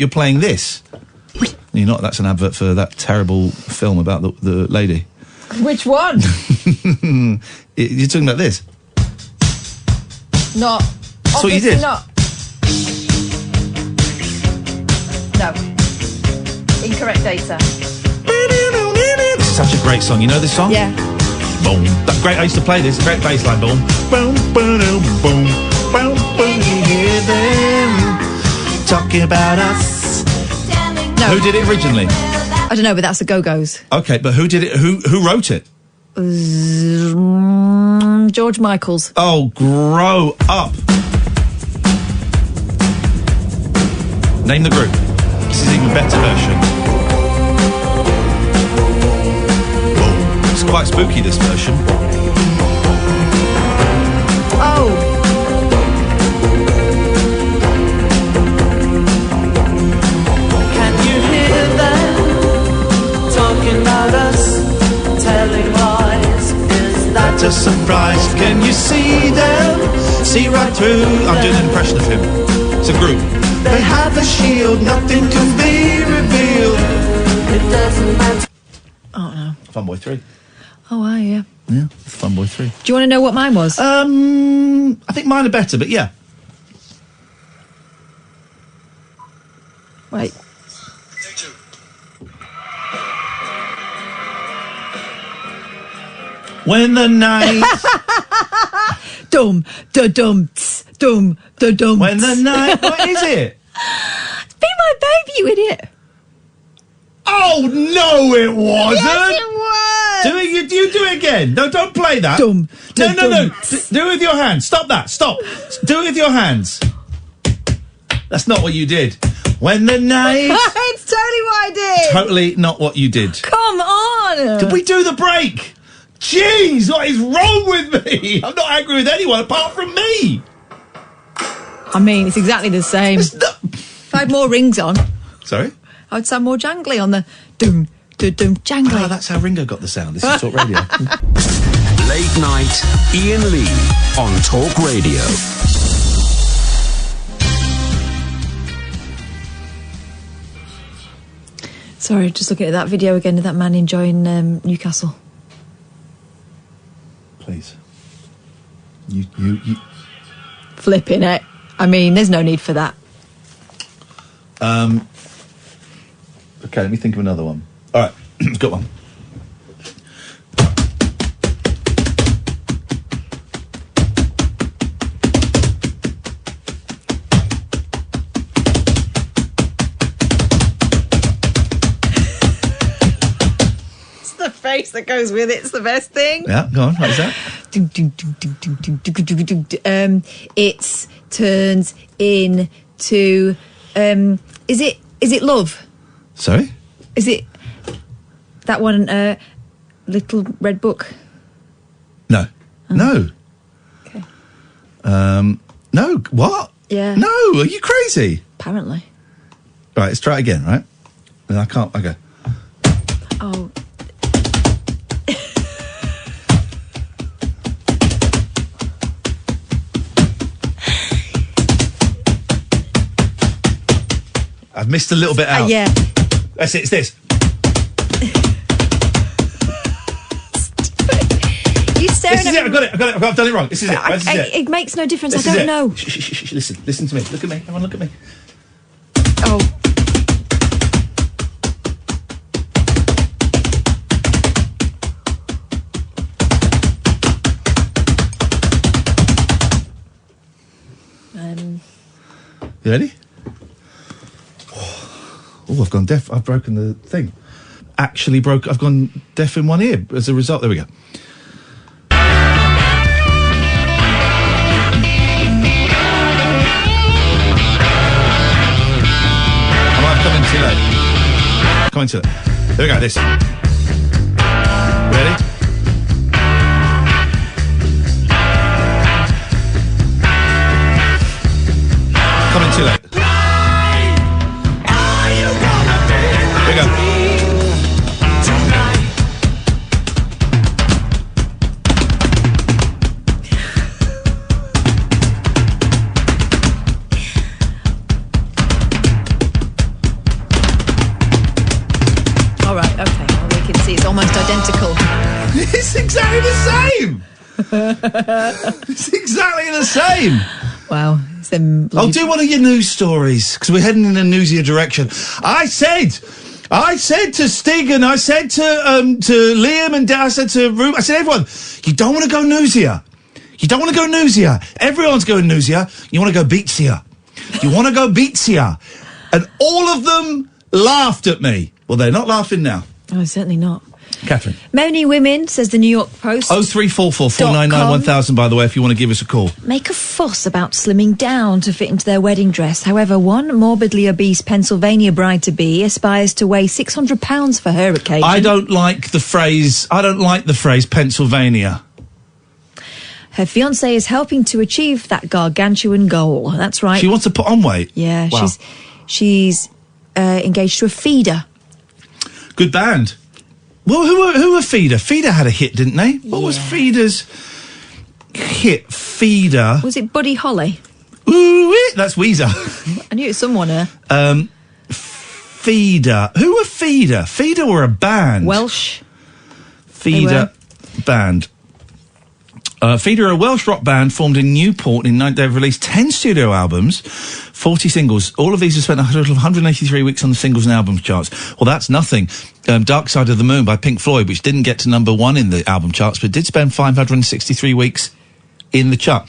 playing this. You're not. That's an advert for that terrible film about the lady. Which one? You're talking about this. Not. That's what you Obviously did. not. No. Incorrect data. This is such a great song. You know this song? Yeah. boom. That's great. I used to play this. Great bass line. Boom, boom, boom, boom, boom, boom. You hear them talking about us. No. Who did it originally? I don't know, but that's the Go-Go's. Okay, but who did it? Who wrote it? George Michaels. Oh, grow up. Name the group. This is an even better version. Oh, it's quite spooky, this version. Oh. Can you hear them talking about us, telling lies? Is that A surprise. Can you see them? See right through. I'm doing an impression of him. It's a group. They have a shield, nothing can be revealed. it doesn't matter? Oh, no. Funboy 3. Oh, are you? Yeah, Funboy 3. Do you want to know what mine was? I think mine are better, but yeah. Wait. When the night... Dum, da dum, tss, dum, da dum. When the night... What is it? Be My Baby, you idiot. Oh, no, it wasn't. Yes, it was. Do it, you do it again. No, don't play that. Dum, no. dum. Do it with your hands. Stop that. Stop. Do it with your hands. That's not what you did. When the night... It's totally what I did. Totally not what you did. Come on. Did we do the break? Jeez, what is wrong with me? I'm not angry with anyone apart from me. I mean, it's exactly the same. If I had more rings on, Sorry? I would sound more jangly on the dum, da dum, jangly. Oh, that's how Ringo got the sound. This is Talk Radio. Late night, Iain Lee on Talk Radio. Sorry, just looking at that video again of that man enjoying Newcastle. Please. You. Flipping it. I mean, there's no need for that. Okay, let me think of another one. All right, got one. It's the face that goes with it. It's the best thing. Yeah, go on. What is that? It turns into is it love? Sorry? Is it that one Little Red Book? No. No. Okay. No, what? Yeah. No, are you crazy? Apparently. Right, let's try it again, right? And I can't, okay. Oh. I've missed a little bit out. Yeah. That's it, it's this. You staring This is it, I've got it, I've done it wrong. This is it, this is it. It makes no difference. This I is don't it. know. Shh, listen to me. Look at me, everyone look at me. Oh. You ready? Oh, I've gone deaf. I've broken the thing. I've gone deaf in one ear as a result. There we go. I might have come in too late. Come in too late. There we go, this. Ready? Come in too late. Here we go. All right, okay. Well, we can see it's almost identical. It's exactly the same. It's exactly the same. Wow. It's them I'll do one of your news stories because we're heading in a newsier direction. I said I said to Stig and I said to Liam and I said to Rube, I said everyone, you don't want to go newsier. You don't want to go newsier. Everyone's going newsier. You want to go beatsier. You want to go beatsier. And all of them laughed at me. Well, they're not laughing now. Oh, certainly not. Catherine. Many women, says the New York Post. 0344 499 1000, by the way, if you want to give us a call. Make a fuss about slimming down to fit into their wedding dress. However, one morbidly obese Pennsylvania bride-to-be aspires to weigh £600 for her occasion. I don't like the phrase Pennsylvania. Her fiancé is helping to achieve that gargantuan goal. That's right. She wants to put on weight? Yeah, wow. she's engaged to a feeder. Good band. Well, who were Feeder? Feeder had a hit, didn't they? What was Feeder's hit? Feeder. Was it Buddy Holly? Ooh, that's Weezer. I knew it was someone there. Feeder. Who were Feeder? Feeder were a band. Welsh. Feeder band. Feeder are a Welsh rock band formed in Newport. They've released 10 studio albums, 40 singles. All of these have spent a total of 183 weeks on the singles and albums charts. Well, that's nothing. Dark Side of the Moon by Pink Floyd, which didn't get to number 1 in the album charts, but did spend 563 weeks in the chart.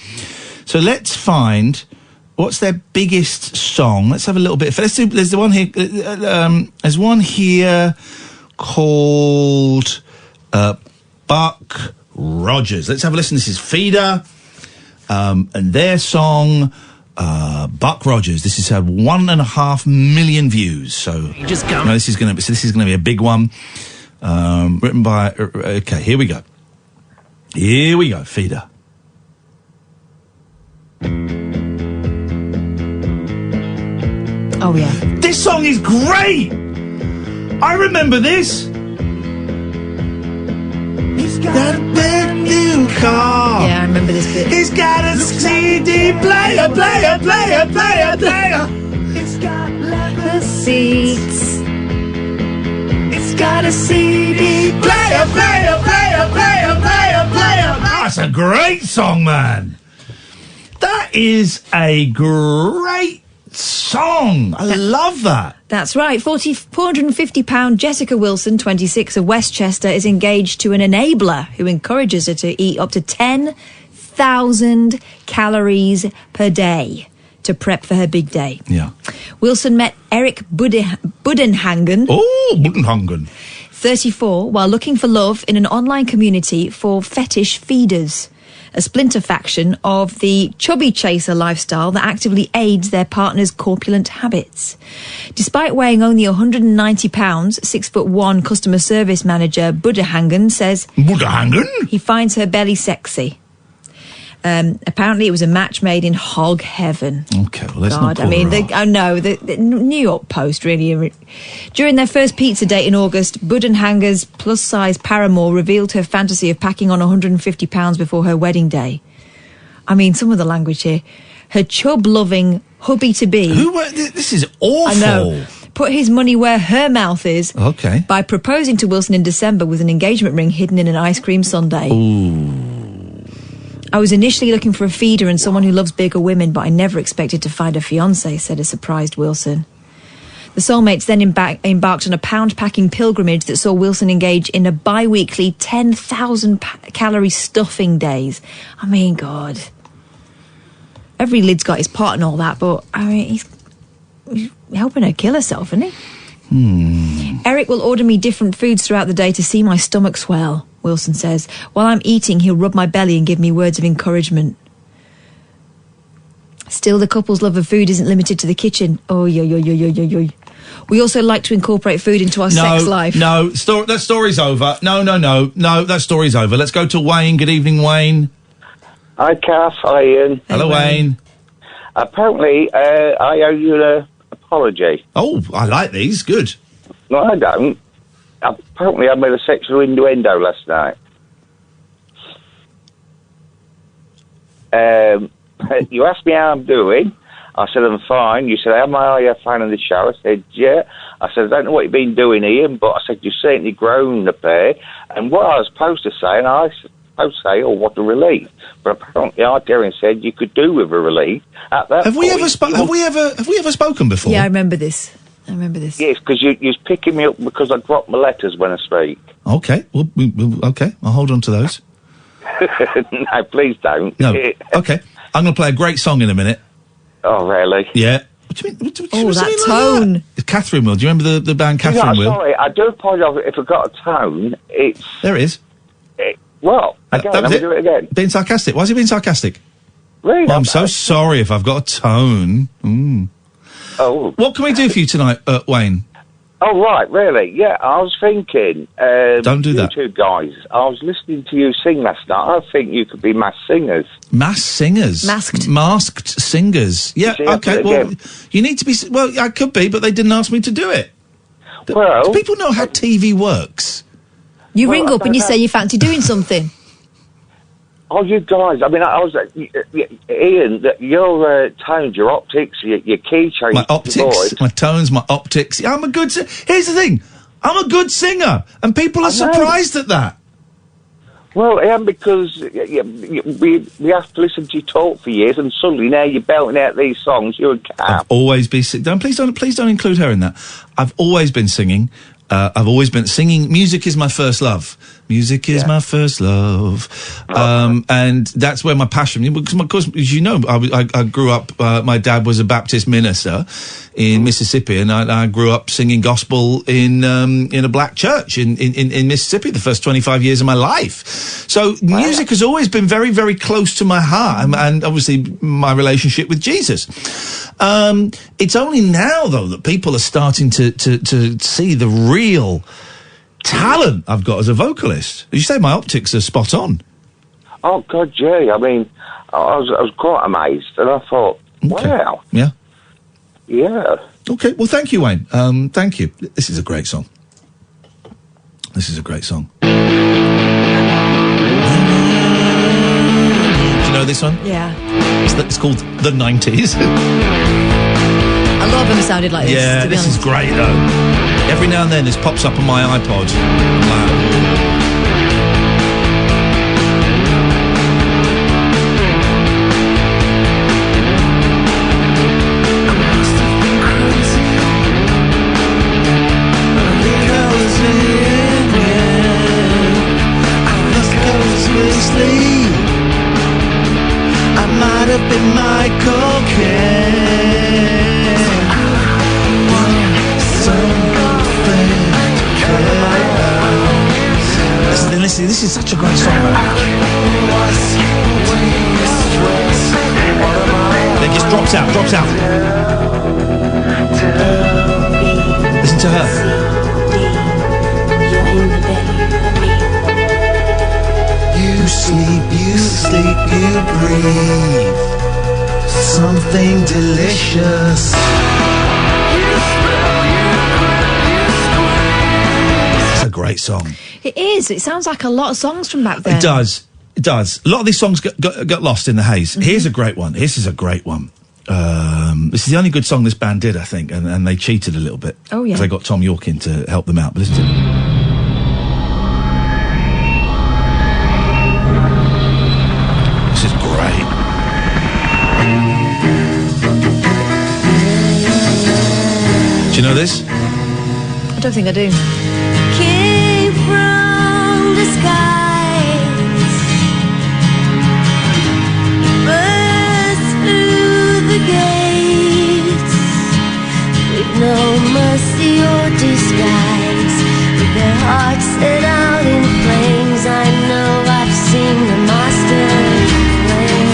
So let's find what's their biggest song. Let's have a little bit. There's the one here. There's one here called Buck Rogers. Let's have a listen. This is Feeder, and their song, Buck Rogers. This has had 1.5 million views. So just go. This is going to be a big one. Written by. Okay, here we go. Here we go. Feeder. Oh yeah. This song is great. I remember this. He's got a brand new car. Yeah, I remember this bit. He's got a CD player. It's got leather seats. It's got a CD player. That's a great song, man. That is a great song. I love that. That's right. £450 Jessica Wilson, 26, of Westchester, is engaged to an enabler who encourages her to eat up to 10,000 calories per day to prep for her big day. Yeah. Wilson met Eric Budenhagen. Oh, Budenhagen. 34, while looking for love in an online community for fetish feeders, a splinter faction of the chubby chaser lifestyle that actively aids their partner's corpulent habits. Despite weighing only 190 pounds, 6'1" customer service manager Budenhagen says he finds her belly sexy. Apparently it was a match made in hog heaven. Okay, well, let's not call the New York Post really. During their first pizza date in August, Budenhanger's plus-size paramour revealed her fantasy of packing on 150 pounds before her wedding day. I mean, some of the language here. Her chub-loving hubby-to-be... This is awful. I know. Put his money where her mouth is. Okay. By proposing to Wilson in December with an engagement ring hidden in an ice cream sundae. Ooh. I was initially looking for a feeder and someone who loves bigger women, but I never expected to find a fiancé, said a surprised Wilson. The soulmates then embarked on a pound-packing pilgrimage that saw Wilson engage in a bi-weekly 10,000-calorie stuffing days. I mean, God. Every lid's got his pot and all that, but, I mean, he's helping her kill herself, isn't he? Eric will order me different foods throughout the day to see my stomach swell, Wilson says. While I'm eating, he'll rub my belly and give me words of encouragement. Still, the couple's love of food isn't limited to the kitchen. Oh, yo. We also like to incorporate food into our sex life. No, that story's over. No, that story's over. Let's go to Wayne. Good evening, Wayne. Hi, Kath. Hi, Ian. Hello, Wayne. Apparently, I owe you an apology. Oh, I like these. Good. No, I don't. Apparently, I made a sexual innuendo last night. You asked me how I'm doing. I said, I'm fine. You said, are you fine in the show? I said, yeah. I said, I don't know what you've been doing, Ian, but I said, you've certainly grown a pair. And what I was supposed to say, and I was supposed to say, oh, what a relief. But apparently, Darren said you could do with a relief at that Have we point. ever spoken before? Yeah, I remember this. I remember this. Yes, because you was picking me up because I drop my letters when I speak. Okay, well, okay, I'll hold on to those. No, please don't. No, okay. I'm going to play a great song in a minute. Oh, really? Yeah. What do you mean? That tone. Catherine Will. Do you remember the band Catherine Will? Sorry, I do apologise if I got a tone. It's... There it is. Well, again, let me do it again. Being sarcastic. Why is he being sarcastic? Really? Well, I'm so sorry if I've got a tone. Oh. What can we do for you tonight, Wayne? Oh, right, really? Yeah, I was thinking... Don't do that. You two guys, I was listening to you sing last night. I think you could be masked singers. Masked singers? Masked singers. Yeah, okay, well, you need to be... Well, I could be, but they didn't ask me to do it. Well... Do people know how TV works? You ring up and you say you fancy doing something. Oh, you guys, I mean, I was... Ian, your tones, your optics, your key change... My optics, my tones, my optics. Yeah, I'm a good... Here's the thing. I'm a good singer, and people are surprised at that. Well, Ian, because we have to listen to you talk for years, and suddenly now you're belting out these songs. You're a cat. I've always been singing. Please don't include her in that. I've always been singing. I've always been singing. Music is my first love. Music is my first love. And that's where my passion, because as you know, I grew up, my dad was a Baptist minister in Mississippi, and I grew up singing gospel in a black church in Mississippi the first 25 years of my life. So music has always been very, very close to my heart, and obviously my relationship with Jesus. It's only now, though, that people are starting to see the real talent I've got as a vocalist. As you say, my optics are spot on. Oh, God, yeah. I mean, I was quite amazed, and I thought, wow. Yeah. Yeah. Okay, well, thank you, Wayne. Thank you. This is a great song. This is a great song. Do you know this one? Yeah. It's called The 90s. A lot of them sounded like this. Yeah, this is great, though. Every now and then this pops up on my iPod. I might have been Michael Caine. Listen, this is such a great song, man. Then just drops out. Listen to her. You sleep, you breathe. Something delicious. It's a great song. It is. It sounds like a lot of songs from back then. It does. A lot of these songs got lost in the haze. Here's a great one. This is a great one. This is the only good song this band did, I think, and they cheated a little bit. Oh, yeah. Because they got Tom York in to help them out. But listen to it. This is great. Do you know this? I don't think I do. Came from the skies, burst through the gates, with no mercy or disguise, with their hearts set out in flames. I know I've seen the master plan.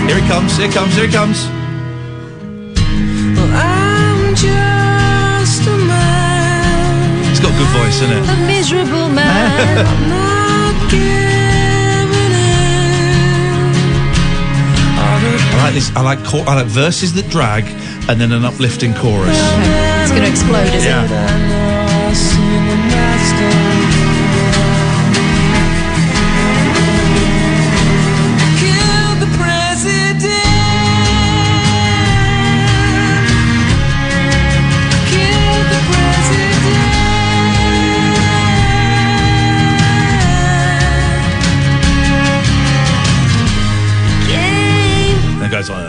Here it comes. Well, I'm just a man. It's got a good voice, isn't it? A miserable man. I'm not giving in. I like this. I like verses that drag and then an uplifting chorus. Okay. It's going to explode, isn't it? Goes on.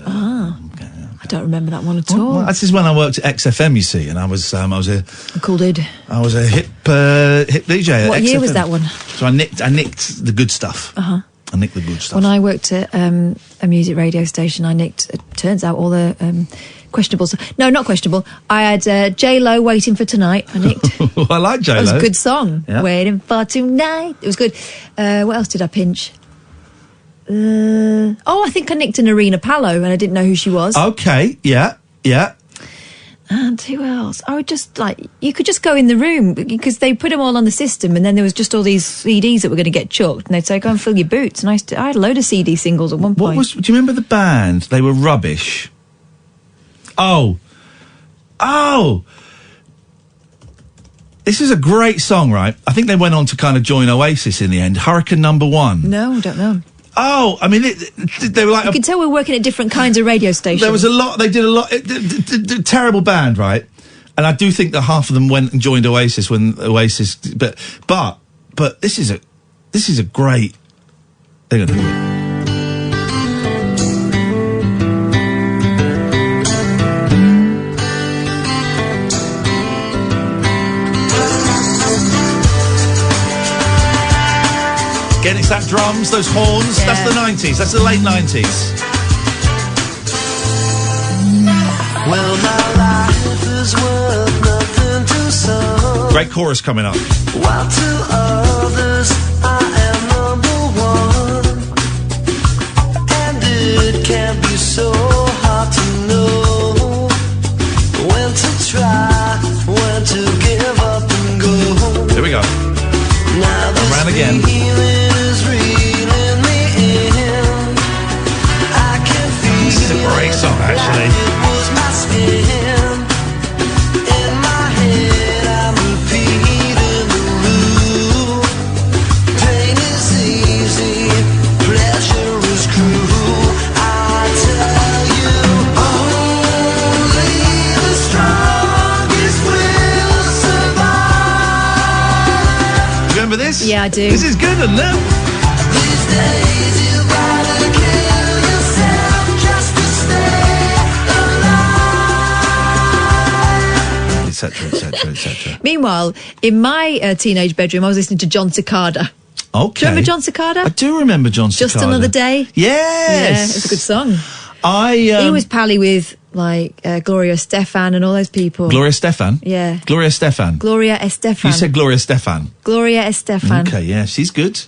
I don't remember that that one at all. Well, this is when I worked at XFM, you see, and I was a Cool dude. I was a hip DJ. At What year XFM. was that one? So I nicked the good stuff. Uh-huh. I nicked the good stuff. When I worked at a music radio station, I nicked, it turns out, all the questionable stuff. No, not questionable. I had J-Lo, Waiting for Tonight. I nicked. I like J-Lo. It was a good song. Yeah. Waiting for Tonight. It was good. What else did I pinch? I think I nicked an Arena Palo, and I didn't know who she was. Okay, yeah. And who else? I would just, you could just go in the room, because they put them all on the system, and then there was just all these CDs that were going to get chucked, and they'd say, go and fill your boots. And I had a load of CD singles at one point. Do you remember the band? They were rubbish. Oh! This is a great song, right? I think they went on to kind of join Oasis in the end. Hurricane Number 1. No, I don't know. Oh, I mean, they were like... You can tell we're working at different kinds of radio stations. There was a lot... They did a lot... Terrible band, right? And I do think that half of them went and joined Oasis when Oasis... But this is a great... Hang on, Again, it's that drums, those horns. Yeah. That's the 90s. That's the late 90s. Well, my life is worth nothing to some. Great chorus coming up. While to others I am number one. And it can be so hard to know when to try, when to give up and go. Here we go. Now this Around again. feeling is reeling me in. I can feel This is a great song, actually. it was my skin. In my head I'm repeating the rule. Pain is easy, pleasure is cruel. I tell you, only the strongest will survive. Remember this? Yeah, I do. This is good, isn't it? These days you'd rather kill yourself just to stay alive. Etc. Meanwhile, in my teenage bedroom, I was listening to John Cicada. Okay. Do you remember John Cicada? I do remember John Cicada. Just Another Day? Yes. Yeah, it's a good song. He was pally with, Gloria Estefan and all those people. Gloria Estefan? Yeah. Gloria Estefan. Gloria Estefan. You said Gloria Estefan. Gloria Estefan. Okay, yeah, she's good.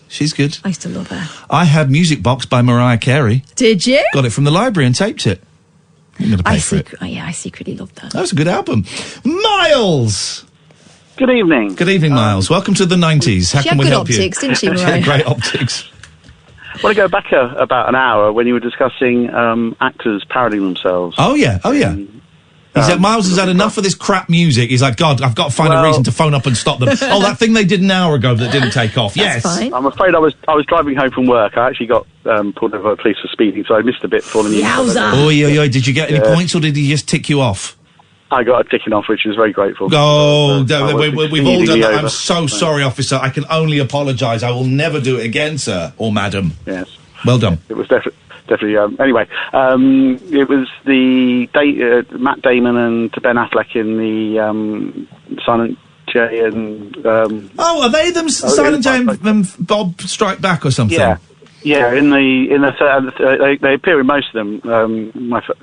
I used to love her. I had Music Box by Mariah Carey. Did you? Got it from the library and taped it. I'm going to pay for it. I secretly loved that. That was a good album. Miles! Good evening. Good evening, Miles. Welcome to the 90s. How She can had we good help optics, you? didn't she, She Mariah? had great optics. I want to go back about an hour when you were discussing actors parodying themselves. Oh, yeah. He said Miles has had enough of this crap music. He's like, God, I've got to find a reason to phone up and stop them. Oh, that thing they did an hour ago that didn't take off. Yes. I'm afraid I was driving home from work. I actually got pulled over by the police for speeding, so I missed a bit for the news. Oi. Did you get any points or did he just tick you off? I got a ticking off, which I was very grateful. Oh, we've all done that. over. I'm so sorry, officer. I can only apologise. I will never do it again, sir or madam. Yes. Well done. It was definitely. Anyway, it was the Matt Damon and Ben Affleck in the Silent J and. Are they them? Silent J and Bob Strike Back or something? Yeah. In the they appear in most of them.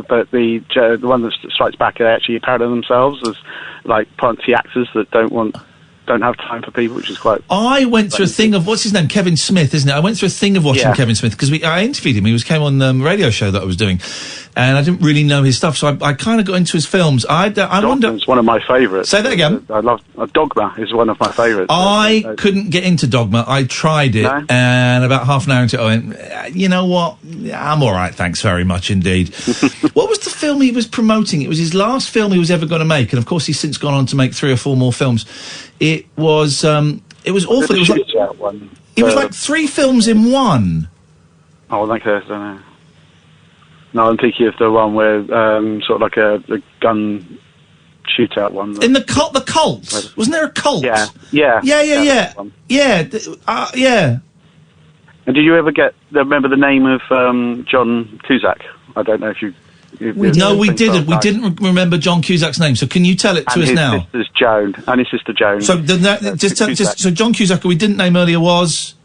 But the one that strikes back, they actually parody themselves as like punchy actors that don't have time for people, which is quite... I went through a thing of, what's his name? Kevin Smith, isn't it? I went through a thing of watching Kevin Smith, because I interviewed him. He came on the radio show that I was doing, and I didn't really know his stuff, so I kind of got into his films. I wonder... It's one of my favourites. Say that again. I love... Dogma is one of my favourites. I couldn't get into Dogma. I tried it, and about half an hour into it, I went, you know what? I'm all right, thanks very much indeed. What was the film he was promoting? It was his last film he was ever going to make, and of course he's since gone on to make 3 or 4 more films. It was awful. It was like 3 films in one. Oh, I don't know. No, I'm thinking of the one where sort of like a gun shootout one. In the cult, wasn't there a cult? Yeah. And did you ever remember the name of John Cusack? I don't know if you. No, we didn't. We didn't remember John Cusack's name. So can you tell it to us now? His Joan and his sister Joan. So so John Cusack, who we didn't name earlier, was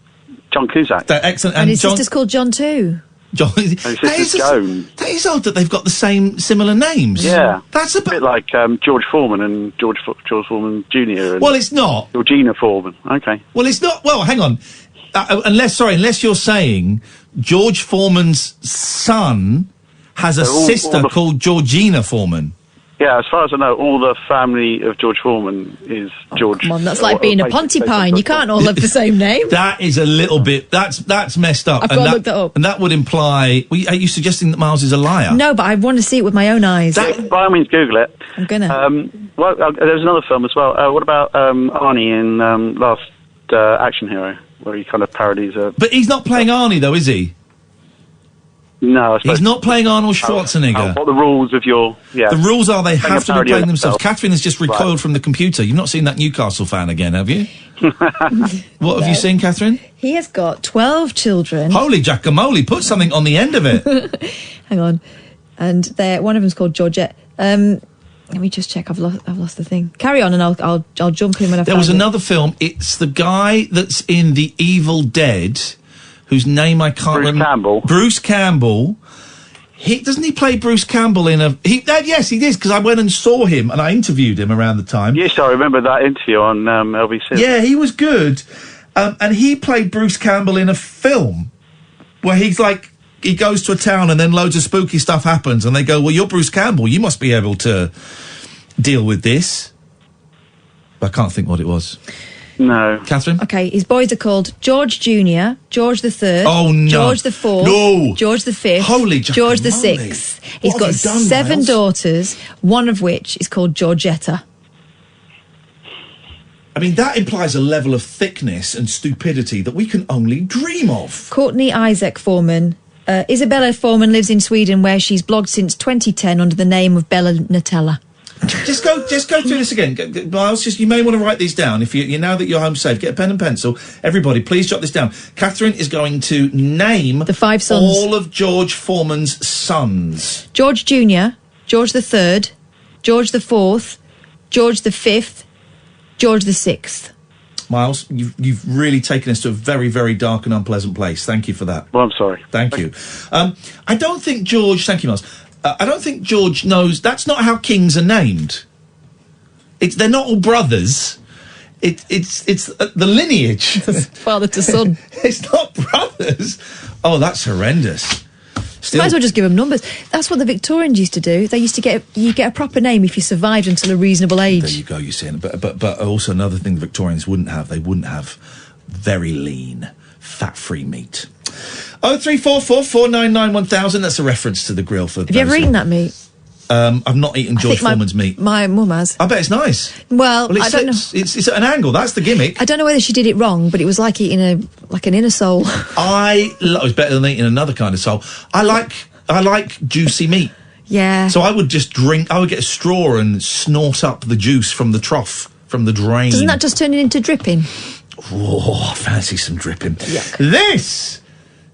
John Cusack. Excellent. And his sister's called John too. John. And his sister's Joan. That is odd that they've got the similar names. Yeah, that's a bit like George Foreman and George Foreman Jr. And well, it's not Georgina Foreman. Okay. Well, it's not. Well, hang on. Unless you're saying George Foreman's son has a sister called Georgina Foreman. Yeah, as far as I know, all the family of George Foreman is George. Come on, that's like being a Pontipine. You can't all have the same name. That is a little bit. That's messed up. I've got to look that up. And that would imply. Are you suggesting that Miles is a liar? No, but I want to see it with my own eyes. By all means, Google it. I'm gonna. There's another film as well. What about Arnie in Last Action Hero, where he kind of parodies a... But he's not playing Arnie, though, is he? No, he's not playing Arnold Schwarzenegger. What are the rules of your... Yeah. The rules are they have to be playing themselves. Katherine has just recoiled from the computer. You've not seen that Newcastle fan again, have you? What have you seen, Katherine? He has got 12 children. Holy jackamole, put something on the end of it. Hang on. And one of them's called Georgette. Let me just check. I've lost the thing. Carry on, and I'll jump in when I. There was another film. It's the guy that's in The Evil Dead, whose name I can't remember. Campbell. Bruce Campbell. Doesn't he play Bruce Campbell in a? Yes, he did, because I went and saw him and I interviewed him around the time. Yes, I remember that interview on LBC. Yeah, he was good, and he played Bruce Campbell in a film where he's like. He goes to a town and then loads of spooky stuff happens and they go, well, you're Bruce Campbell. You must be able to deal with this. I can't think what it was. No. Katherine? Okay, his boys are called George Jr., George the Third, oh, no. George the Fourth, no. George the Fifth, Holy George the Sixth. He's got 7 Miles? daughters, one of which is called Georgetta. I mean, that implies a level of thickness and stupidity that we can only dream of. Courtney Isaac Foreman. Isabella Foreman lives in Sweden, where she's blogged since 2010 under the name of Bella Nutella. Just go through this again, Miles. You may want to write these down. If you now that you're home safe, get a pen and pencil. Everybody, please jot this down. Katherine is going to name the 5 sons. All of George Foreman's sons: George Jr., George the Third, George the Fourth, George the Fifth, George the Sixth. Miles, you've really taken us to a very, very dark and unpleasant place. Thank you for that. Well, I'm sorry. Thank you. I don't think George... Thank you, Miles. I don't think George knows... That's not how kings are named. They're not all brothers. It's the lineage. Father to son. It's not brothers. Oh, that's horrendous. Might as well just give them numbers. That's what the Victorians used to do. They used to you get a proper name if you survived until a reasonable age. There you go, you see. But also another thing the Victorians wouldn't have, they wouldn't have very lean, fat-free meat. 0344 499 1000, that's a reference to the grill for... Have you ever eaten that meat? I've not eaten George Foreman's meat. My mum has. I bet it's nice. Well, I don't know. It's at an angle. That's the gimmick. I don't know whether she did it wrong, but it was like eating an inner soul. It's better than eating another kind of soul. I like juicy meat. Yeah. So I would just I would get a straw and snort up the juice from the trough, from the drain. Doesn't that just turn it into dripping? Oh, I fancy some dripping. Yuck. This...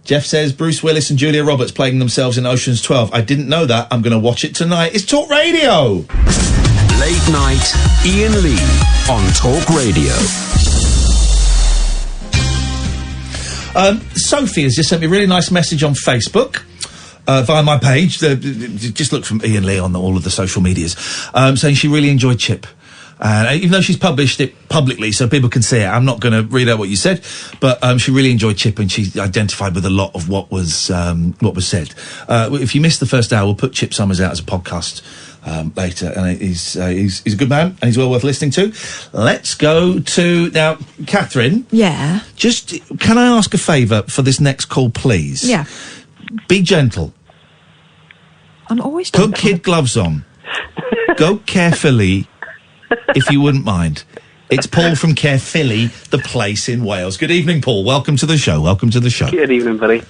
Jeff says Bruce Willis and Julia Roberts playing themselves in Ocean's 12. I didn't know that. I'm going to watch it tonight. It's Talk Radio. Late night, Iain Lee on Talk Radio. Sophie has just sent me a really nice message on Facebook. Via my page. Just look from Iain Lee on all of the social medias. Saying she really enjoyed Chip. Even though she's published it publicly so people can see it, I'm not going to read out what you said, but she really enjoyed Chip and she identified with a lot of what was said. If you missed the first hour, we'll put Chip Summers out as a podcast later, and he's a good man and he's well worth listening to. Let's go to now, Katherine. Yeah. Just can I ask a favour for this next call, please? Yeah. Be gentle. I'm always put kid gloves on. Go carefully. If you wouldn't mind. It's Paul from Caerphilly, the place in Wales. Good evening, Paul. Welcome to the show. Good evening, buddy.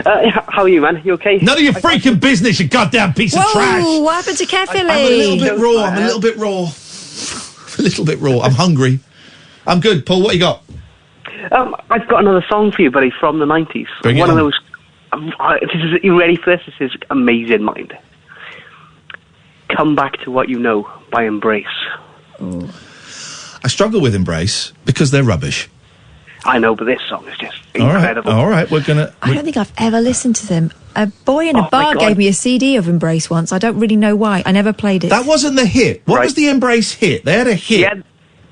How are you, man? You okay? None of your freaking business, you goddamn piece of trash. Whoa, what happened to Caerphilly? I'm a little bit raw. I'm hungry. I'm good. Paul, what you got? I've got another song for you, buddy, from the 90s. Bring it on. Of those... you ready for this? This is Amazing Mind. Come Back to What You Know by Embrace. I struggle with Embrace because they're rubbish. I know, but this song is just incredible. All right, we're gonna... I don't think I've ever listened to them. A boy in a bar gave me a CD of Embrace once. I don't really know why. I never played it. That wasn't the hit. What was the Embrace hit? They had a hit. Yeah,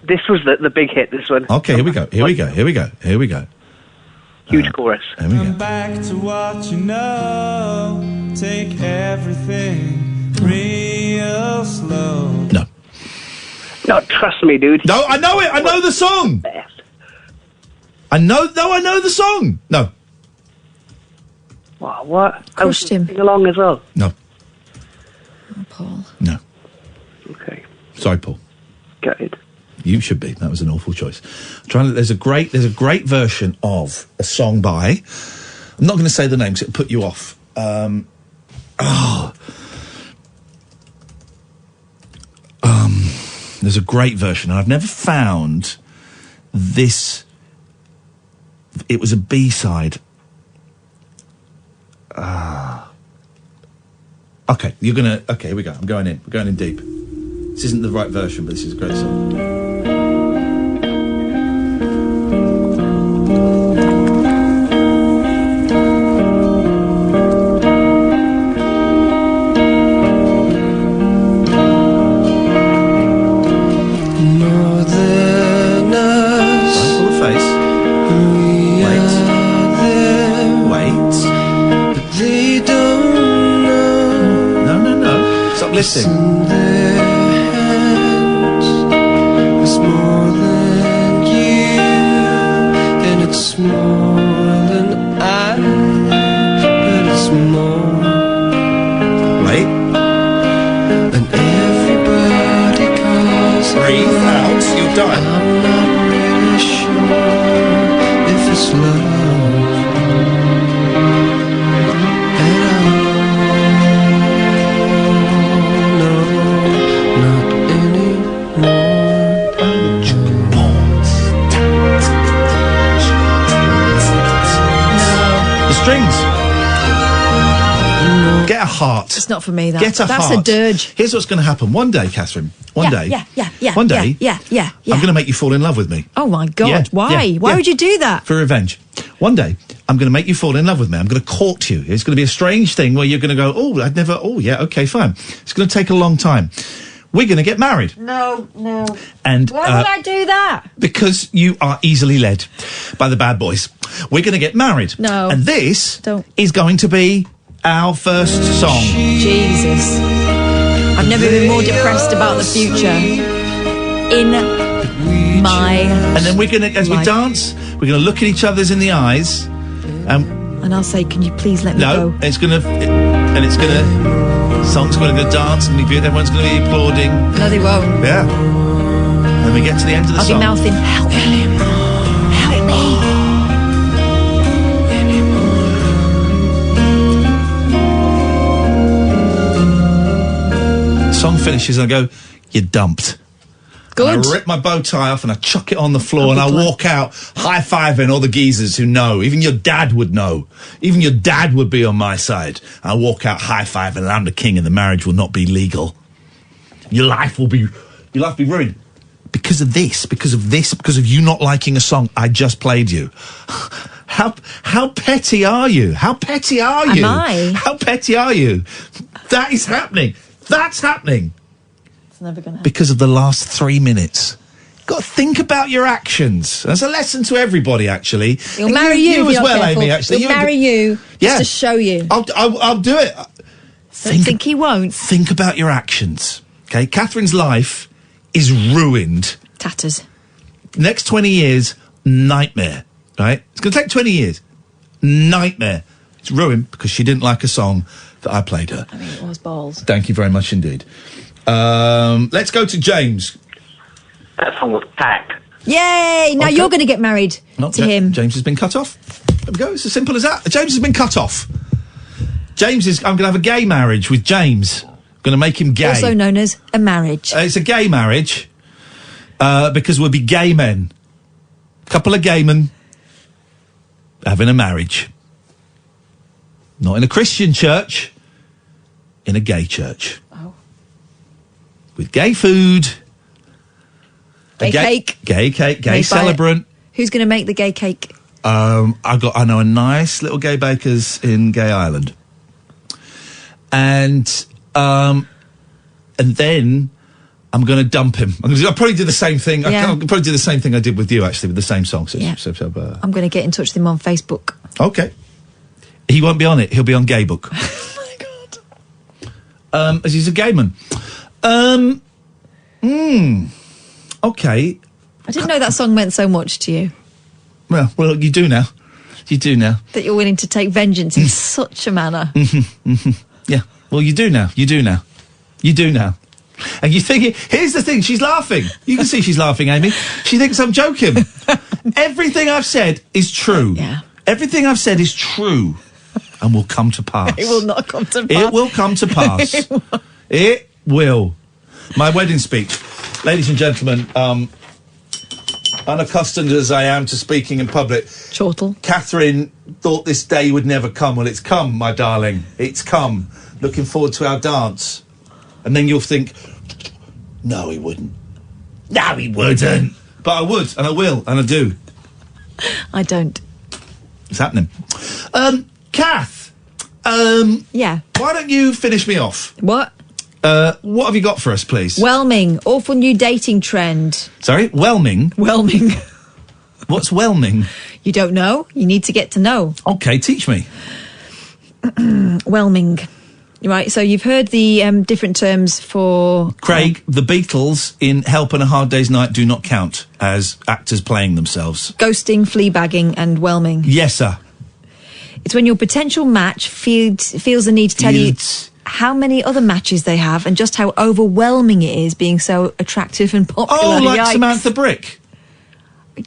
this was the big hit, this one. Okay, here we go. Huge chorus. There we go. Come back to what you know. Take everything real slow. No. No, trust me, dude. No, I know it. I know the song. I know the song. No. What? Crushed him. Sing along as well. No. Oh, Paul. No. Okay. Sorry, Paul. Gutted. You should be. That was an awful choice. There's a great version of a song by. I'm not going to say the name because it'll put you off. There's a great version. I've never found this. It was a B-side. Okay, you're gonna. Okay, here we go. I'm going in. We're going in deep. This isn't the right version, but this is a great song. Listen. It's more than you, and it's more than I, but it's more. Wait. And everybody calls. Breathe out, you'll die. I'm not really sure if it's love. Get a heart. It's not for me, that. Get a That's heart. a dirge. Here's what's going to happen. One day, Catherine. One day. Yeah. One day. Yeah. I'm going to make you fall in love with me. Oh, my God. Yeah, Why? yeah, Why yeah. would you do that? For revenge. One day, I'm going to make you fall in love with me. I'm going to court you. It's going to be a strange thing where you're going to go, yeah, okay, fine. It's going to take a long time. We're going to get married. No. And Why would I do that? because you are easily led by the bad boys. We're going to get married. No. And this is going to be our first song. Jesus. I've never been more depressed about the future in my And then we're going to, as we life. dance, we're going to look at each other's in the eyes. And I'll say, can you please let me No, go? it's going to, song's going to go dance and everyone's going to be applauding. No, they won't. Yeah. And we get to the end of the I'll song. be mouthing, help me. Help me. Song finishes and I go, you're dumped. Good. And I rip my bow tie off and I chuck it on the floor and I walk out high-fiving all the geezers who know. Even your dad would know. Even your dad would be on my side. I walk out high-fiving and I'm the king and the marriage will not be legal. Your life will be ruined. Because of this, because of you not liking a song I just played you. How petty are you? How petty are you? Am I? How petty are you? That is happening. That's happening. It's never going to happen. Because of the last 3 minutes. Got to think about your actions. That's a lesson to everybody, actually. He'll And marry you, you if as you're well, careful. Amy. Actually, He'll marry you just to show you. I'll do it. Don't think he won't. Think about your actions. Okay, Catherine's life is ruined. Tatters. Next 20 years, nightmare. Right? It's going to take 20 years. Nightmare. It's ruined because she didn't like a song that I played her. I mean, it was balls. Thank you very much indeed. Let's go to James. That song was packed. Yay! Now Okay. you're going to get married to him. James has been cut off. There we go. It's as simple as that. James has been cut off. I'm going to have a gay marriage with James. I'm going to make him gay. Also known as a marriage. It's a gay marriage because we'll be gay men. A couple of gay men having a marriage. Not in a Christian church, in a gay church. Oh. with gay food. Gay cake. Gay cake, gay Made by- celebrant. Who's going to make the gay cake? I know a nice little gay bakers in Gay Island. And then I'm going to dump him. I'll probably do the same thing. Yeah. I'll probably do the same thing I did with you, actually, with the same song. So, Yeah. I'm going to get in touch with him on Facebook. Okay. He won't be on it. He'll be on Gay Book. As he's a gay man. Okay. I didn't know that song meant so much to you. Well, you do now. You do now. That you're willing to take vengeance in such a manner. Yeah. Well, you do now. You do now. You do now. And you think, here's the thing, she's laughing. You can see she's laughing, Amy. She thinks I'm joking. Everything I've said is true. Yeah. Everything I've said is true and will come to pass. It will not come to pass. It will come to pass. It will. My wedding speech. Ladies and gentlemen, unaccustomed as I am to speaking in public, Chortle. Katherine thought this day would never come. Well, it's come, my darling. It's come. Looking forward to our dance. And then you'll think, no, he wouldn't. No, he wouldn't. But I would, and I will, and I do. I don't. It's happening. Kath. Yeah. Why don't you finish me off? What? What have you got for us, please? Whelming. Awful new dating trend. Sorry? Whelming? Whelming. What's whelming? You don't know? You need to get to know. Okay, teach me. Whelming. Right, so you've heard the different terms for... Craig, the Beatles in Help and a Hard Day's Night do not count as actors playing themselves. Ghosting, fleabagging and whelming. Yes, sir. It's when your potential match feels the need to tell you how many other matches they have and just how overwhelming it is being so attractive and popular. Oh, like Yikes. Samantha Brick.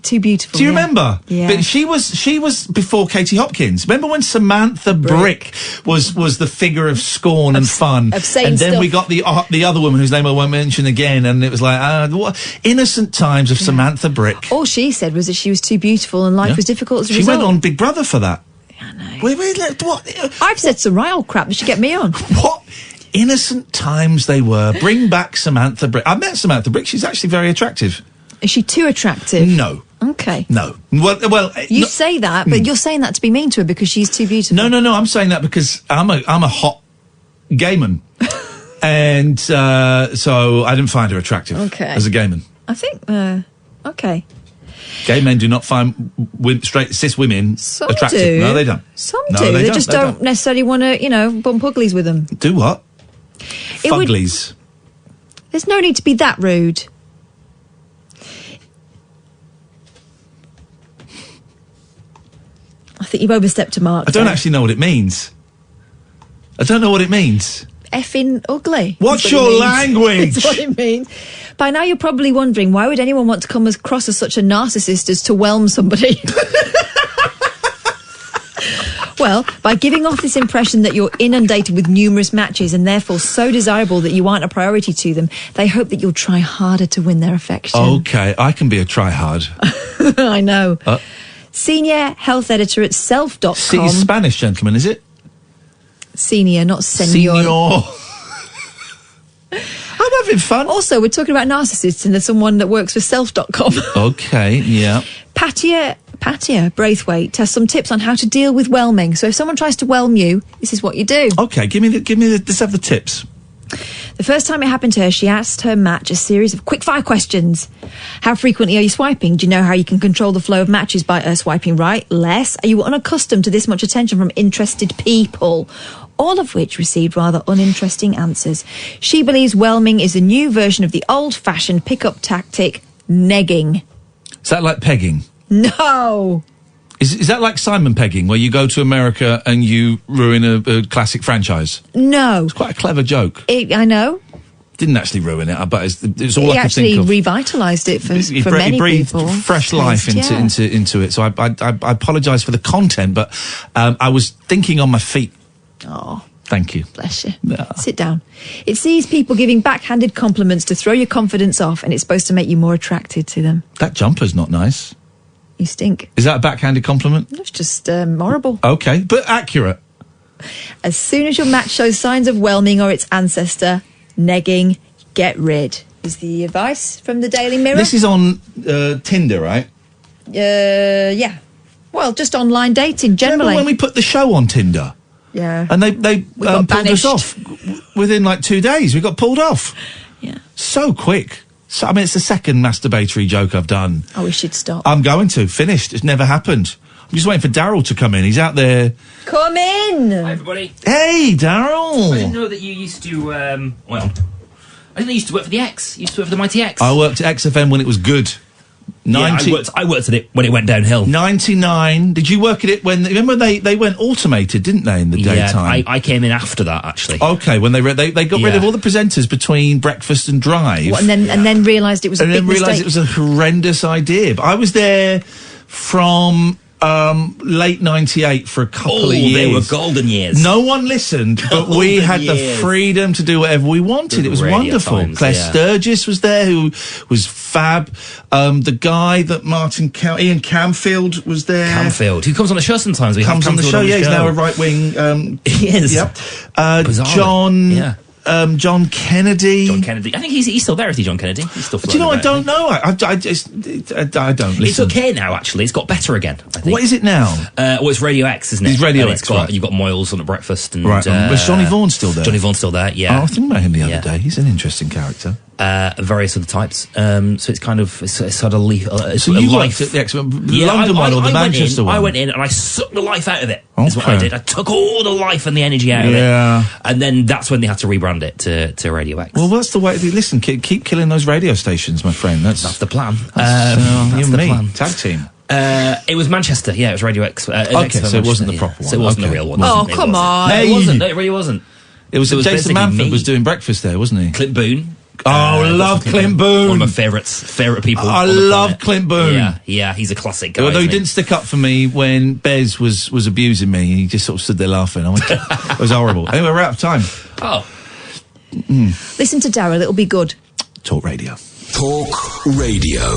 Too beautiful. Do you yeah. remember? Yeah. But she was before Katie Hopkins. Remember when Samantha Brick was the figure of scorn and fun? of saying and then stuff. we got the other woman whose name I won't mention again, and it was like what innocent times of Samantha Brick. All she said was that she was too beautiful and life Yeah. was difficult as a She result. went on Big Brother for that. I know. What? I've said some right old crap that should get me on. What innocent times they were. Bring back Samantha Brick. I met Samantha Brick. She's actually very attractive. Is she too attractive? No. Okay. No. Well, You say that, but you're saying that to be mean to her because she's too beautiful. No. I'm saying that because I'm a hot gay man, and so I didn't find her attractive. Okay. As a gay man. I think. Okay. Gay men do not find straight cis women Some attractive. do. No, they don't. Some No, do. they They don't. just They don't necessarily want to, bump uglies with them. Do what? It would- Fuglies. There's no need to be that rude. I think you've overstepped a mark. I don't there. actually know what it means. I don't know what it means. Effing ugly. What's That's what your it means. language? That's what it means. By now you're probably wondering, why would anyone want to come across as such a narcissist as to whelm somebody? Well, by giving off this impression that you're inundated with numerous matches and therefore so desirable that you aren't a priority to them, they hope that you'll try harder to win their affection. Okay, I can be a tryhard. I know. Senior health editor at self.com. It's Spanish, gentlemen, is it? Senior, not senor. Senor. I'm having fun. Also, we're talking about narcissists and there's someone that works for self.com. Okay, yeah. Patia Braithwaite has some tips on how to deal with whelming. So if someone tries to whelm you, this is what you do. Okay, give me let's have the tips. The first time it happened to her, she asked her match a series of quick-fire questions. How frequently are you swiping? Do you know how you can control the flow of matches by swiping right, less? Are you unaccustomed to this much attention from interested people? All of which received rather uninteresting answers. She believes whelming is a new version of the old-fashioned pick-up tactic, negging. Is that like pegging? No! Is that like Simon pegging, where you go to America and you ruin a classic franchise? No. It's quite a clever joke. I know. Didn't actually ruin it, but it's all I can actually think of. revitalised it for He many breathed people. fresh life into it. So I apologise for the content, but I was thinking on my feet. Oh. Thank you. Bless you. Sit down. It sees people giving backhanded compliments to throw your confidence off, and it's supposed to make you more attracted to them. That jumper's not nice. You stink. Is that a backhanded compliment? It's just horrible. Okay, but accurate. As soon as your match shows signs of whelming or its ancestor, negging, get rid, is the advice from the Daily Mirror. This is on Tinder, right? Yeah. Well, just online dating generally. Remember when we put the show on Tinder? Yeah. And they got pulled us banished. off within like 2 days. We got pulled off. Yeah. So quick. So, I mean, it's the second masturbatory joke I've done. Oh, we should stop. I'm going to. Finished. It's never happened. I'm just waiting for Daryl to come in. He's out there. Come in. Hi, everybody. Hey, Daryl. I didn't know that you used to, well, I didn't know you used to work for the X. You used to work for the Mighty X. I worked at XFM when it was good. I worked at it when it went downhill. 99. Did you work at it when... Remember they went automated, didn't they, in the daytime? Yeah, I came in after that, actually. Okay, when they got rid of all the presenters between breakfast and drive. What, and then realised it was a big mistake. And then realised it was a horrendous idea. But I was there from... late 98 for a couple of years. They were golden years. No one listened, but we had the freedom to do whatever we wanted. It was wonderful. times, Claire yeah. Sturgis was there, who was fab. The guy that Ian Camfield was there. Camfield, who comes on the show sometimes. We comes have on the Camfield show, yeah, he's show. now a right-wing... he is. Yep. Bizarrely. John Kennedy. John Kennedy. I think he's still there, is he, John Kennedy? He's still Do you know, I don't know. I don't listen. It's okay now, actually. It's got better again, I think. What is it now? Well, it's Radio X, isn't it? It's Radio And X, got, right. You've got Moyles on at breakfast. And, Right. Was Johnny Vaughan still there? Johnny Vaughan's still there, yeah. Oh, I was thinking about him the other day. He's an interesting character. Various other types. So it's kind of it's sort of it's So a you life. worked at the London one or the Manchester one? I went in and I sucked the life out of it. Is what I did. I took all the life and the energy out of it. And then that's when they had to rebrand it to Radio X. Well, that's the way. Listen, keep killing those radio stations, my friend. That's the plan. That's That's you the and me. plan. Tag team. It was Manchester. Yeah, it was Radio X. Okay, so it wasn't the proper one. So it wasn't Okay. the real one. Oh, It come wasn't. on. No, Hey. it wasn't. No, it really wasn't. It was Jason basically Manford me. was doing breakfast there, wasn't he? Clint Boone. Oh, love Clint Boone. One of my favourite people. I on the love planet. Clint Boone. Yeah, he's a classic guy. Although he isn't didn't stick up for me when Bez was abusing me, he just sort of stood there laughing. It was horrible. Anyway, we're out of time. Oh. Listen to Daryl, it'll be good. Talk Radio. Talk Radio.